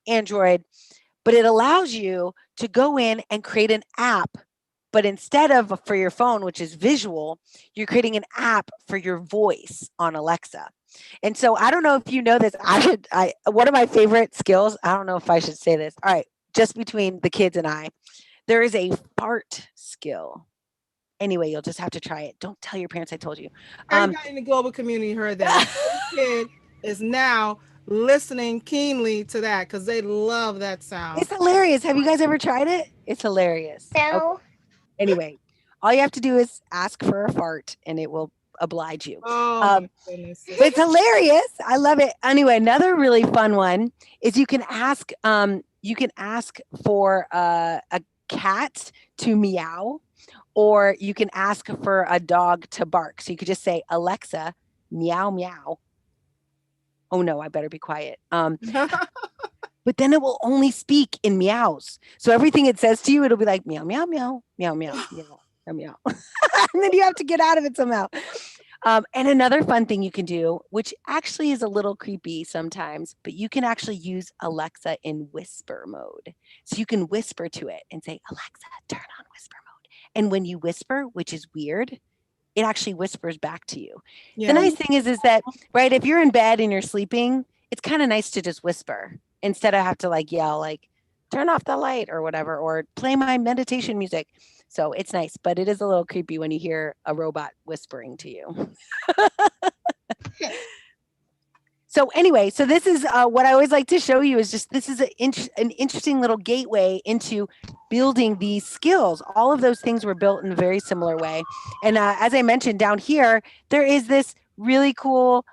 Android, but it allows you to go in and create an app. But instead of for your phone, which is visual, you're creating an app for your voice on Alexa. And so I don't know if you know this. One of my favorite skills, I don't know if I should say this. All right, just between the kids and I, there is a fart skill. Anyway, you'll just have to try it. Don't tell your parents I told you. Everybody in the global community heard that. Every kid is now listening keenly to that because they love that sound. It's hilarious. Have you guys ever tried it? It's hilarious. No. Okay. Anyway, all you have to do is ask for a fart and it will oblige you. Oh, my goodness. But it's hilarious. I love it. Anyway, another really fun one is you can ask for a cat to meow, or you can ask for a dog to bark. So you could just say, Alexa, meow, meow. Oh no, I better be quiet. But then it will only speak in meows. So everything it says to you, it'll be like meow, meow, meow, meow, meow, meow, meow, meow. And then you have to get out of it somehow. And another fun thing you can do, which actually is a little creepy sometimes, but you can actually use Alexa in whisper mode. So you can whisper to it and say, Alexa, turn on whisper mode. And when you whisper, which is weird, it actually whispers back to you. Yeah. The nice thing is that, right, if you're in bed and you're sleeping, it's kind of nice to just whisper instead of have to like yell, like turn off the light or whatever, or play my meditation music. So it's nice, but it is a little creepy when you hear a robot whispering to you. So anyway, so this is what I always like to show you is just, this is an interesting little gateway into building these skills. All of those things were built in a very similar way. And as I mentioned down here, there is this really cool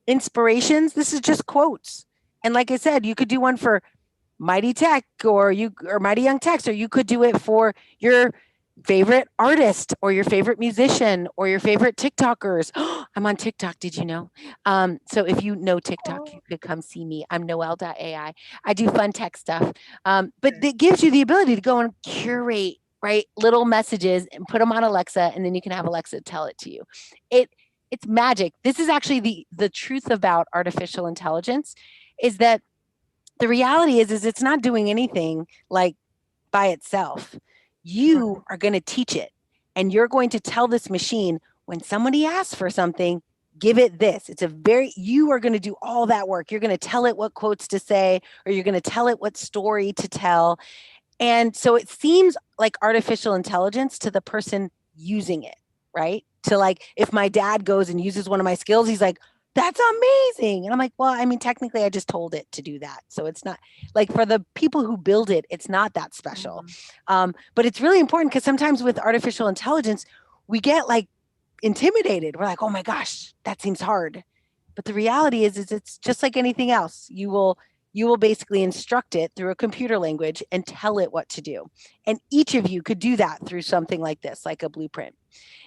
inspirations. This is just quotes. And like I said, you could do one for Mighty Tech or Mighty Young Text, or you could do it for your favorite artist or your favorite musician or your favorite TikTokers. I'm on TikTok. Did you know? So if you know TikTok, you could come see me. I'm Noelle.ai. I do fun tech stuff. But it gives you the ability to go and curate, right, little messages and put them on Alexa, and then you can have Alexa tell it to you. It's magic. This is actually the truth about artificial intelligence, is that the reality is it's not doing anything like by itself. You are going to teach it, and you're going to tell this machine, when somebody asks for something, give it this. You are going to do all that work. You're going to tell it what quotes to say, or you're going to tell it what story to tell. And so it seems like artificial intelligence to the person using it, right? To like, if my dad goes and uses one of my skills, he's like, that's amazing. And I'm like, well, I mean, technically I just told it to do that. So it's not like, for the people who build it, it's not that special. But it's really important, because sometimes with artificial intelligence, we get like intimidated. We're like, oh my gosh, that seems hard. But the reality is it's just like anything else. You will basically instruct it through a computer language and tell it what to do. And each of you could do that through something like this, like a blueprint.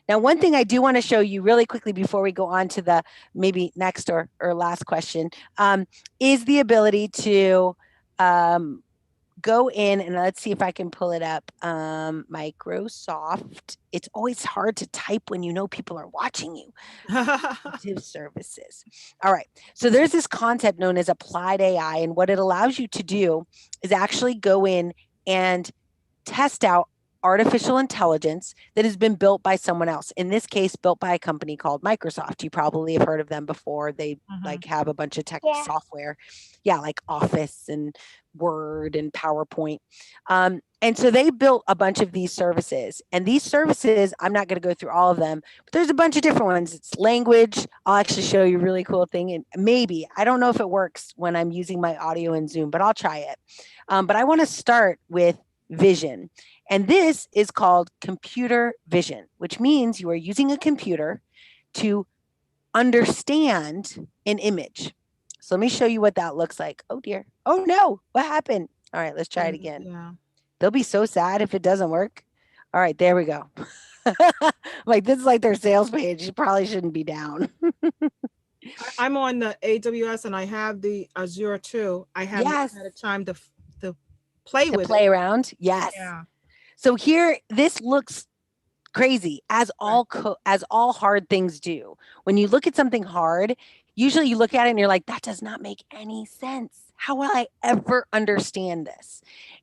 Now, one thing I do want to show you really quickly before we go on to the maybe next or last question is the ability to go in, and let's see if I can pull it up. Microsoft. It's always hard to type when you know people are watching you. Active services. All right. So there's this concept known as applied AI, and what it allows you to do is actually go in and test out artificial intelligence that has been built by someone else. In this case, built by a company called Microsoft. You probably have heard of them before. They like have a bunch of tech software. Yeah, like Office and Word and PowerPoint. And so they built a bunch of these services. And these services, I'm not going to go through all of them, but there's a bunch of different ones. It's language. I'll actually show you a really cool thing. And maybe, I don't know if it works when I'm using my audio in Zoom, but I'll try it. But I want to start with vision. And this is called computer vision, which means you are using a computer to understand an image. So let me show you what that looks like. Oh dear. Oh no, what happened? All right, let's try it again. Yeah. They'll be so sad if it doesn't work. All right, there we go. Like this is like their sales page. You probably shouldn't be down. I'm on the AWS and I have the Azure too. I haven't had a time to play with play it. around. Yes. Yeah. So here, this looks crazy as all hard things do. When you look at something hard, usually you look at it and you're like, that does not make any sense. How will I ever understand this?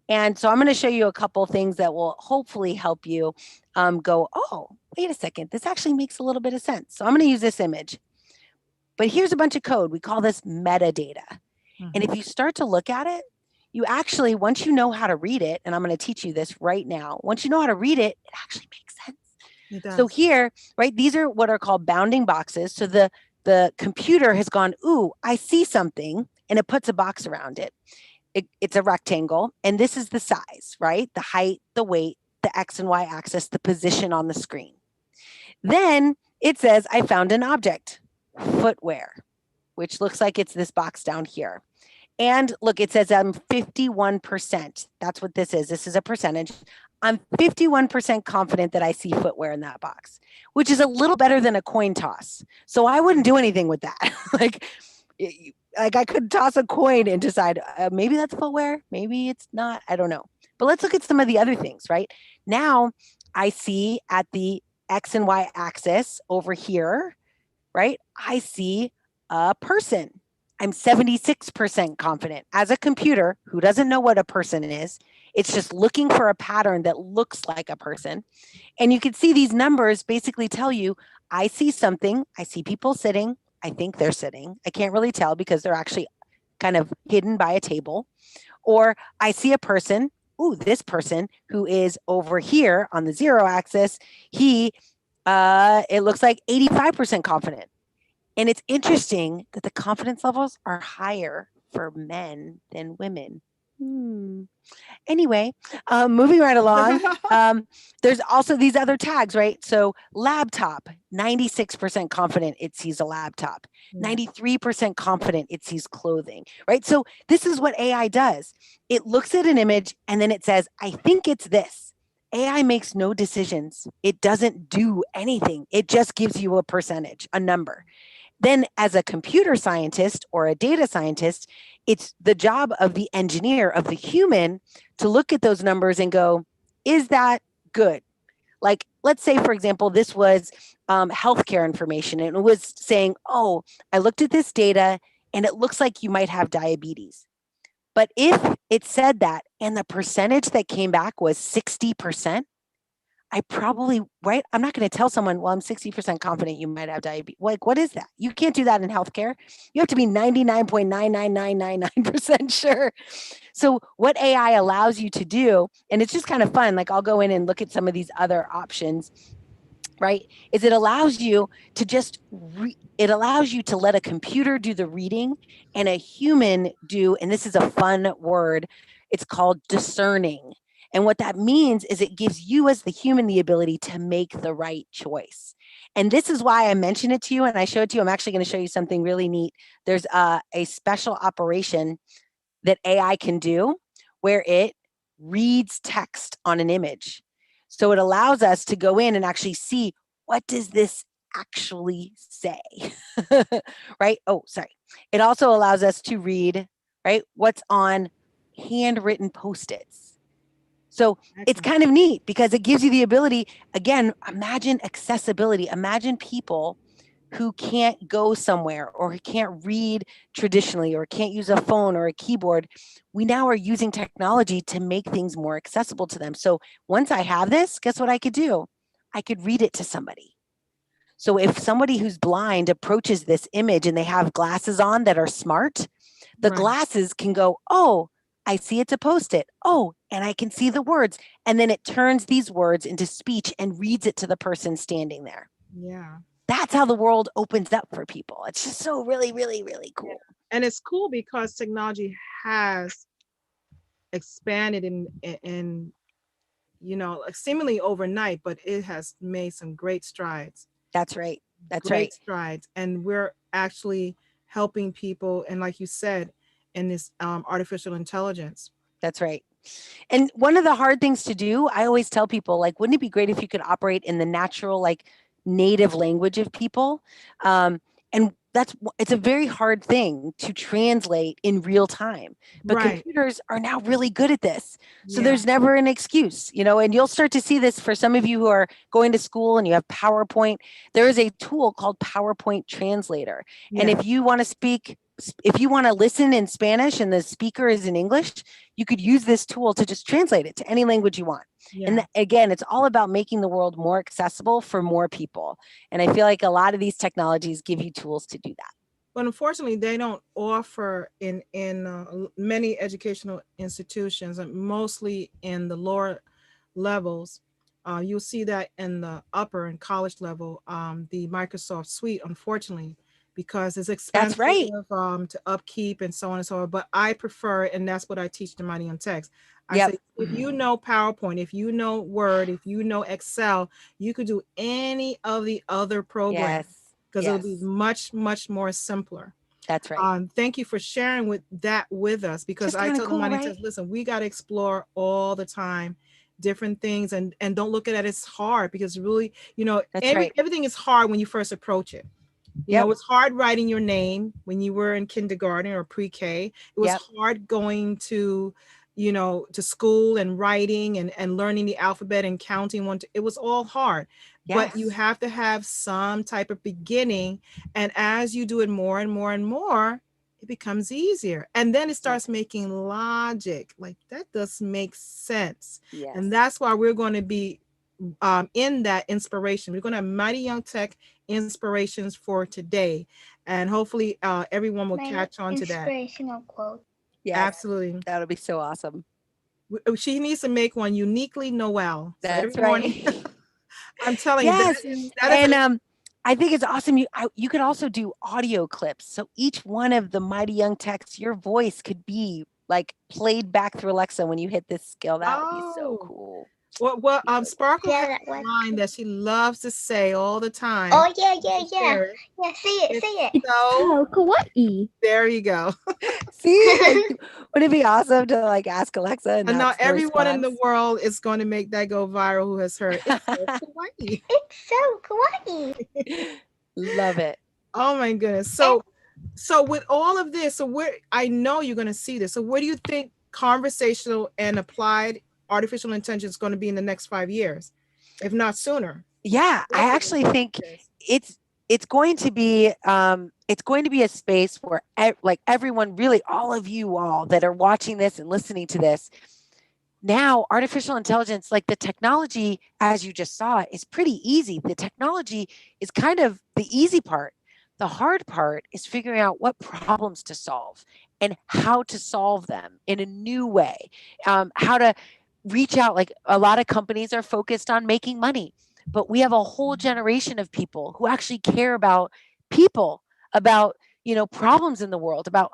And so I'm going to show you a couple things that will hopefully help you go, oh, wait a second, this actually makes a little bit of sense. So I'm going to use this image. But here's a bunch of code. We call this metadata. And if you start to look at it, you actually, once you know how to read it, and I'm going to teach you this right now, once you know how to read it, it actually makes sense. So here, right, these are what are called bounding boxes. So the computer has gone, ooh, I see something, and it puts a box around it. It's a rectangle, and this is the size, right? The height, the weight, the X and Y axis, the position on the screen. Then it says, I found an object, footwear, which looks like it's this box down here. And look, it says I'm 51%. That's what this is. This is a percentage. I'm 51% confident that I see footwear in that box, which is a little better than a coin toss. So I wouldn't do anything with that. like I could toss a coin and decide maybe that's footwear, maybe it's not. I don't know. But let's look at some of the other things, right? Now I see at the X and Y axis over here, right? I see a person. I'm 76% confident. As a computer who doesn't know what a person is, it's just looking for a pattern that looks like a person. And you can see these numbers basically tell you, I see something, I see people sitting, I think they're sitting. I can't really tell because they're actually kind of hidden by a table. Or I see a person, ooh, this person who is over here on the 0 axis, it looks like 85% confident. And it's interesting that the confidence levels are higher for men than women. Anyway, moving right along, there's also these other tags, right? So laptop, 96% confident it sees a laptop, 93% confident it sees clothing, right? So this is what AI does. It looks at an image and then it says, I think it's this. AI makes no decisions. It doesn't do anything. It just gives you a percentage, a number. Then as a computer scientist or a data scientist, it's the job of the engineer, of the human, to look at those numbers and go, is that good? Like, let's say, for example, this was healthcare information and it was saying, oh, I looked at this data and it looks like you might have diabetes. But if it said that and the percentage that came back was 60%, I probably, right? I'm not going to tell someone, well, I'm 60% confident you might have diabetes. Like, what is that? You can't do that in healthcare. You have to be 99.99999% sure. So what AI allows you to do, and it's just kind of fun, like I'll go in and look at some of these other options, right? Is it allows you to just, it allows you to let a computer do the reading and a human do, and this is a fun word, it's called discerning. And what that means is it gives you as the human the ability to make the right choice. And this is why I mentioned it to you and I showed it to you. I'm actually going to show you something really neat. There's a special operation that AI can do where it reads text on an image. So it allows us to go in and actually see, what does this actually say? Right? Oh, sorry. It also allows us to read, right, what's on handwritten Post-its. So it's kind of neat because it gives you the ability, again, imagine accessibility. Imagine people who can't go somewhere or who can't read traditionally or can't use a phone or a keyboard, we now are using technology to make things more accessible to them. So once I have this, guess what I could do? I could read it to somebody. So if somebody who's blind approaches this image and they have glasses on that are smart, the Right. glasses can go, oh, I see it's a Post-it. Oh, and I can see the words. And then it turns these words into speech and reads it to the person standing there. Yeah. That's how the world opens up for people. It's just so really, really, really cool. And it's cool because technology has expanded in like seemingly overnight, but it has made some great strides. That's right. That's Great right. strides. And we're actually helping people, and like you said, in this artificial intelligence. That's right. And one of the hard things to do, I always tell people, like, wouldn't it be great if you could operate in the natural, like, native language of people? And it's a very hard thing to translate in real time. But Right. computers are now really good at this. So Yeah. there's never an excuse, and you'll start to see this for some of you who are going to school and you have PowerPoint. There is a tool called PowerPoint Translator. And Yeah. if you want to listen in Spanish and the speaker is in English, you could use this tool to just translate it to any language you want. Yeah. And again, it's all about making the world more accessible for more people. And I feel like a lot of these technologies give you tools to do that. But unfortunately, they don't offer in many educational institutions, and mostly in the lower levels. You'll see that in the upper and college level, the Microsoft Suite, unfortunately, because it's expensive right. To upkeep and so on and so on. But I prefer, and that's what I teach the Mighty Young Techs. I Yep. say, if you know PowerPoint, if you know Word, if you know Excel, you could do any of the other programs. Yes. Because it'll be much, much more simpler. That's right. Thank you for sharing that with us, because Just I kinda tell cool, the Mighty right? Techs, listen, we got to explore all the time different things, and don't look at it as hard, because really, That's right. everything is hard when you first approach it. Yep. It's hard writing your name when you were in kindergarten or pre-K. It was Yep. hard going to to school and writing and learning the alphabet and counting it was all hard. But you Yes. have to have some type of beginning, and as you do it more and more and more, it becomes easier, and then it starts making logic, like that does make sense. Yes. And that's why we're going to be in that inspiration. We're going to have Mighty Young Tech inspirations for today, and hopefully everyone will catch on to that. Inspirational quote. Yes. Absolutely. That'll be so awesome. She needs to make one uniquely Noel. So That's every right. morning, I'm telling Yes. you, And I think it's awesome. You could also do audio clips. So each one of the Mighty Young Techs, your voice could be like played back through Alexa when you hit this skill. That would be so cool. Well, Sparkle Yeah, has that a one. line that she loves to say all the time. Oh yeah. Share it. Yeah, say it. So Oh, kawaii. there you go. See, like, wouldn't it be awesome to like ask Alexa? And now that's the everyone in the response? world is going to make that go viral who has heard it's so kawaii. It's so kawaii. Love it. Oh my goodness. So with all of this, I know you're going to see this. So where do you think conversational and applied artificial intelligence is going to be in the next 5 years, if not sooner? Yeah, I actually think it's going to be a space where like everyone, really all of you all that are watching this and listening to this, now artificial intelligence, like the technology, as you just saw, is pretty easy. The technology is kind of the easy part. The hard part is figuring out what problems to solve and how to solve them in a new way. How to reach out. Like a lot of companies are focused on making money, but we have a whole generation of people who actually care about people, about problems in the world, about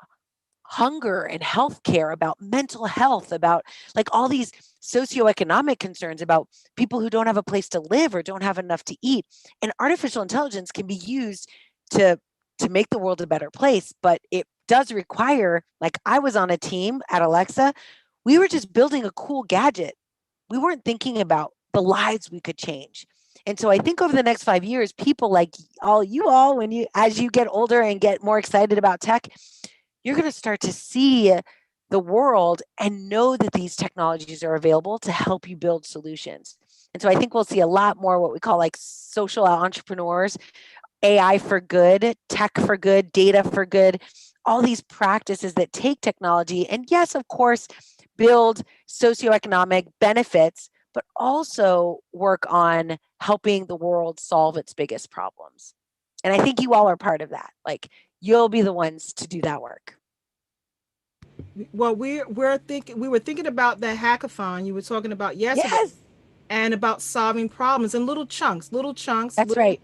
hunger and healthcare, about mental health, about like all these socioeconomic concerns, about people who don't have a place to live or don't have enough to eat. And artificial intelligence can be used to make the world a better place, but it does require, like I was on a team at Alexa, we were just building a cool gadget. We weren't thinking about the lives we could change. And so I think over the next 5 years, people like you all, as you get older and get more excited about tech, you're going to start to see the world and know that these technologies are available to help you build solutions. And so I think we'll see a lot more what we call like social entrepreneurs, AI for good, tech for good, data for good, all these practices that take technology and, yes, of course, build socioeconomic benefits, but also work on helping the world solve its biggest problems. And I think you all are part of that. Like, you'll be the ones to do that work. Well, we were thinking about that hackathon you were talking about yesterday, Yes, and about solving problems in little chunks, that's little right.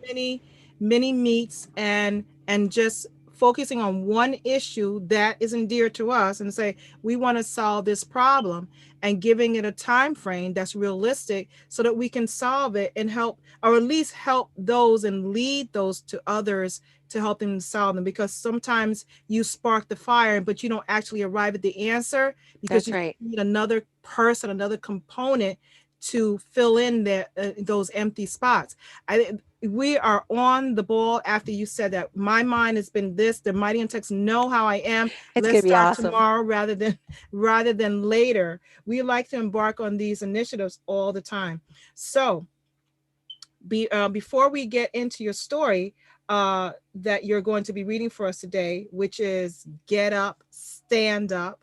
mini meets, and just focusing on one issue that is dear to us, and say we want to solve this problem, and giving it a time frame that's realistic so that we can solve it and help, or at least help those and lead those to others to help them solve them. Because sometimes you spark the fire, but you don't actually arrive at the answer because That's you right. need another person, another component to fill in those empty spots. We are on the ball after you said that. My mind has been this. The Mighty and Text know how I am. It's Let's going to be start awesome. tomorrow rather than later. We like to embark on these initiatives all the time. So before we get into your story that you're going to be reading for us today, which is Get Up, Stand Up.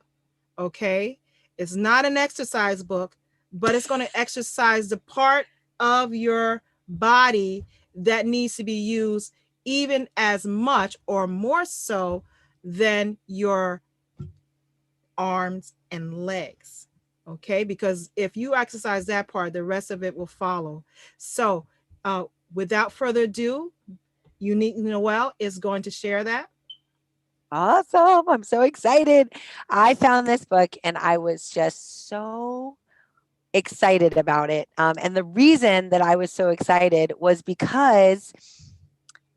Okay. It's not an exercise book, but it's going to exercise the part of your body that needs to be used even as much or more so than your arms and legs. Okay. Because if you exercise that part, the rest of it will follow. So without further ado, Unique Noel is going to share that. Awesome. I'm so excited. I found this book and I was just so excited about it. And the reason that I was so excited was because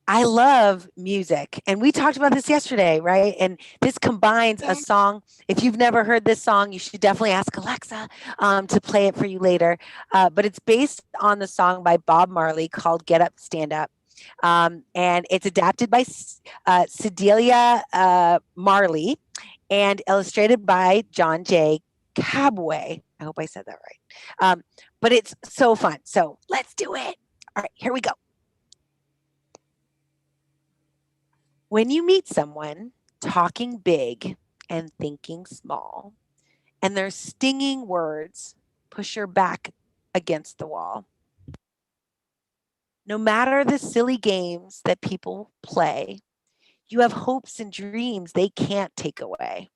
I love music. And we talked about this yesterday, right? And this combines a song. If you've never heard this song, you should definitely ask Alexa to play it for you later. But it's based on the song by Bob Marley called Get Up, Stand Up. And it's adapted by Sedelia Marley and illustrated by John J. Cabway. I hope I said that right. But it's so fun. So let's do it. All right, here we go. When you meet someone talking big and thinking small, and their stinging words push your back against the wall. No matter the silly games that people play, you have hopes and dreams they can't take away.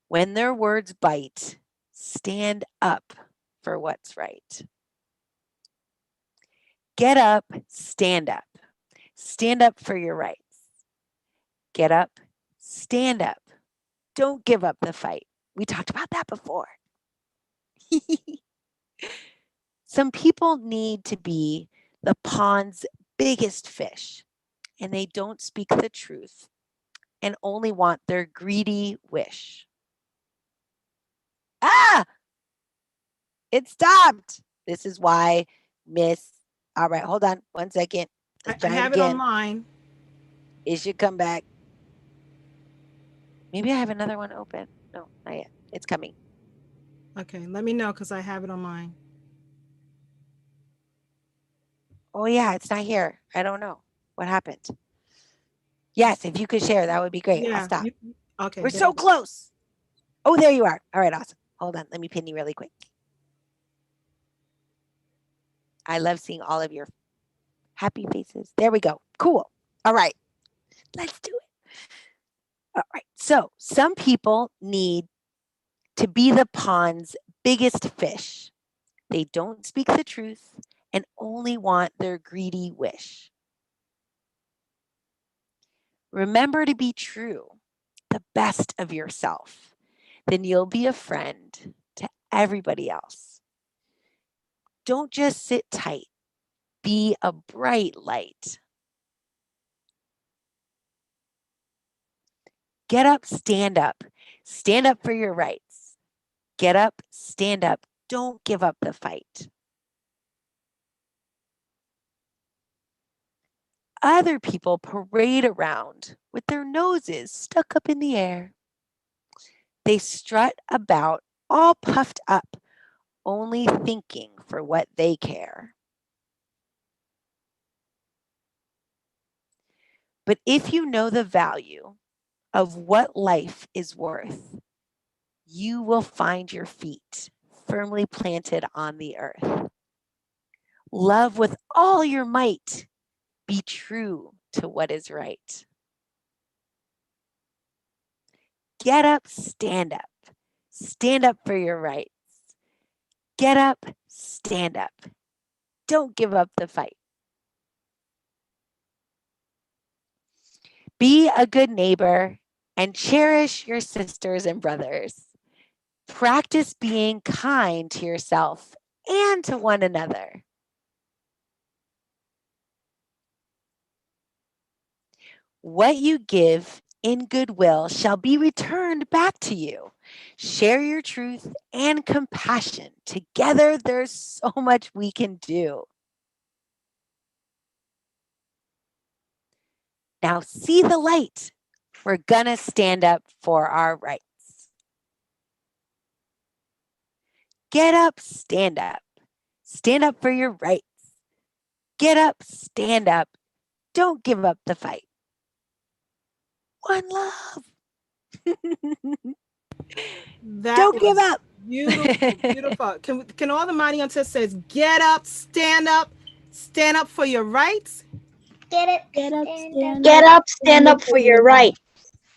When their words bite, stand up for what's right. Get up, stand up. Stand up for your rights. Get up, stand up. Don't give up the fight. We talked about that before. Some people need to be the pond's biggest fish, and they don't speak the truth and only want their greedy wish. Ah, it stopped. This is why Miss. All right, hold on 1 second. Let's I try it have it again. online. It should come back. Maybe I have another one open. No, not yet. It's coming. Okay, let me know because I have it on mine. Oh, yeah, it's not here. I don't know what happened. Yes, if you could share, that would be great. I'll Yeah. stop. Okay. We're so close. Oh, there you are. All right, awesome. Hold on. Let me pin you really quick. I love seeing all of your happy faces. There we go. Cool. All right. Let's do it. All right. So some people need to be the pond's biggest fish. They don't speak the truth and only want their greedy wish. Remember to be true, the best of yourself. Then you'll be a friend to everybody else. Don't just sit tight. Be a bright light. Get up, stand up. Stand up for your rights. Get up, stand up. Don't give up the fight. Other people parade around with their noses stuck up in the air. They strut about all puffed up, only thinking for what they care. But if you know the value of what life is worth, you will find your feet firmly planted on the earth. Love with all your might. Be true to what is right. Get up, stand up. Stand up for your rights. Get up, stand up. Don't give up the fight. Be a good neighbor and cherish your sisters and brothers. Practice being kind to yourself and to one another. What you give in goodwill shall be returned back to you. Share your truth and compassion. Together, there's so much we can do. Now, see the light. We're going to stand up for our rights. Get up, stand up. Stand up for your rights. Get up, stand up. Don't give up the fight. One love. Don't give up. Beautiful, beautiful. Can all the mighty ancestors says, get up, stand up for your rights? Get up, Get up, stand up. Get up, stand up for your right.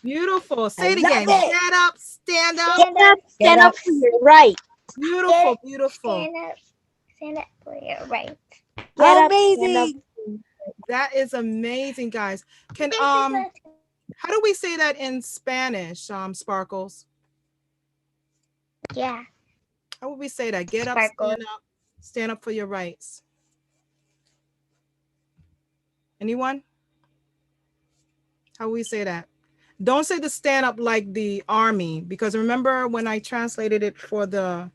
Beautiful. Say it love again. it. Get up, stand up. Stand up, Stand up for your right. Beautiful, beautiful. stand up for your right. Get up, stand up. Amazing. That is amazing, guys. Can This is not- how do we say that in Spanish, Sparkles? Yeah. How would we say that? Get up, Sparkles. stand up for your rights. Anyone? How would we say that? Don't say the stand up like the army, because remember when I translated it for the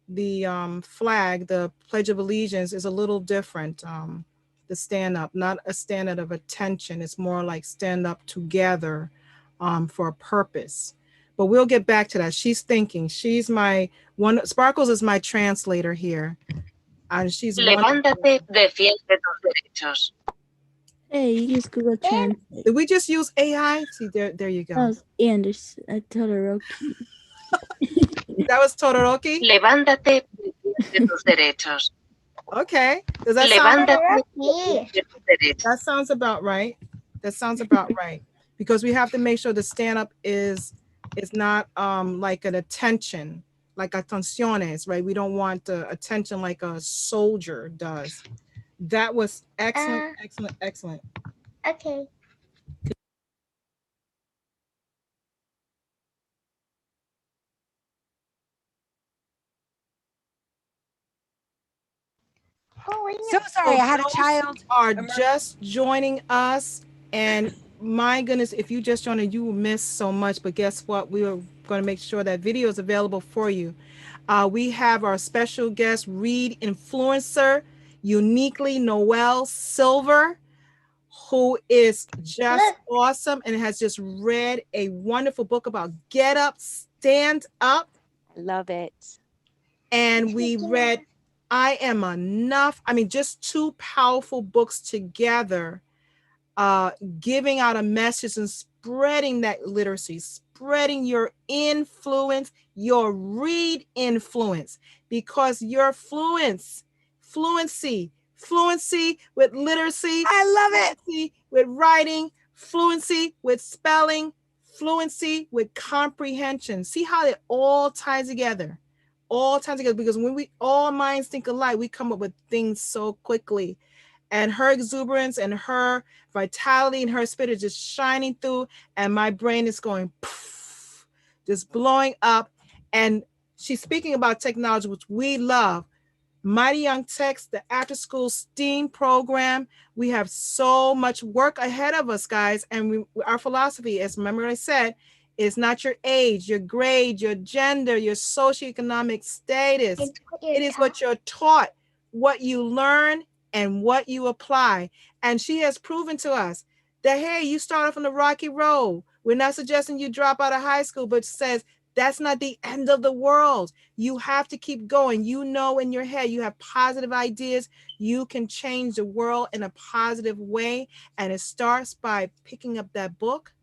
flag, the Pledge of Allegiance is a little different. The stand up, not a stand up of attention. It's more like stand up together for a purpose. But we'll get back to that. She's thinking. She's my one. Sparkles is my translator here, and she's Levántate, defiende tus derechos. Hey, you use Google Translate. Did we just use AI? See, there you go. That was Anderson, Todoroki. That was Todoroki? Levántate, defiende tus derechos. Okay. Does that sound Levántate, defiende tus derechos. That sounds about right. That sounds about right. Because we have to make sure the stand up is not like an attention, like atenciones, right? We don't want the attention like a soldier does. That was excellent, excellent, excellent. Okay. So sorry, I had a child. Are just joining us, and my goodness, if you just joined, you will miss so much. But guess what? We are going to make sure that video is available for you. We have our special guest, Read-InFluencer, uniquely Noelle Silver, who is just awesome and has just read a wonderful book about get up, stand up. Love it. And we read I Am Enough. I mean, just two powerful books together, giving out a message and spreading that literacy, spreading your influence, your read influence, because your fluency with literacy. I love it. With writing, fluency with spelling, fluency with comprehension. See how it all ties together. All ties together, because when we all minds think alike, we come up with things so quickly. And her exuberance and her vitality and her spirit is just shining through, and my brain is going poof, just blowing up. And she's speaking about technology, which we love. Mighty Young Techs, the after school STEAM program. We have so much work ahead of us, guys. And our philosophy, as remember I said, is not your age, your grade, your gender, your socioeconomic status. It is what you're taught, what you learn, and what you apply. And she has proven to us that, hey, you start off on the rocky road. We're not suggesting you drop out of high school, but says That's not the end of the world. You have to keep going. You know, in your head, you have positive ideas. You can change the world in a positive way. And it starts by picking up that book,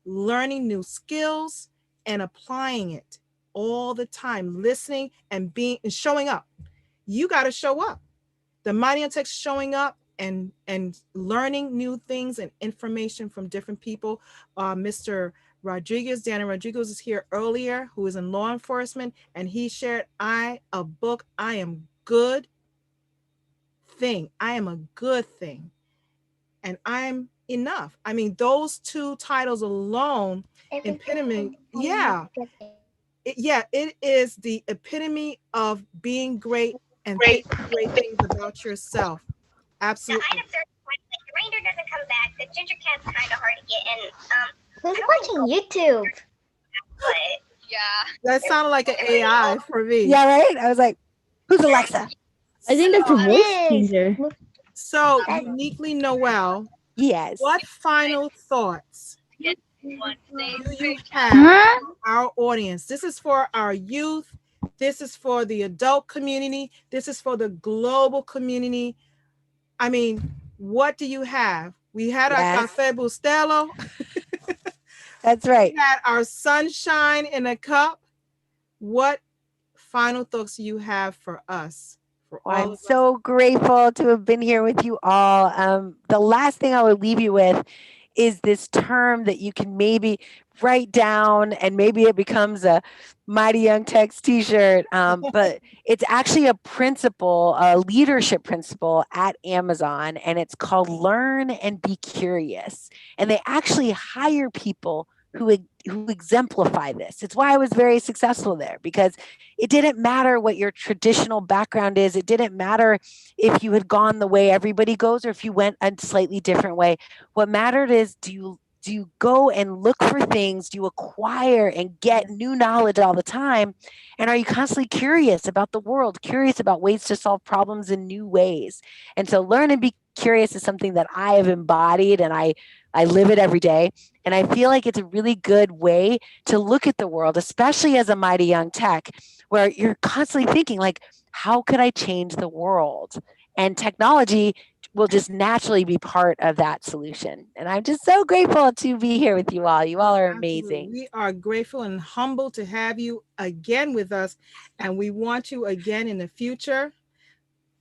learning new skills, and applying it all the time, listening and being and showing up. You got to show up. The Mighty on Text showing up and learning new things and information from different people. Mr. Rodriguez, Danny Rodriguez is here earlier, who is in law enforcement, and he shared a book, I Am Good Thing. I am a good thing. And I'm enough. I mean, those two titles alone, epitome, yeah. It is the epitome of being great and Great. thinking great things about yourself. The Absolutely. items are like the reindeer doesn't come back. The ginger cat's kind of hard to get, and Who's watching YouTube? but yeah. That sounded like an AI for me. Yeah, right? I was like, who's Alexa? I think that's a voice Yes. changer. So, Uniquely Noel, Yes. what final thoughts One do thing. you have for our audience? This is for our youth. This is for the adult community. This is for the global community. I mean, what do you have? We had our Yes. Cafe Bustelo. That's right. We had our sunshine in a cup. What final thoughts do you have for us? For all I'm of us? so grateful to have been here with you all. The last thing I would leave you with is this term that you can maybe write down, and maybe it becomes a Mighty Young Text t-shirt. But it's actually a principle, a leadership principle at Amazon, and it's called Learn and Be Curious. And they actually hire people who exemplify this. It's why I was very successful there, because it didn't matter what your traditional background is. It didn't matter if you had gone the way everybody goes or if you went a slightly different way. What mattered is, do you go and look for things? Do you acquire and get new knowledge all the time? And are you constantly curious about the world, curious about ways to solve problems in new ways? And so Learn and Be Curious is something that I have embodied, and I live it every day. And I feel like it's a really good way to look at the world, especially as a Mighty Young Tech, where you're constantly thinking, like, how could I change the world? And technology will just naturally be part of that solution. And I'm just so grateful to be here with you all. You all are amazing. Absolutely. We are grateful and humbled to have you again with us. And we want you again in the future.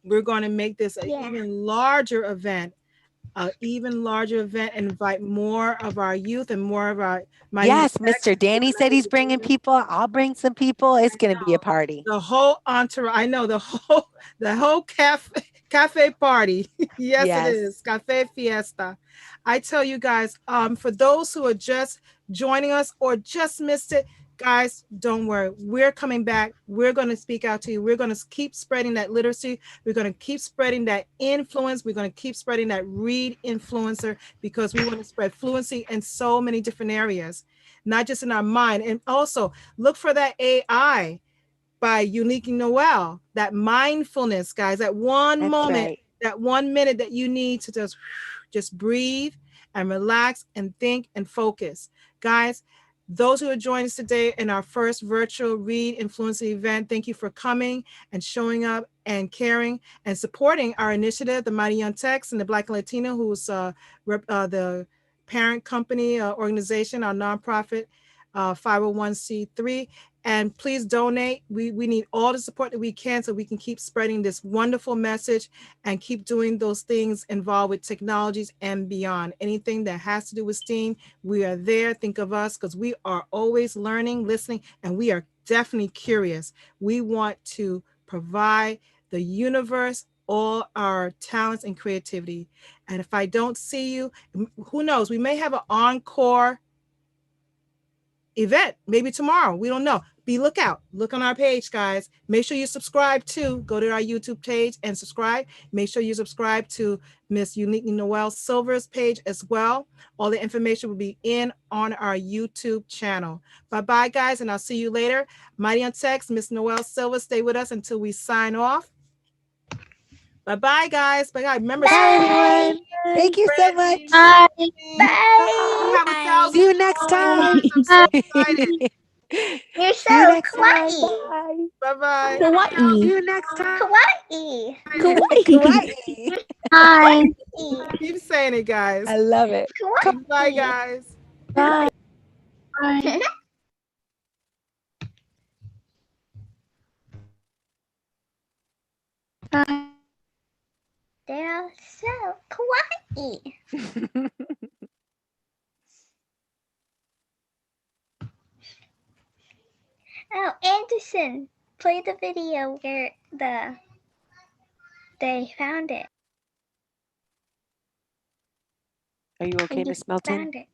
We're going to make this an even larger event. And invite more of our youth and more of our Yes, Mr. Danny said he's bringing people. I'll bring some people. It's going to be a party. The whole entourage. I know the whole cafe party. Yes, Yes. it is cafe fiesta. I tell you guys, for those who are just joining us or just missed it, guys, don't worry. We're coming back. We're going to speak out to you. We're going to keep spreading that literacy. We're going to keep spreading that influence. We're going to keep spreading that Read-InFluencer, because we want to spread fluency in so many different areas, not just in our mind. And also look for that AI by Uniquely Noel, that mindfulness, guys, that one That's moment, right. that 1 minute that you need to just breathe and relax and think and focus. Guys, those who are joining us today in our first virtual Read-InFluencer event, thank you for coming and showing up and caring and supporting our initiative, the Mighty Young Techs and the Black and Latino, who's the parent company organization, our nonprofit 501c3. And please donate. We need all the support that we can so we can keep spreading this wonderful message and keep doing those things involved with technologies and beyond. Anything that has to do with STEAM, we are there. Think of us, because we are always learning, listening, and we are definitely curious. We want to provide the universe all our talents and creativity. And if I don't see you, who knows? We may have an encore event maybe tomorrow. We don't know. Be lookout. Look on our page, guys. Make sure you subscribe too. Go to our YouTube page and subscribe. Make sure you subscribe to Miss Uniquely Noel Silver's page as well. All the information will be on our YouTube channel. Bye-bye, guys, and I'll see you later. Mighty on Text, Miss Noel Silver, stay with us until we sign off. Bye-bye, guys. Bye, guys. Remember, Bye, everyone. Thank you so much. Bye. We have 1,000 See you next followers. time. I'm so excited. You're See you so next time. kawaii. Bye. Bye-bye. See Kawaii. you next time. Kawaii. Kawaii. Kawaii. Hi. Keep saying it, guys. I love it. Kawaii. Bye, guys. Bye. They're so kawaii. Oh, Anderson, play the video where they found it. Are you okay, When you Miss Melton? found it.